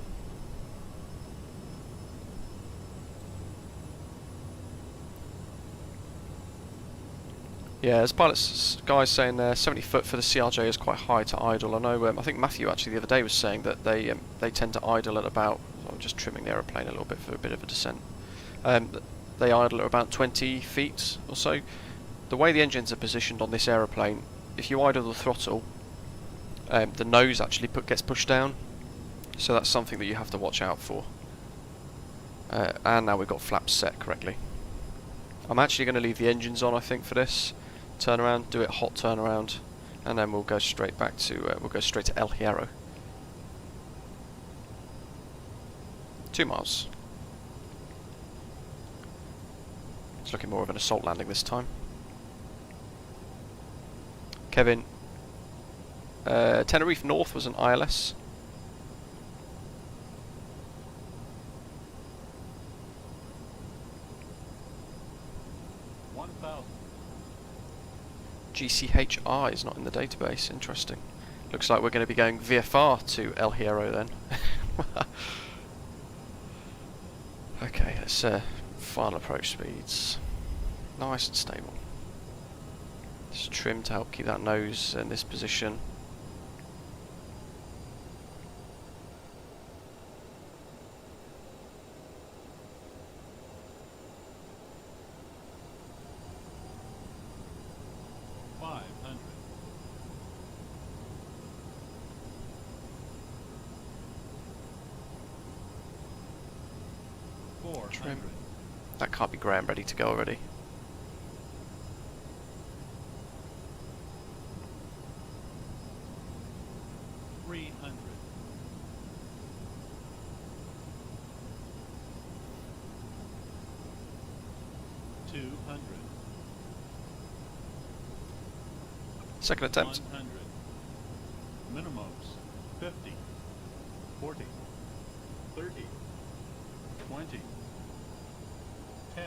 Yeah, as pilots, guys saying there, 70 foot for the CRJ is quite high to idle. I know, I think Matthew actually the other day was saying that they tend to idle at about, I'm just trimming the aeroplane a little bit for a bit of a descent. They idle at about 20 feet or so. The way the engines are positioned on this aeroplane, if you idle the throttle, the nose actually gets pushed down, so that's something that you have to watch out for. And now we've got flaps set correctly. I'm actually going to leave the engines on, I think, for this turnaround. Do it hot turnaround, and then we'll go straight back to El Hierro. 2 miles. It's looking more of an assault landing this time. Kevin, Tenerife North was an ILS. GCHI is not in the database. Interesting. Looks like we're going to be going VFR to El Hierro then. Okay, let's final approach speeds. Nice and stable. Just trim to help keep that nose in this position. Trim. That can't be Graham ready to go already. Second attempt. 100. Minimums 50, 40, 30, 20, 10.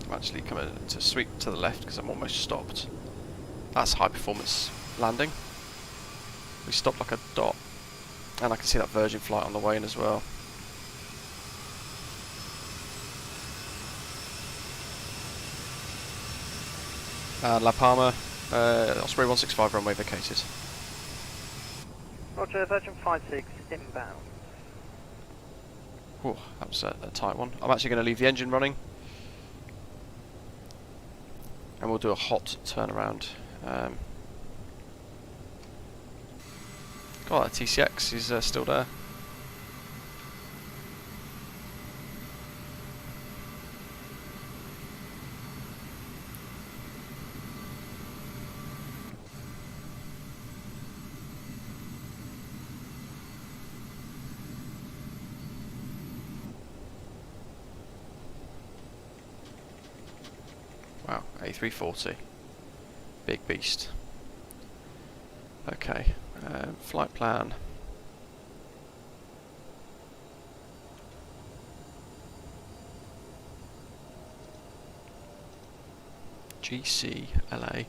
I'm actually coming to sweep to the left because I'm almost stopped. That's high performance landing. We stopped like a dot. And I can see that Virgin flight on the way in as well. La Palma, Osprey 165 runway vacated. Roger, Virgin 56 inbound. Whew, that was a tight one. I'm actually going to leave the engine running. And we'll do a hot turnaround. God, that TCX is still there. Wow, A340. Big beast. Okay, flight plan. GCLA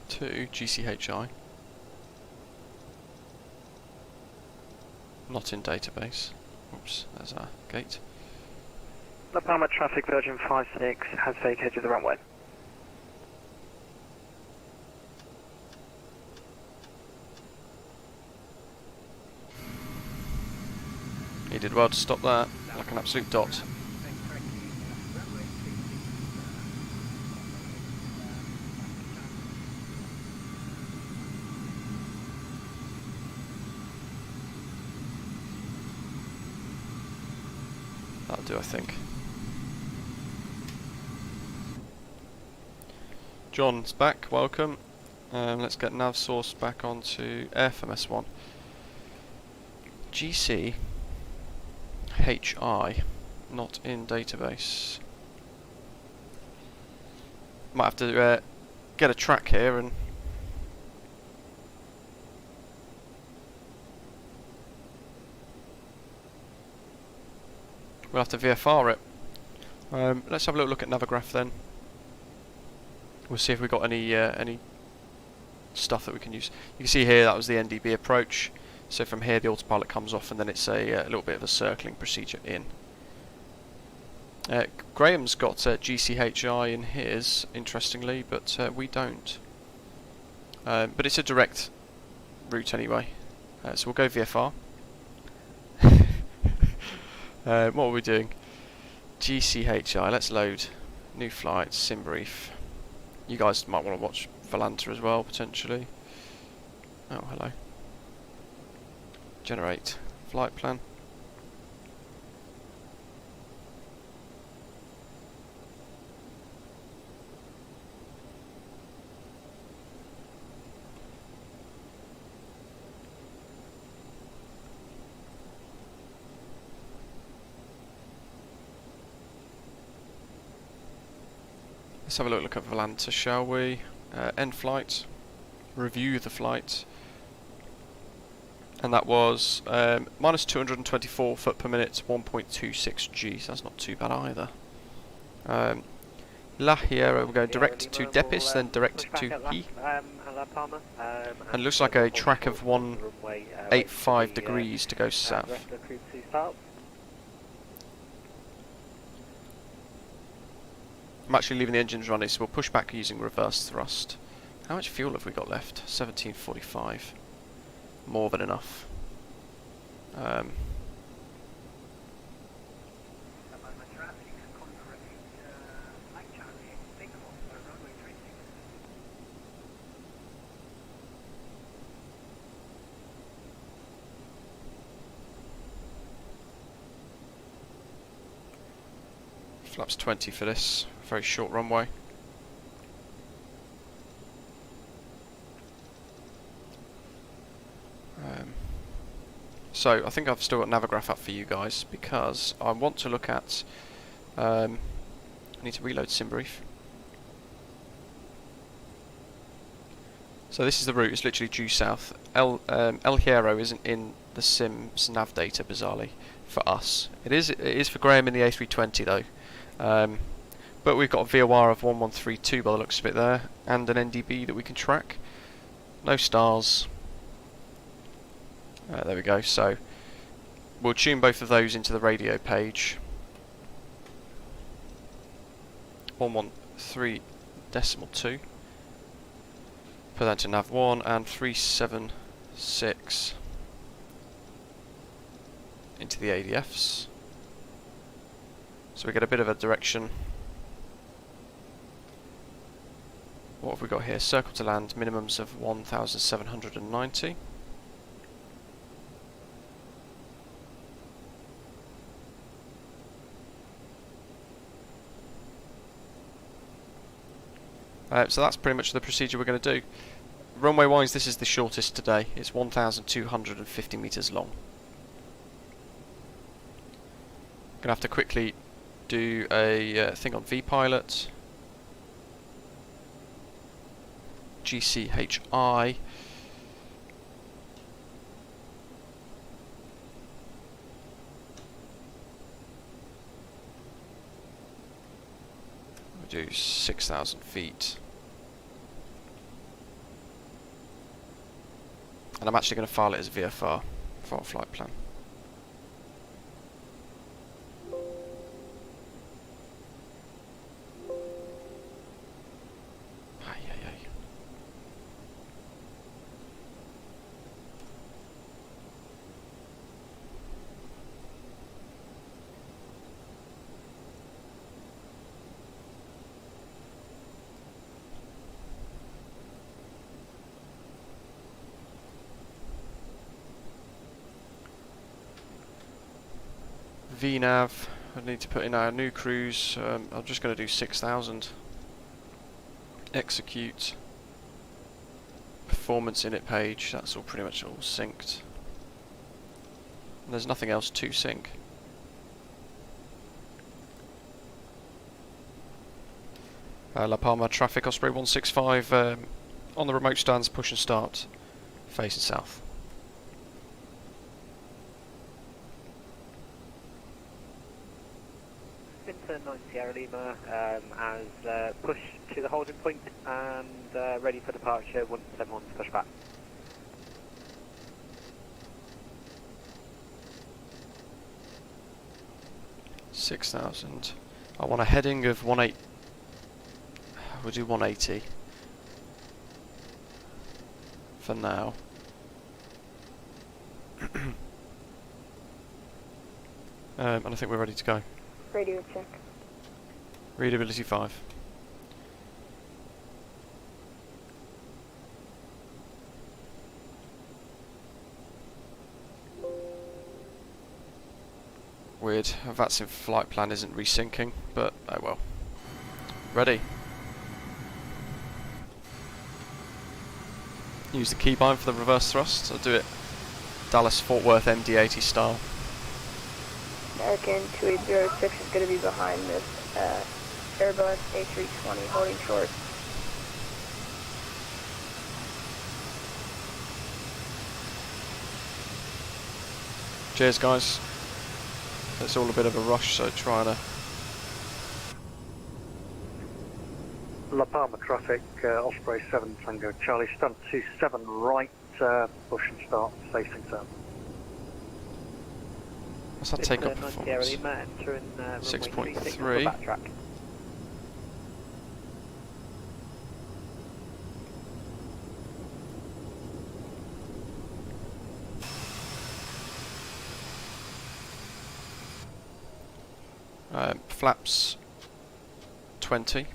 to GCHI. Not in database. Oops, there's our gate. La Palma traffic, Virgin 56 has vacated the runway. He did well to stop that, like an absolute dot. That'll do, I think. John's back, welcome. Let's get nav source back onto FMS1. GCHI, not in database. Might have to get a track here and we'll have to VFR it. Let's have a little look at Navigraph then. We'll see if we've got any stuff that we can use. You can see here that was the NDB approach. So from here the autopilot comes off and then it's a little bit of a circling procedure in. Graham's got GCHI in his, interestingly, but we don't. But it's a direct route anyway. So we'll go VFR. What are we doing? GCHI, let's load new flight, sim brief. You guys might want to watch Volanta as well, potentially. Oh, hello. Generate flight plan. Let's have a look at Volanta, shall we? End flight. Review the flight. And that was minus 224 foot per minute, 1.26 G, so that's not too bad either. La Hierro, we're going direct to Depis, then direct to He. And it looks like a track of 185 degrees to go south. I'm actually leaving the engines running, so we'll push back using reverse thrust. How much fuel have we got left? 1745. More than enough. Flaps 20 for this very short runway. So I think I've still got Navigraph up for you guys because I want to look at. I need to reload SimBrief. So this is the route. It's literally due south. El Hierro isn't in the Sim's nav data, bizarrely, for us. It is for Graham in the A320 though. But we've got a VOR of 1132 by the looks of it there, and an NDB that we can track. No stars. There we go. So we'll tune both of those into the radio page. 113.2. Put that into nav 1 and 376 into the ADFs. So we get a bit of a direction. What have we got here? Circle to land, minimums of 1,790. So that's pretty much the procedure we're going to do. Runway wise, this is the shortest today. It's 1,250 meters long. Gonna have to quickly do a thing on VPilot. GCHI. We'll do 6,000 feet. And I'm actually going to file it as VFR for our flight plan. VNav, I need to put in our new cruise. I'm just going to do 6,000. Execute. Performance init page, that's all pretty much all synced. And there's nothing else to sync. La Palma traffic, Osprey 165 on the remote stands, push and start, facing south. Into 9 Sierra Lima as push to the holding point and ready for departure once everyone's pushed back. $6,000. I want a heading of 18. We'll do 180 for now. And I think we're ready to go. Radio check. Readability 5. Weird, VATSIM flight plan isn't resyncing, but oh well. Ready. Use the keybind for the reverse thrust. I'll do it Dallas Fort Worth MD-80 style. American 2806 is going to be behind this Airbus A320 holding short. Cheers guys. It's all a bit of a rush, so trying to... La Palma traffic, Osprey 7 Tango Charlie, stunt 27 right, push and start, facing south. What's that take up performance? 6.3. Flaps 20.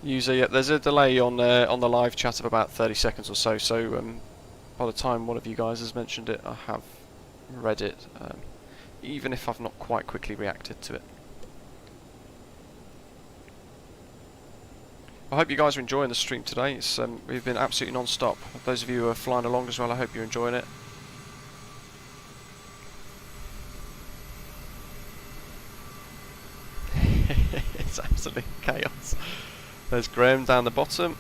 User, yeah, there's a delay on the live chat of about 30 seconds or so. So by the time one of you guys has mentioned it, I have read it, even if I've not quite quickly reacted to it. I hope you guys are enjoying the stream today. It's we've been absolutely non-stop. Those of you who are flying along as well, I hope you're enjoying it. It's absolute chaos. There's Graham down the bottom.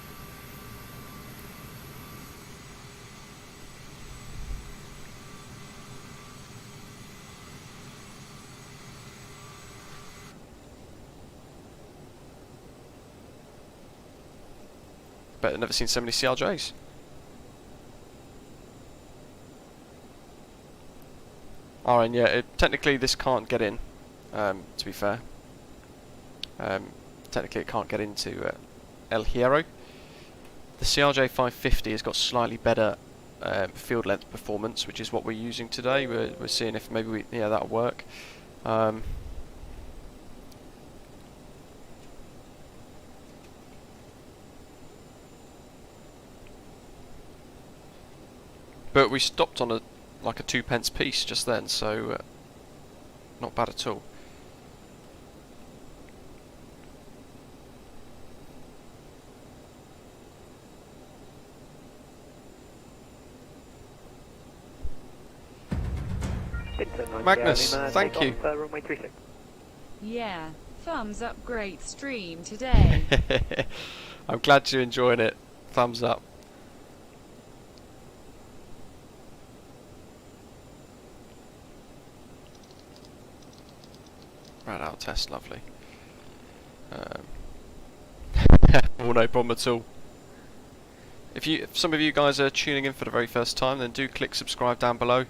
Bet I've never seen so many CRJs. Alright, yeah, technically this can't get in, to be fair. Technically it can't get into El Hierro. The CRJ 550 has got slightly better field length performance, which is what we're using today. We're seeing if maybe that'll work. But we stopped on like a 2p piece just then, so not bad at all. Magnus, thank you. Yeah, thumbs up, great stream today. I'm glad you're enjoying it. Thumbs up. Right out test, lovely. Oh, no problem at all. If some of you guys are tuning in for the very first time, then do click subscribe down below.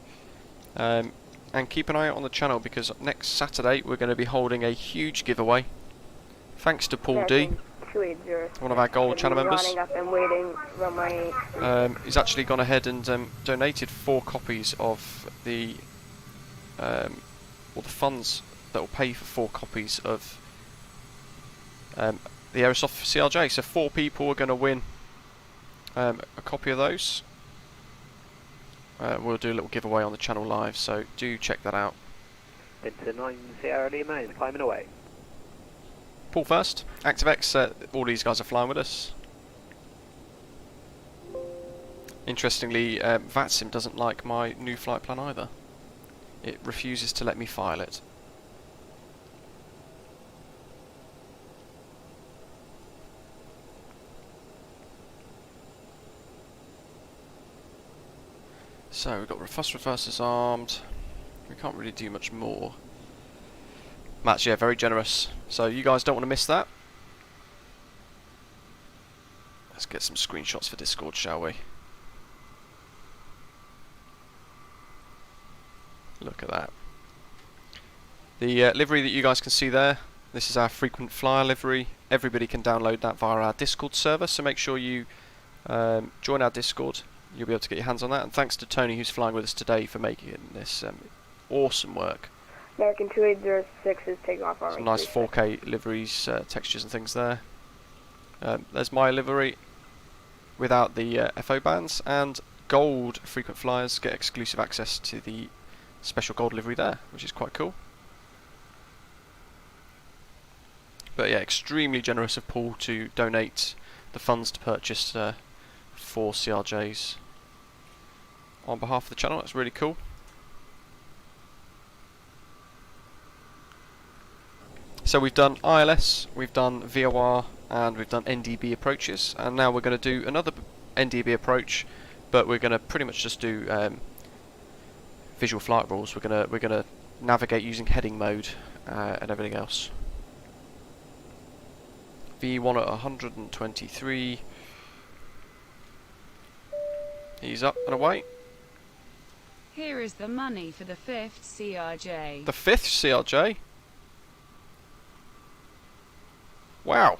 And keep an eye out on the channel, because next Saturday we're going to be holding a huge giveaway. Thanks to Paul D, one of our gold channel members. He's actually gone ahead and donated 4 copies of the funds that will pay for 4 copies of the Aerosoft CRJ. So 4 people are going to win a copy of those. We'll do a little giveaway on the channel live, so do check that out. Into 9 Sierra Lima is climbing away. Paul first. ActiveX, all these guys are flying with us. Interestingly, VATSIM doesn't like my new flight plan either. It refuses to let me file it. So we've got reversers armed. We can't really do much more. Matt's, yeah, very generous. So you guys don't want to miss that. Let's get some screenshots for Discord, shall we? Look at that. The livery that you guys can see there, this is our frequent flyer livery. Everybody can download that via our Discord server, so make sure you join our Discord. You'll be able to get your hands on that, and thanks to Tony, who's flying with us today, for making this awesome work. American 2806 is taking off on some nice 4K liveries, textures and things there. There's my livery without the FO bands, and gold frequent flyers get exclusive access to the special gold livery there, which is quite cool. But yeah, extremely generous of Paul to donate the funds to purchase 4 CRJs on behalf of the channel. That's really cool. So we've done ILS, we've done VOR, and we've done NDB approaches, and now we're going to do another NDB approach, but we're going to pretty much just do visual flight rules. We're going to navigate using heading mode and everything else. V1 at 123. He's up and away. Here is the money for the 5th CRJ. The 5th CRJ? Wow.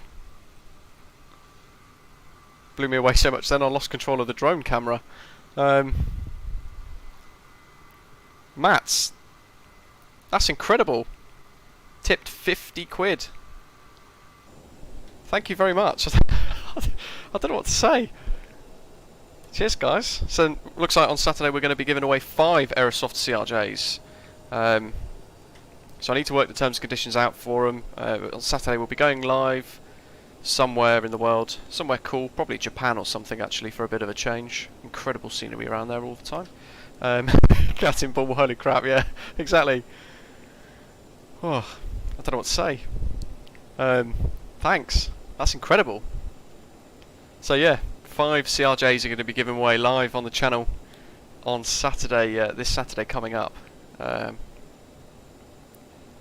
Blew me away so much then I lost control of the drone camera. Mats, that's incredible. Tipped 50 quid. Thank you very much. I don't know what to say. Cheers, guys. So, looks like on Saturday we're going to be giving away 5 Aerosoft CRJs. So I need to work the terms and conditions out for them. On Saturday we'll be going live somewhere in the world. Somewhere cool, probably Japan or something actually, for a bit of a change. Incredible scenery around there all the time. Captain Ball, holy crap, yeah, exactly. Oh, I don't know what to say. Thanks, that's incredible. So yeah, 5 CRJs are going to be given away live on the channel on Saturday, this Saturday coming up.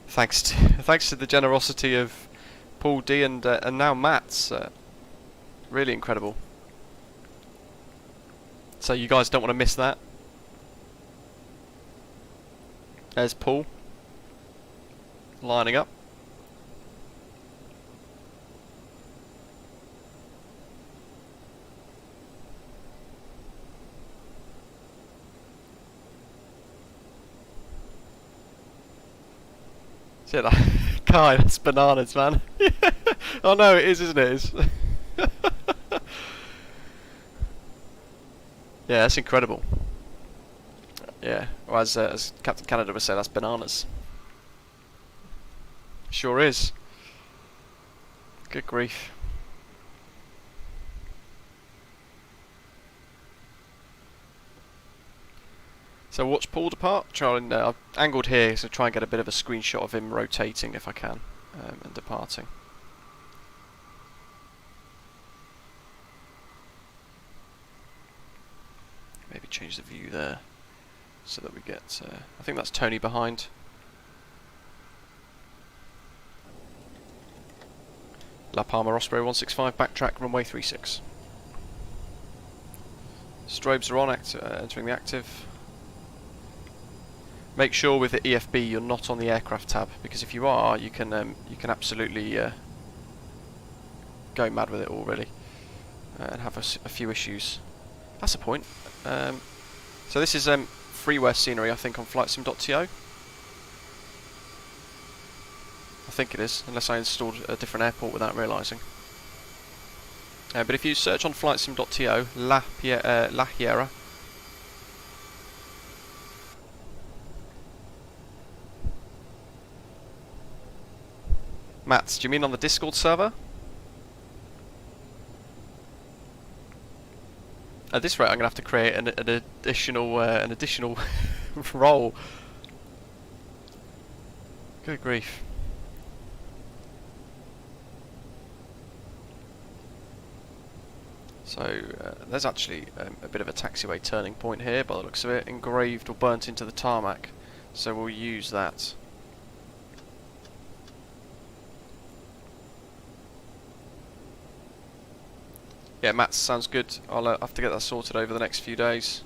Thanks to the generosity of Paul D and now Matt's. Really incredible. So you guys don't want to miss that. There's Paul lining up. See that? Kai, that's bananas, man. Oh no, it is, isn't it? It's yeah, that's incredible. Yeah, or as Captain Canada would say, that's bananas. Sure is. Good grief. So watch Paul depart. I've angled here, so try and get a bit of a screenshot of him rotating if I can, and departing. Maybe change the view there, so that we get, I think that's Tony behind. La Palma Osprey 165, backtrack, runway 36. Strobes are on, entering the active. Make sure with the EFB you're not on the aircraft tab, because if you are, you can absolutely go mad with it already and have a few issues. That's a point. So this is freeware scenery, I think, on flightsim.to. I think it is, unless I installed a different airport without realising. But if you search on flightsim.to, La Hierro, Mats, do you mean on the Discord server? At this rate, I'm gonna have to create an additional role. Good grief. So there's actually a bit of a taxiway turning point here, by the looks of it, engraved or burnt into the tarmac. So we'll use that. Yeah, Matt, sounds good. I'll have to get that sorted over the next few days.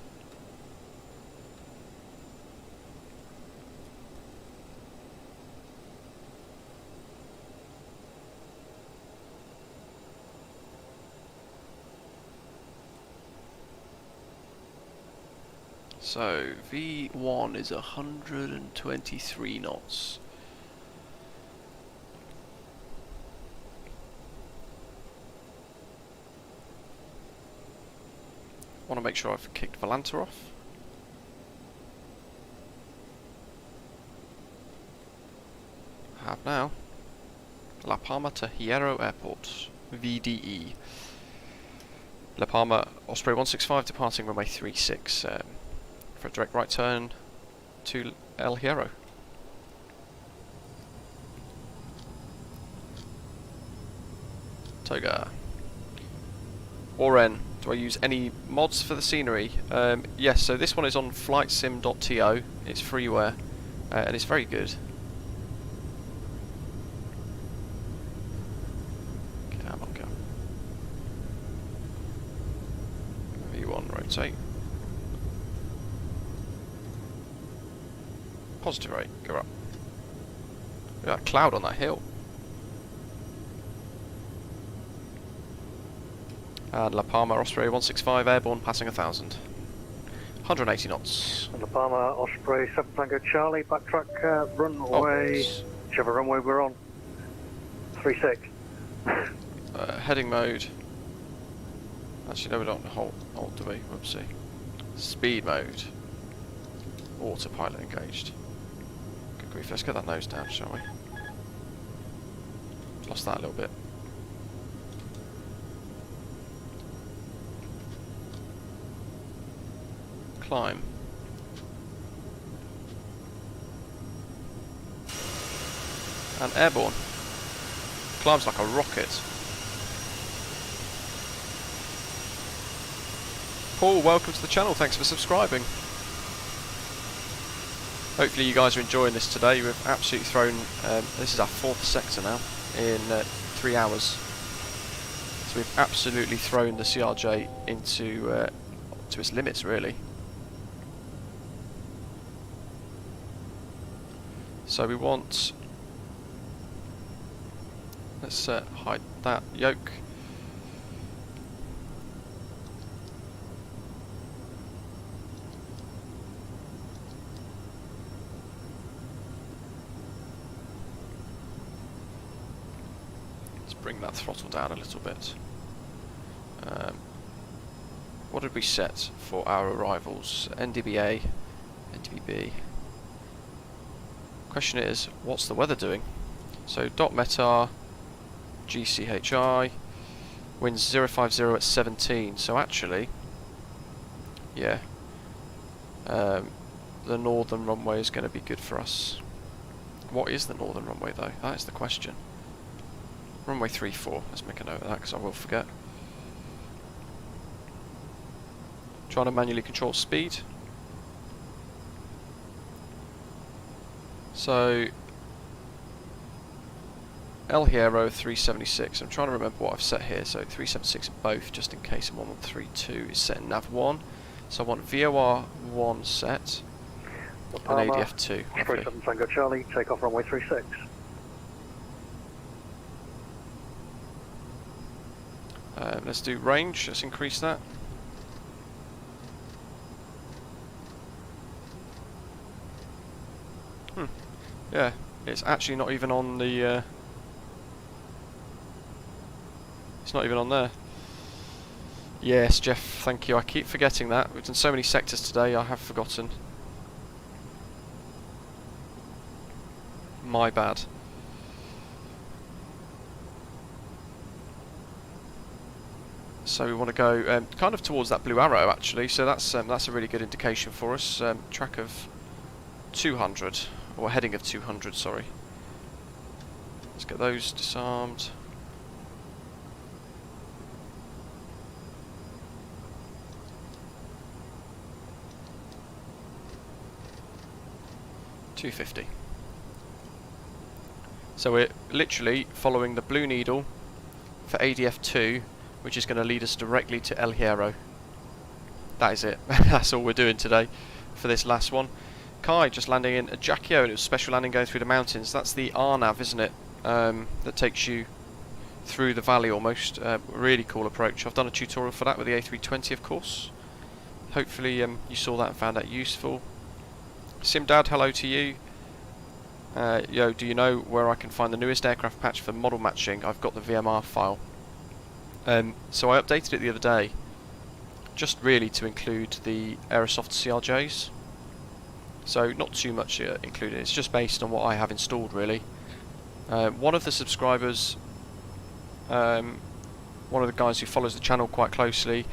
So, V1 is 123 knots. Want to make sure I've kicked Volanta off. I have now. La Palma to Hierro Airport, VDE. La Palma Osprey 165 departing runway 36 for a direct right turn to El Hierro. Toga. Oren. Do I use any mods for the scenery? Yes, so this one is on flightsim.to. It's freeware, and it's very good. Come on, go. V1, rotate. Positive rate, go up. Look at that cloud on that hill. And La Palma Osprey 165 airborne passing 1,000. 180 knots. La Palma Osprey 7 Tango Charlie, backtrack runway, whichever runway we're on. 36. heading mode. Actually, no, we don't hold, do we? Whoopsie. Speed mode. Autopilot engaged. Good grief, let's get that nose down, shall we? Lost that a little bit. Climb. And airborne. Climbs like a rocket. Paul, welcome to the channel, thanks for subscribing. Hopefully you guys are enjoying this today. We've absolutely thrown, this is our 4th sector now, in 3 hours. So we've absolutely thrown the CRJ into to its limits, really. So we want, let's hide that yoke. Bring that throttle down a little bit. What did we set for our arrivals? NDBA, NDB. Question is, what's the weather doing? So dot METAR, GCHI, winds 050 at 17. So actually, yeah, the northern runway is going to be good for us. What is the northern runway though? That is the question. Runway 34, let's make a note of that because I will forget. Trying to manually control speed. So, El Hierro 376, I'm trying to remember what I've set here, so 376 in both, just in case I'm on 132 is set in nav 1. So I want VOR 1 set, and ADF 2. 37 Tango Charlie, take off runway 36. Let's do range, let's increase that. Yeah, it's actually not even on the... it's not even on there. Yes, Jeff, thank you. I keep forgetting that. We've done so many sectors today, I have forgotten. My bad. So we want to go kind of towards that blue arrow actually, so that's a really good indication for us. Track of 200, or heading of 200, sorry. Let's get those disarmed. .250. So we're literally following the blue needle for ADF 2, which is going to lead us directly to El Hierro. That is it. That's all we're doing today for this last one. Kai just landing in Ajaccio, and it was special landing going through the mountains. That's the RNAV, isn't it? That takes you through the valley almost. Really cool approach. I've done a tutorial for that with the A320, of course. Hopefully you saw that and found that useful. Simdad, hello to you. Yo, do you know where I can find the newest aircraft patch for model matching? I've got the VMR file. So I updated it the other day, just really to include the Aerosoft CRJs. So not too much included, it's just based on what I have installed really. One of the subscribers, one of the guys who follows the channel quite closely,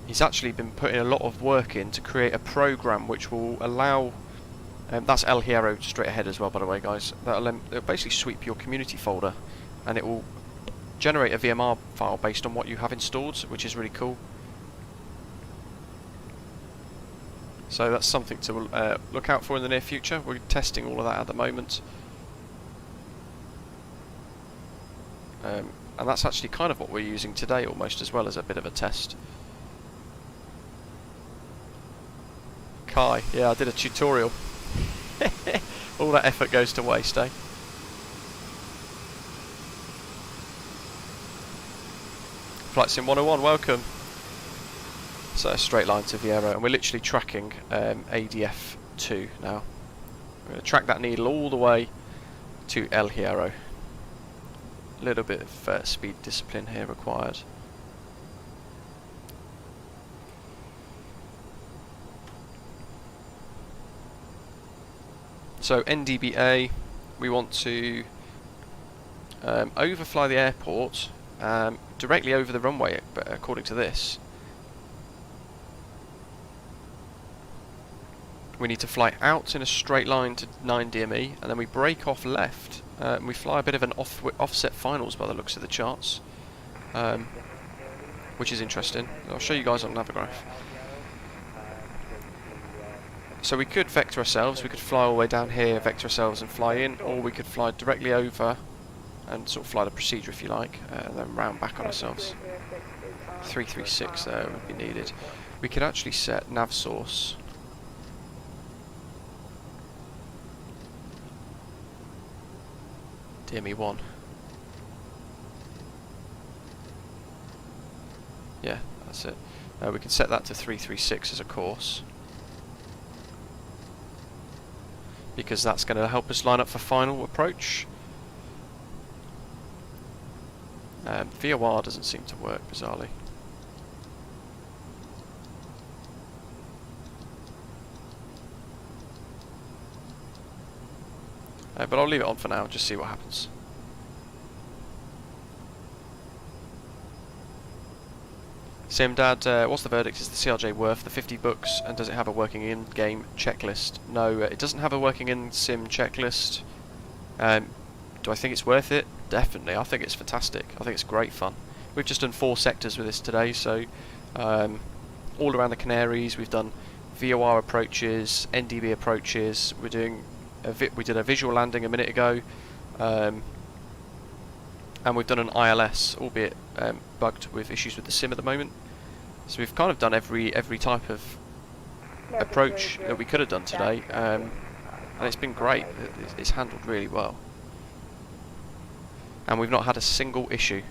he's actually been putting a lot of work in to create a program which will allow, that's El Hierro straight ahead as well by the way guys, it'll basically sweep your community folder and it will generate a VMR file based on what you have installed, which is really cool. So that's something to look out for in the near future. We're testing all of that at the moment. And that's actually kind of what we're using today almost, as well as a bit of a test. Kai, yeah, I did a tutorial. All that effort goes to waste, eh? Flight Sim 101, welcome. So a straight line to Hierro, and we're literally tracking ADF 2 now. We're going to track that needle all the way to El Hierro. little bit of speed discipline here required. So NDBA, we want to overfly the airport directly over the runway, according to this. We need to fly out in a straight line to 9 DME, and then we break off left, and we fly a bit of an offset finals by the looks of the charts, which is interesting. I'll show you guys on Navigraph. So we could vector ourselves, we could fly all the way down here, vector ourselves and fly in, or we could fly directly over and sort of fly the procedure if you like, and then round back on ourselves. 336 there would be needed. We could actually set nav source. DME 1. Yeah, that's it. We can set that to 336 as a course, because that's going to help us line up for final approach. VOR doesn't seem to work, bizarrely. But I'll leave it on for now, just see what happens. Sim Dad, what's the verdict? Is the CRJ worth the 50 bucks, and does it have a working in-game checklist? No, it doesn't have a working in-sim checklist. Do I think it's worth it? Definitely, I think it's fantastic. I think it's great fun. We've just done 4 sectors with this today, so all around the Canaries. We've done VOR approaches, NDB approaches. We're doing we did a visual landing a minute ago, and we've done an ILS, albeit bugged with issues with the sim at the moment. So we've kind of done every type of approach that we could have done today, and it's been great. It's handled really well, and we've not had a single issue.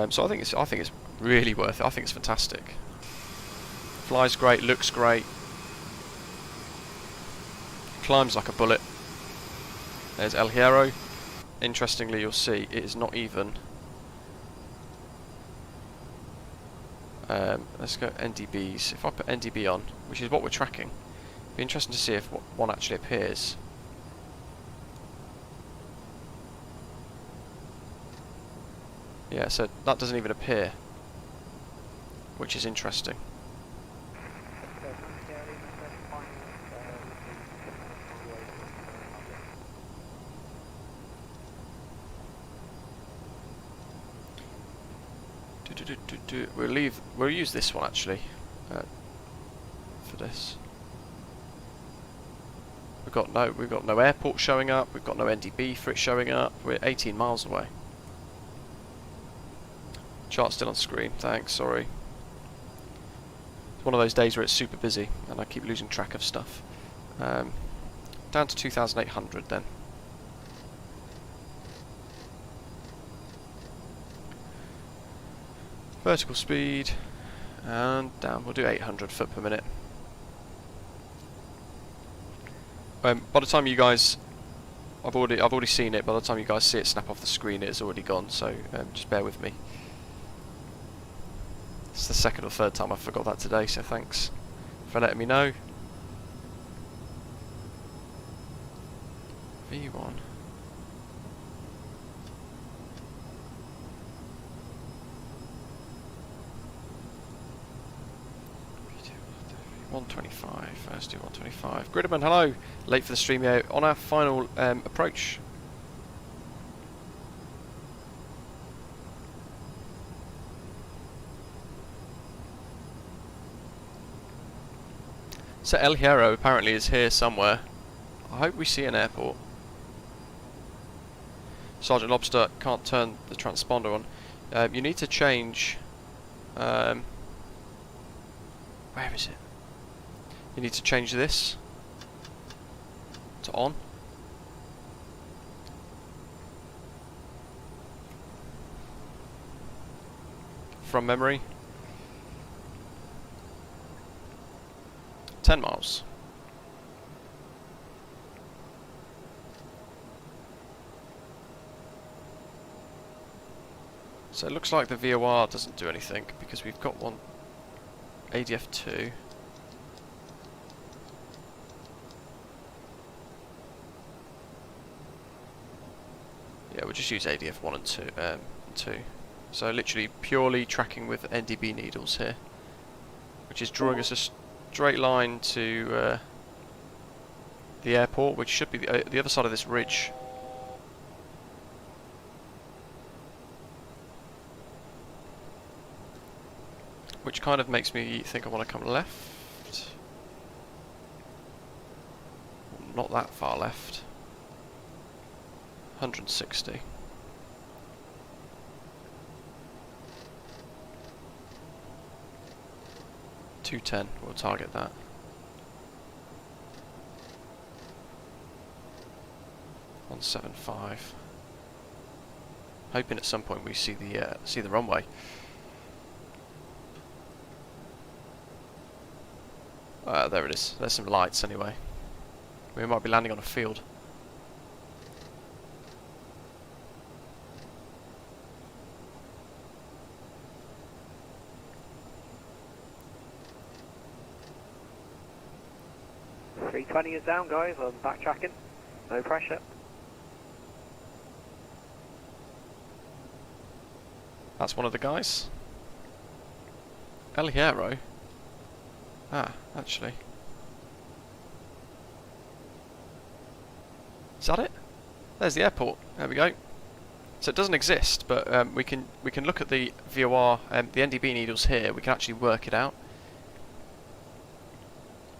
So I think it's really worth it. I think it's fantastic. Flies great, looks great, climbs like a bullet. There's El Hierro. Interestingly, you'll see it is not even. Let's go NDBs. If I put NDB on, which is what we're tracking, it'd be interesting to see if one actually appears. Yeah, so that doesn't even appear, which is interesting. We'll use this one actually for this. We've got no airport showing up. We've got no NDB for it showing up. We're 18 miles away. Chart's still on screen. Thanks. Sorry. It's one of those days where it's super busy and I keep losing track of stuff. Down to 2,800 then. Vertical speed and down. We'll do 800 foot per minute. By the time you guys, I've already seen it. By the time you guys see it snap off the screen, it is already gone. So just bear with me. It's the second or third time I forgot that today. So thanks for letting me know. V1. 125, let's do 125. Gridman, hello! Late for the stream here. On our final approach. So El Hierro apparently is here somewhere. I hope we see an airport. Sergeant Lobster can't turn the transponder on. You need to change... where is it? You need to change this to on. From memory. 10 miles. So it looks like the VOR doesn't do anything because we've got one ADF2. Yeah, we'll just use ADF1 and 2. So literally purely tracking with NDB needles here, which is drawing us a straight line to the airport, which should be the other side of this ridge. Which kind of makes me think I want to come left. Not that far left. 160. .210, we'll target that. .175. Hoping at some point we see the runway. There it is. There's some lights anyway. We might be landing on a field. .320 is down, guys. I'm backtracking. No pressure. That's one of the guys. El Hierro. Ah, actually. Is that it? There's the airport. There we go. So it doesn't exist, but we can look at the VOR, the NDB needles here. We can actually work it out.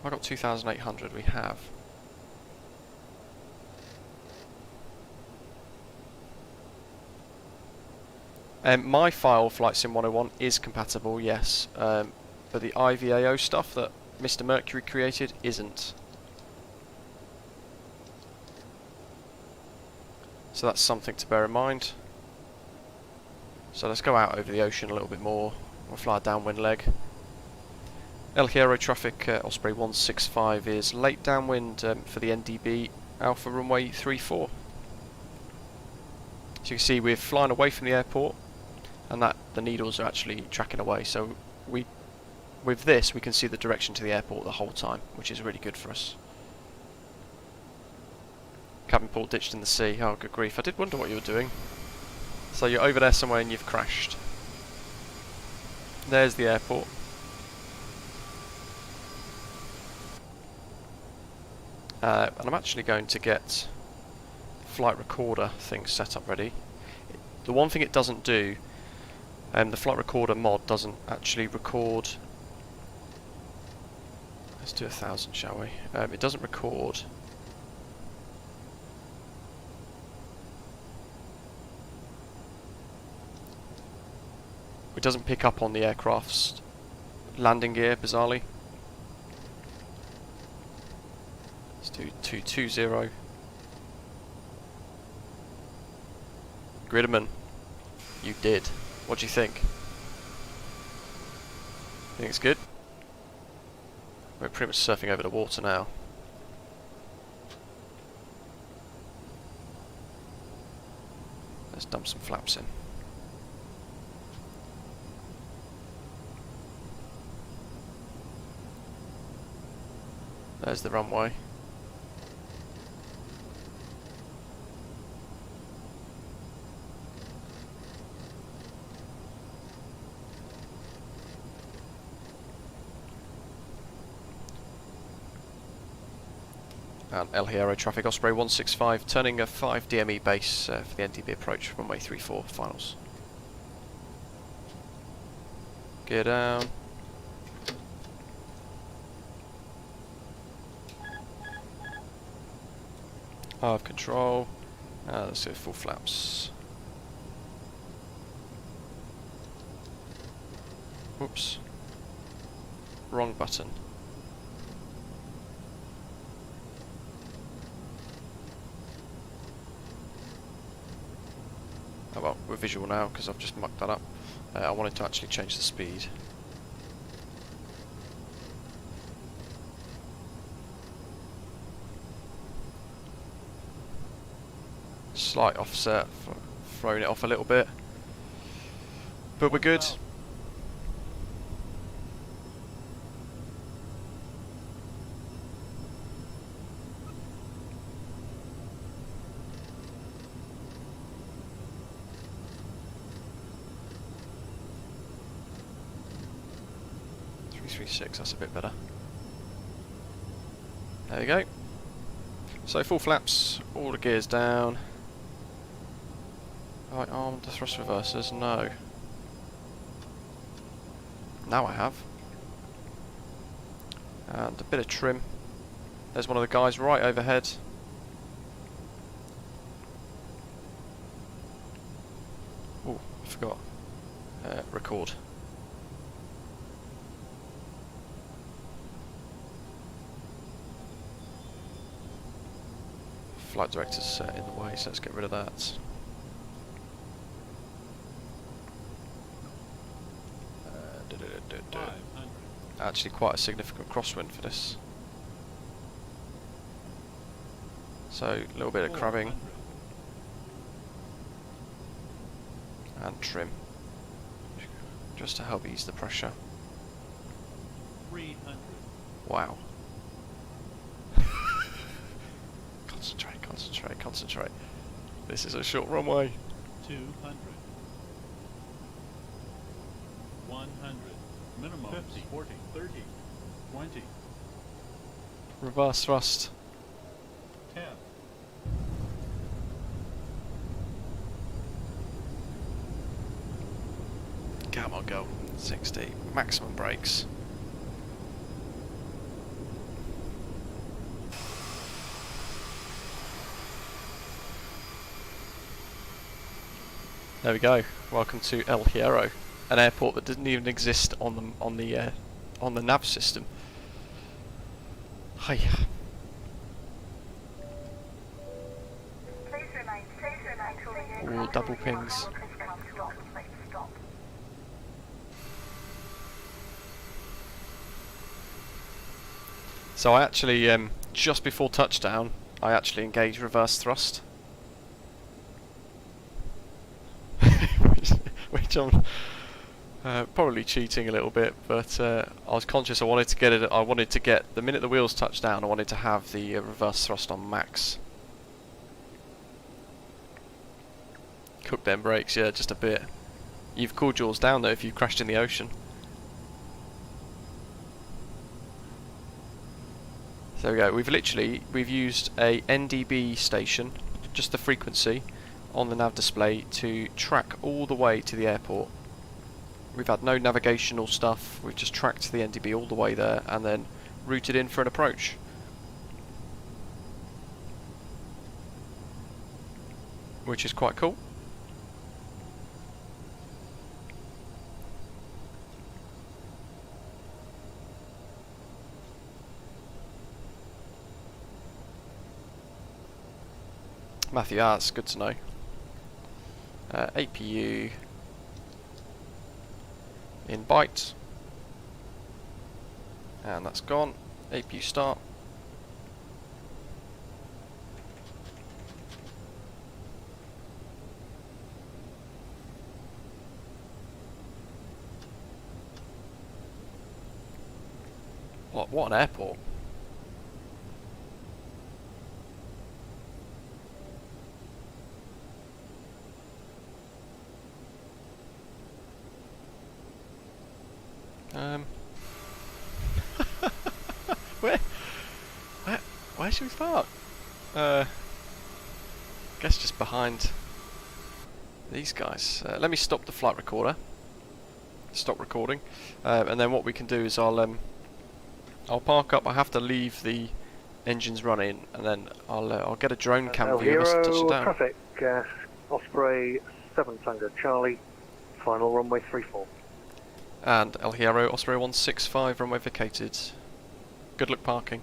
I got 2,800. We have. My file, Flight Sim 101, is compatible, yes, but the IVAO stuff that Mr. Mercury created isn't. So that's something to bear in mind. So let's go out over the ocean a little bit more. We'll fly a downwind leg. El Hierro traffic, Osprey 165 is late downwind for the NDB Alpha runway 34. So you can see we're flying away from the airport, and that the needles are actually tracking away. So with this we can see the direction to the airport the whole time, which is really good for us. Cabin port ditched in the sea. Oh, good grief! I did wonder what you were doing. So you're over there somewhere and you've crashed. There's the airport. And I'm actually going to get flight recorder thing set up ready. The one thing it doesn't do, the flight recorder mod doesn't actually record. Let's do 1,000, shall we? It doesn't record. It doesn't pick up on the aircraft's landing gear, bizarrely. Let's do 220. Gridman, you did. What do you think? Think it's good? We're pretty much surfing over the water now. Let's dump some flaps in. There's the runway. And El Hierro traffic, Osprey 165, turning a 5 DME base for the NDB approach, runway 34 finals. Gear down. I have control. Let's do full flaps. Oops. Wrong button. Oh well, we're visual now because I've just mucked that up. I wanted to actually change the speed. Slight offset, throwing it off a little bit. But we're good. That's a bit better. There we go. So full flaps, all the gears down. Right arm, the thrust reversers, no. Now I have. And a bit of trim. There's one of the guys right overhead. Oh, I forgot. Record. Flight director's in the way, so let's get rid of that. Actually quite a significant crosswind for this. So a little bit of crabbing. And trim. Just to help ease the pressure. 300. Wow. Concentrate, concentrate, concentrate. This is a short runway. 200. 100. Minimum 50, 40, 30, 20. Reverse thrust. 10. Come on, go. 60. Maximum brakes. There we go. Welcome to El Hierro, an airport that didn't even exist on the nav system. Hi. All double pings. So I actually, just before touchdown, I actually engaged reverse thrust. Which I'm probably cheating a little bit, but I was conscious I wanted to get it. I wanted to get the minute the wheels touched down. I wanted to have the reverse thrust on max. Cook them brakes, yeah, just a bit. You've cooled yours down though if you crashed in the ocean. So there we go. We've used a NDB station, just the frequency, on the nav display to track all the way to the airport. We've had no navigational stuff, we've just tracked the NDB all the way there and then routed in for an approach. Which is quite cool. Matthew, that's good to know. APU in byte, and that's gone. APU start. What an airport. Where should we park? Guess just behind these guys. Let me stop the flight recorder. Stop recording, and then what we can do is I'll park up. I have to leave the engines running, and then I'll get a drone cam view of us touching down. Traffic, Osprey 7 Tango Charlie, final runway 34. And El Hierro, Osprey 165, runway vacated. Good luck parking.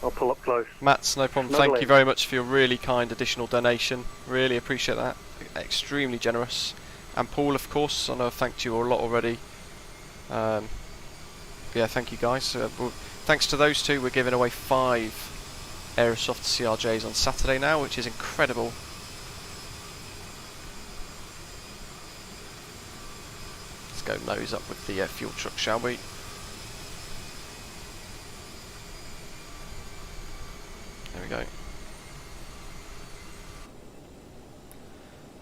I'll pull up close. Mats, no problem. Thank you very much for your really kind additional donation. Really appreciate that. Extremely generous. And Paul, of course, I know I've thanked you a lot already. Yeah, thank you guys. Thanks to those two, we're giving away 5 Aerosoft CRJs on Saturday now, which is incredible. go nose up with the fuel truck, shall we? There we go.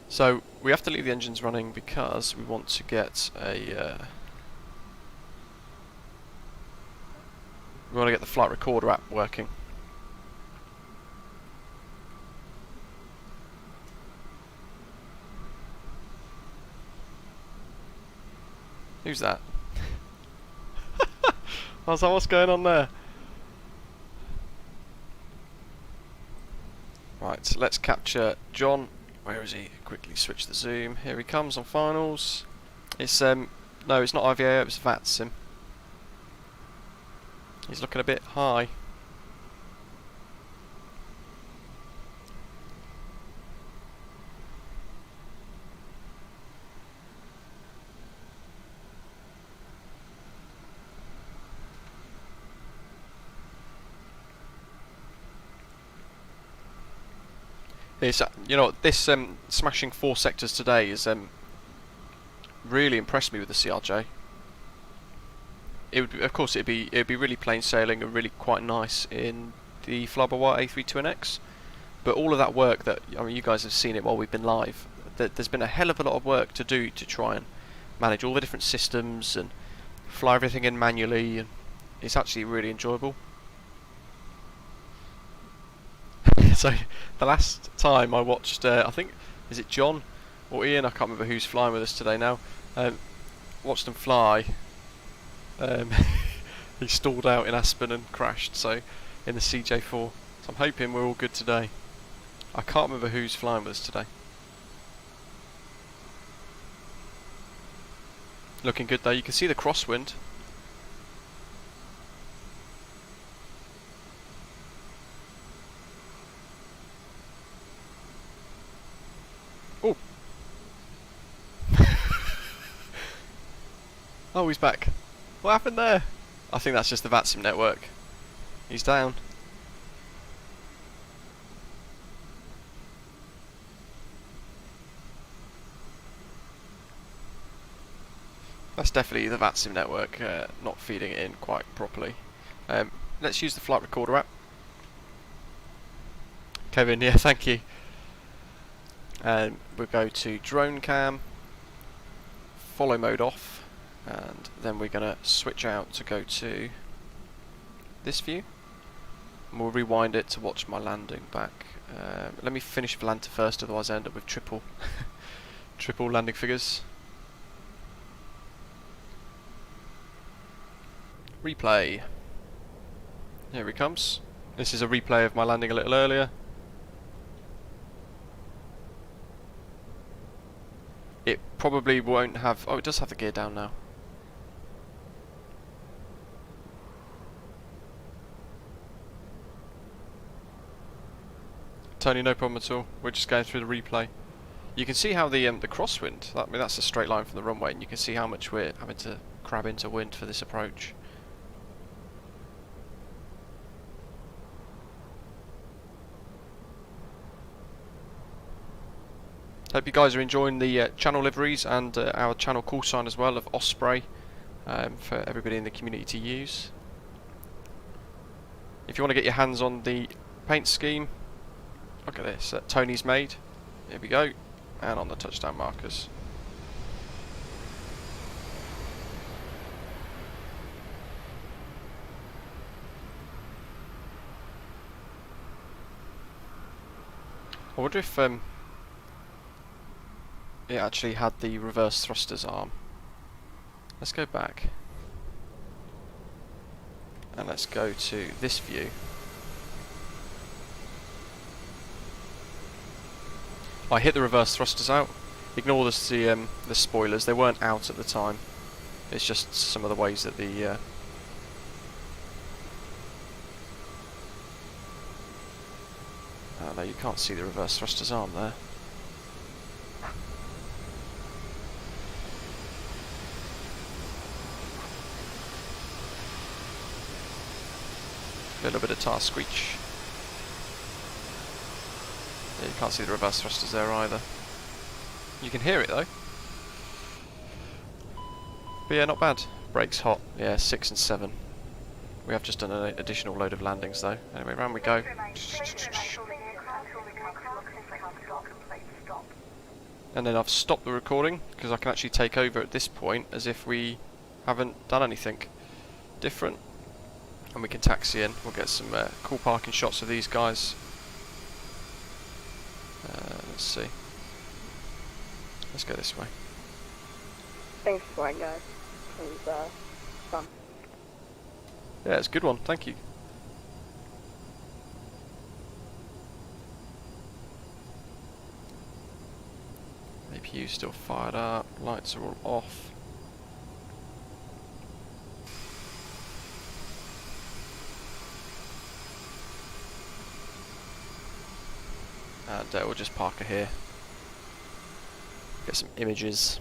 So we have to leave the engines running because we want to get a we want to get the flight recorder app working. Who's that? I was like, what's going on there? Right, let's capture John. Where is he? Quickly switch the zoom. Here he comes on finals. It's no, it's not IVAO, it's VATSIM. He's looking a bit high. It's, you know, this smashing 4 sectors today is really impressed me with the CRJ. It would, of course, it'd be really plain sailing and really quite nice in the Flybywire A32NX. But all of that work that, I mean, you guys have seen it while we've been live. There's been a hell of a lot of work to do to try and manage all the different systems and fly everything in manually, and it's actually really enjoyable. So the last time I watched, I think, is it John or Ian? I can't remember who's flying with us today now. Watched them fly. He stalled out in Aspen and crashed. So in the CJ4. So I'm hoping we're all good today. I can't remember who's flying with us today. Looking good though. You can see the crosswind. Oh. Oh, he's back. What happened there? I think that's just the VATSIM network. He's down. That's definitely the VATSIM network not feeding it in quite properly. Let's use the flight recorder app. Kevin, yeah, thank you. And we'll go to drone cam, follow mode off, and then we're going to switch out to go to this view. And we'll rewind it to watch my landing back. Let me finish Volanta first, otherwise I end up with triple landing figures. Replay. Here he comes. This is a replay of my landing a little earlier. It probably won't have... oh, it does have the gear down now. Tony, no problem at all. We're just going through the replay. You can see how the crosswind, I mean, that's a straight line from the runway, and you can see how much we're having to crab into wind for this approach. Hope you guys are enjoying the channel liveries and our channel call sign as well of Osprey for everybody in the community to use. If you want to get your hands on the paint scheme, look at this, Tony's made. Here we go, and on the touchdown markers. I wonder if it actually had the reverse thrusters arm. Let's go back. And let's go to this view. I hit the reverse thrusters out. Ignore the spoilers, they weren't out at the time. It's just some of the ways that the oh no, you can't see the reverse thrusters arm there. A little bit of tar screech. Yeah, you can't see the reverse thrusters there either. You can hear it though. But yeah, not bad. Brakes hot. Yeah, 6 and 7. We have just done an additional load of landings though. Anyway, round we go. And then I've stopped the recording because I can actually take over at this point as if we haven't done anything different. And we can taxi in. We'll get some cool parking shots of these guys. Let's see. Let's go this way. Thanks for flying, guys. It was fun. Yeah, it's a good one. Thank you. APU still fired up. Lights are all off. And we'll just park her here. Get some images.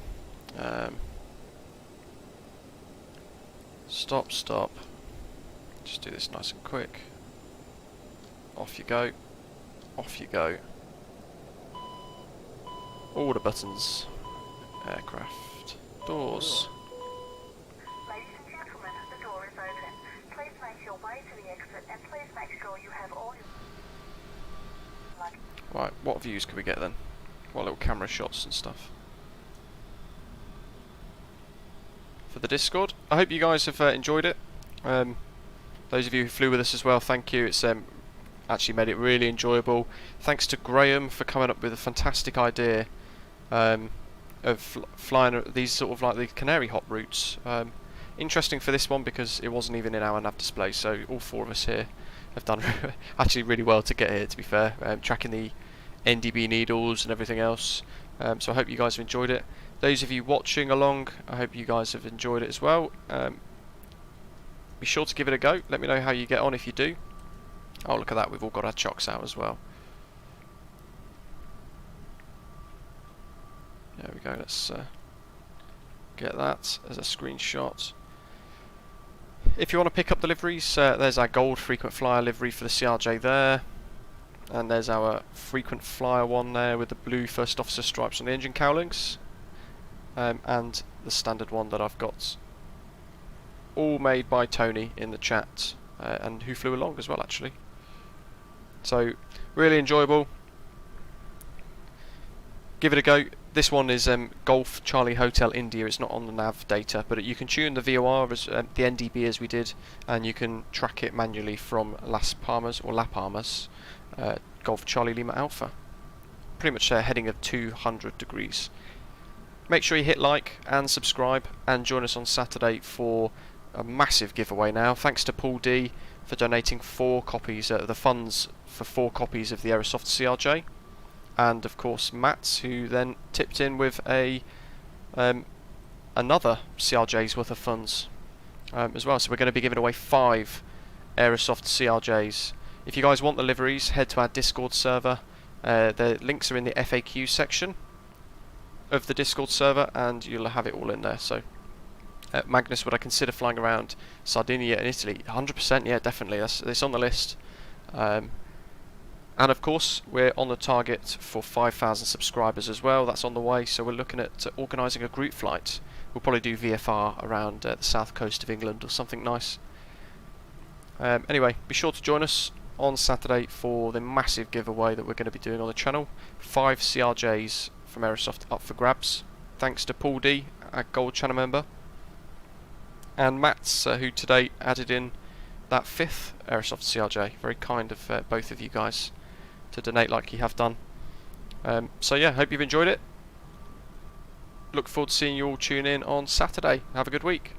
Stop, stop. Just do this nice and quick. Off you go. Off you go. All the buttons. Aircraft. Doors. Ladies and gentlemen, the door is open. Please make your way to the exit and please make sure you have all your luggage. Right, what views can we get then? What little camera shots and stuff? For the Discord. I hope you guys have enjoyed it. Those of you who flew with us as well, thank you. It's actually made it really enjoyable. Thanks to Graham for coming up with a fantastic idea of flying these sort of like the Canary hop routes. Interesting for this one because it wasn't even in our nav display, so all four of us here have done actually really well to get here, to be fair, tracking the NDB needles and everything else. So I hope you guys have enjoyed it. Those of you watching along, I hope you guys have enjoyed it as well. Be sure to give it a go. Let me know how you get on if you do. Oh, look at that, we've all got our chocks out as well. There we go, let's get that as a screenshot. If you want to pick up the liveries, there's our gold frequent flyer livery for the CRJ there. And there's our frequent flyer one there with the blue first officer stripes on the engine cowlings. And the standard one that I've got. All made by Tony in the chat, and who flew along as well actually. So, really enjoyable. Give it a go. This one is Golf Charlie Hotel India. It's not on the nav data, but you can tune the VOR as the NDB as we did, and you can track it manually from Las Palmas or La Palmas, Golf Charlie Lima Alpha. Pretty much heading of 200 degrees. Make sure you hit like and subscribe, and join us on Saturday for a massive giveaway now. Thanks to Paul D for donating 4 copies of the funds for 4 copies of the Aerosoft CRJ. And of course Matt, who then tipped in with a another CRJ's worth of funds as well. So we're going to be giving away 5 Aerosoft CRJs. If you guys want the liveries, head to our Discord server. The links are in the FAQ section of the Discord server, and you'll have it all in there. So Magnus, would I consider flying around Sardinia and Italy? 100%, yeah, definitely. It's on the list. And of course, we're on the target for 5,000 subscribers as well. That's on the way, so we're looking at organising a group flight. We'll probably do VFR around the south coast of England or something nice. Anyway, be sure to join us on Saturday for the massive giveaway that we're going to be doing on the channel. 5 CRJs from Aerosoft up for grabs. Thanks to Paul D, our gold channel member, and Mats, who today added in that 5th Aerosoft CRJ. Very kind of both of you guys to donate like you have done. So yeah, hope you've enjoyed it. Look forward to seeing you all tune in on Saturday. Have a good week.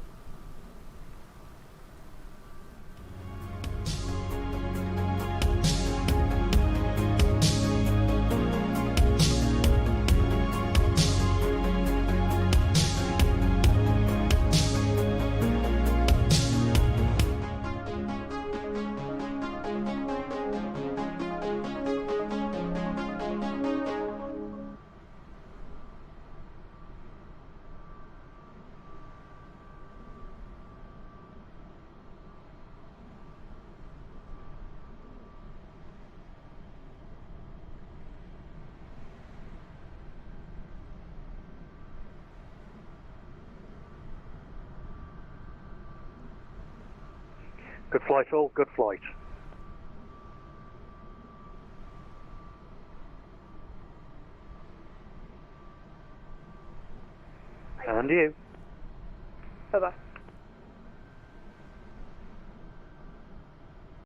Good flight all, good flight. And you. Bye-bye.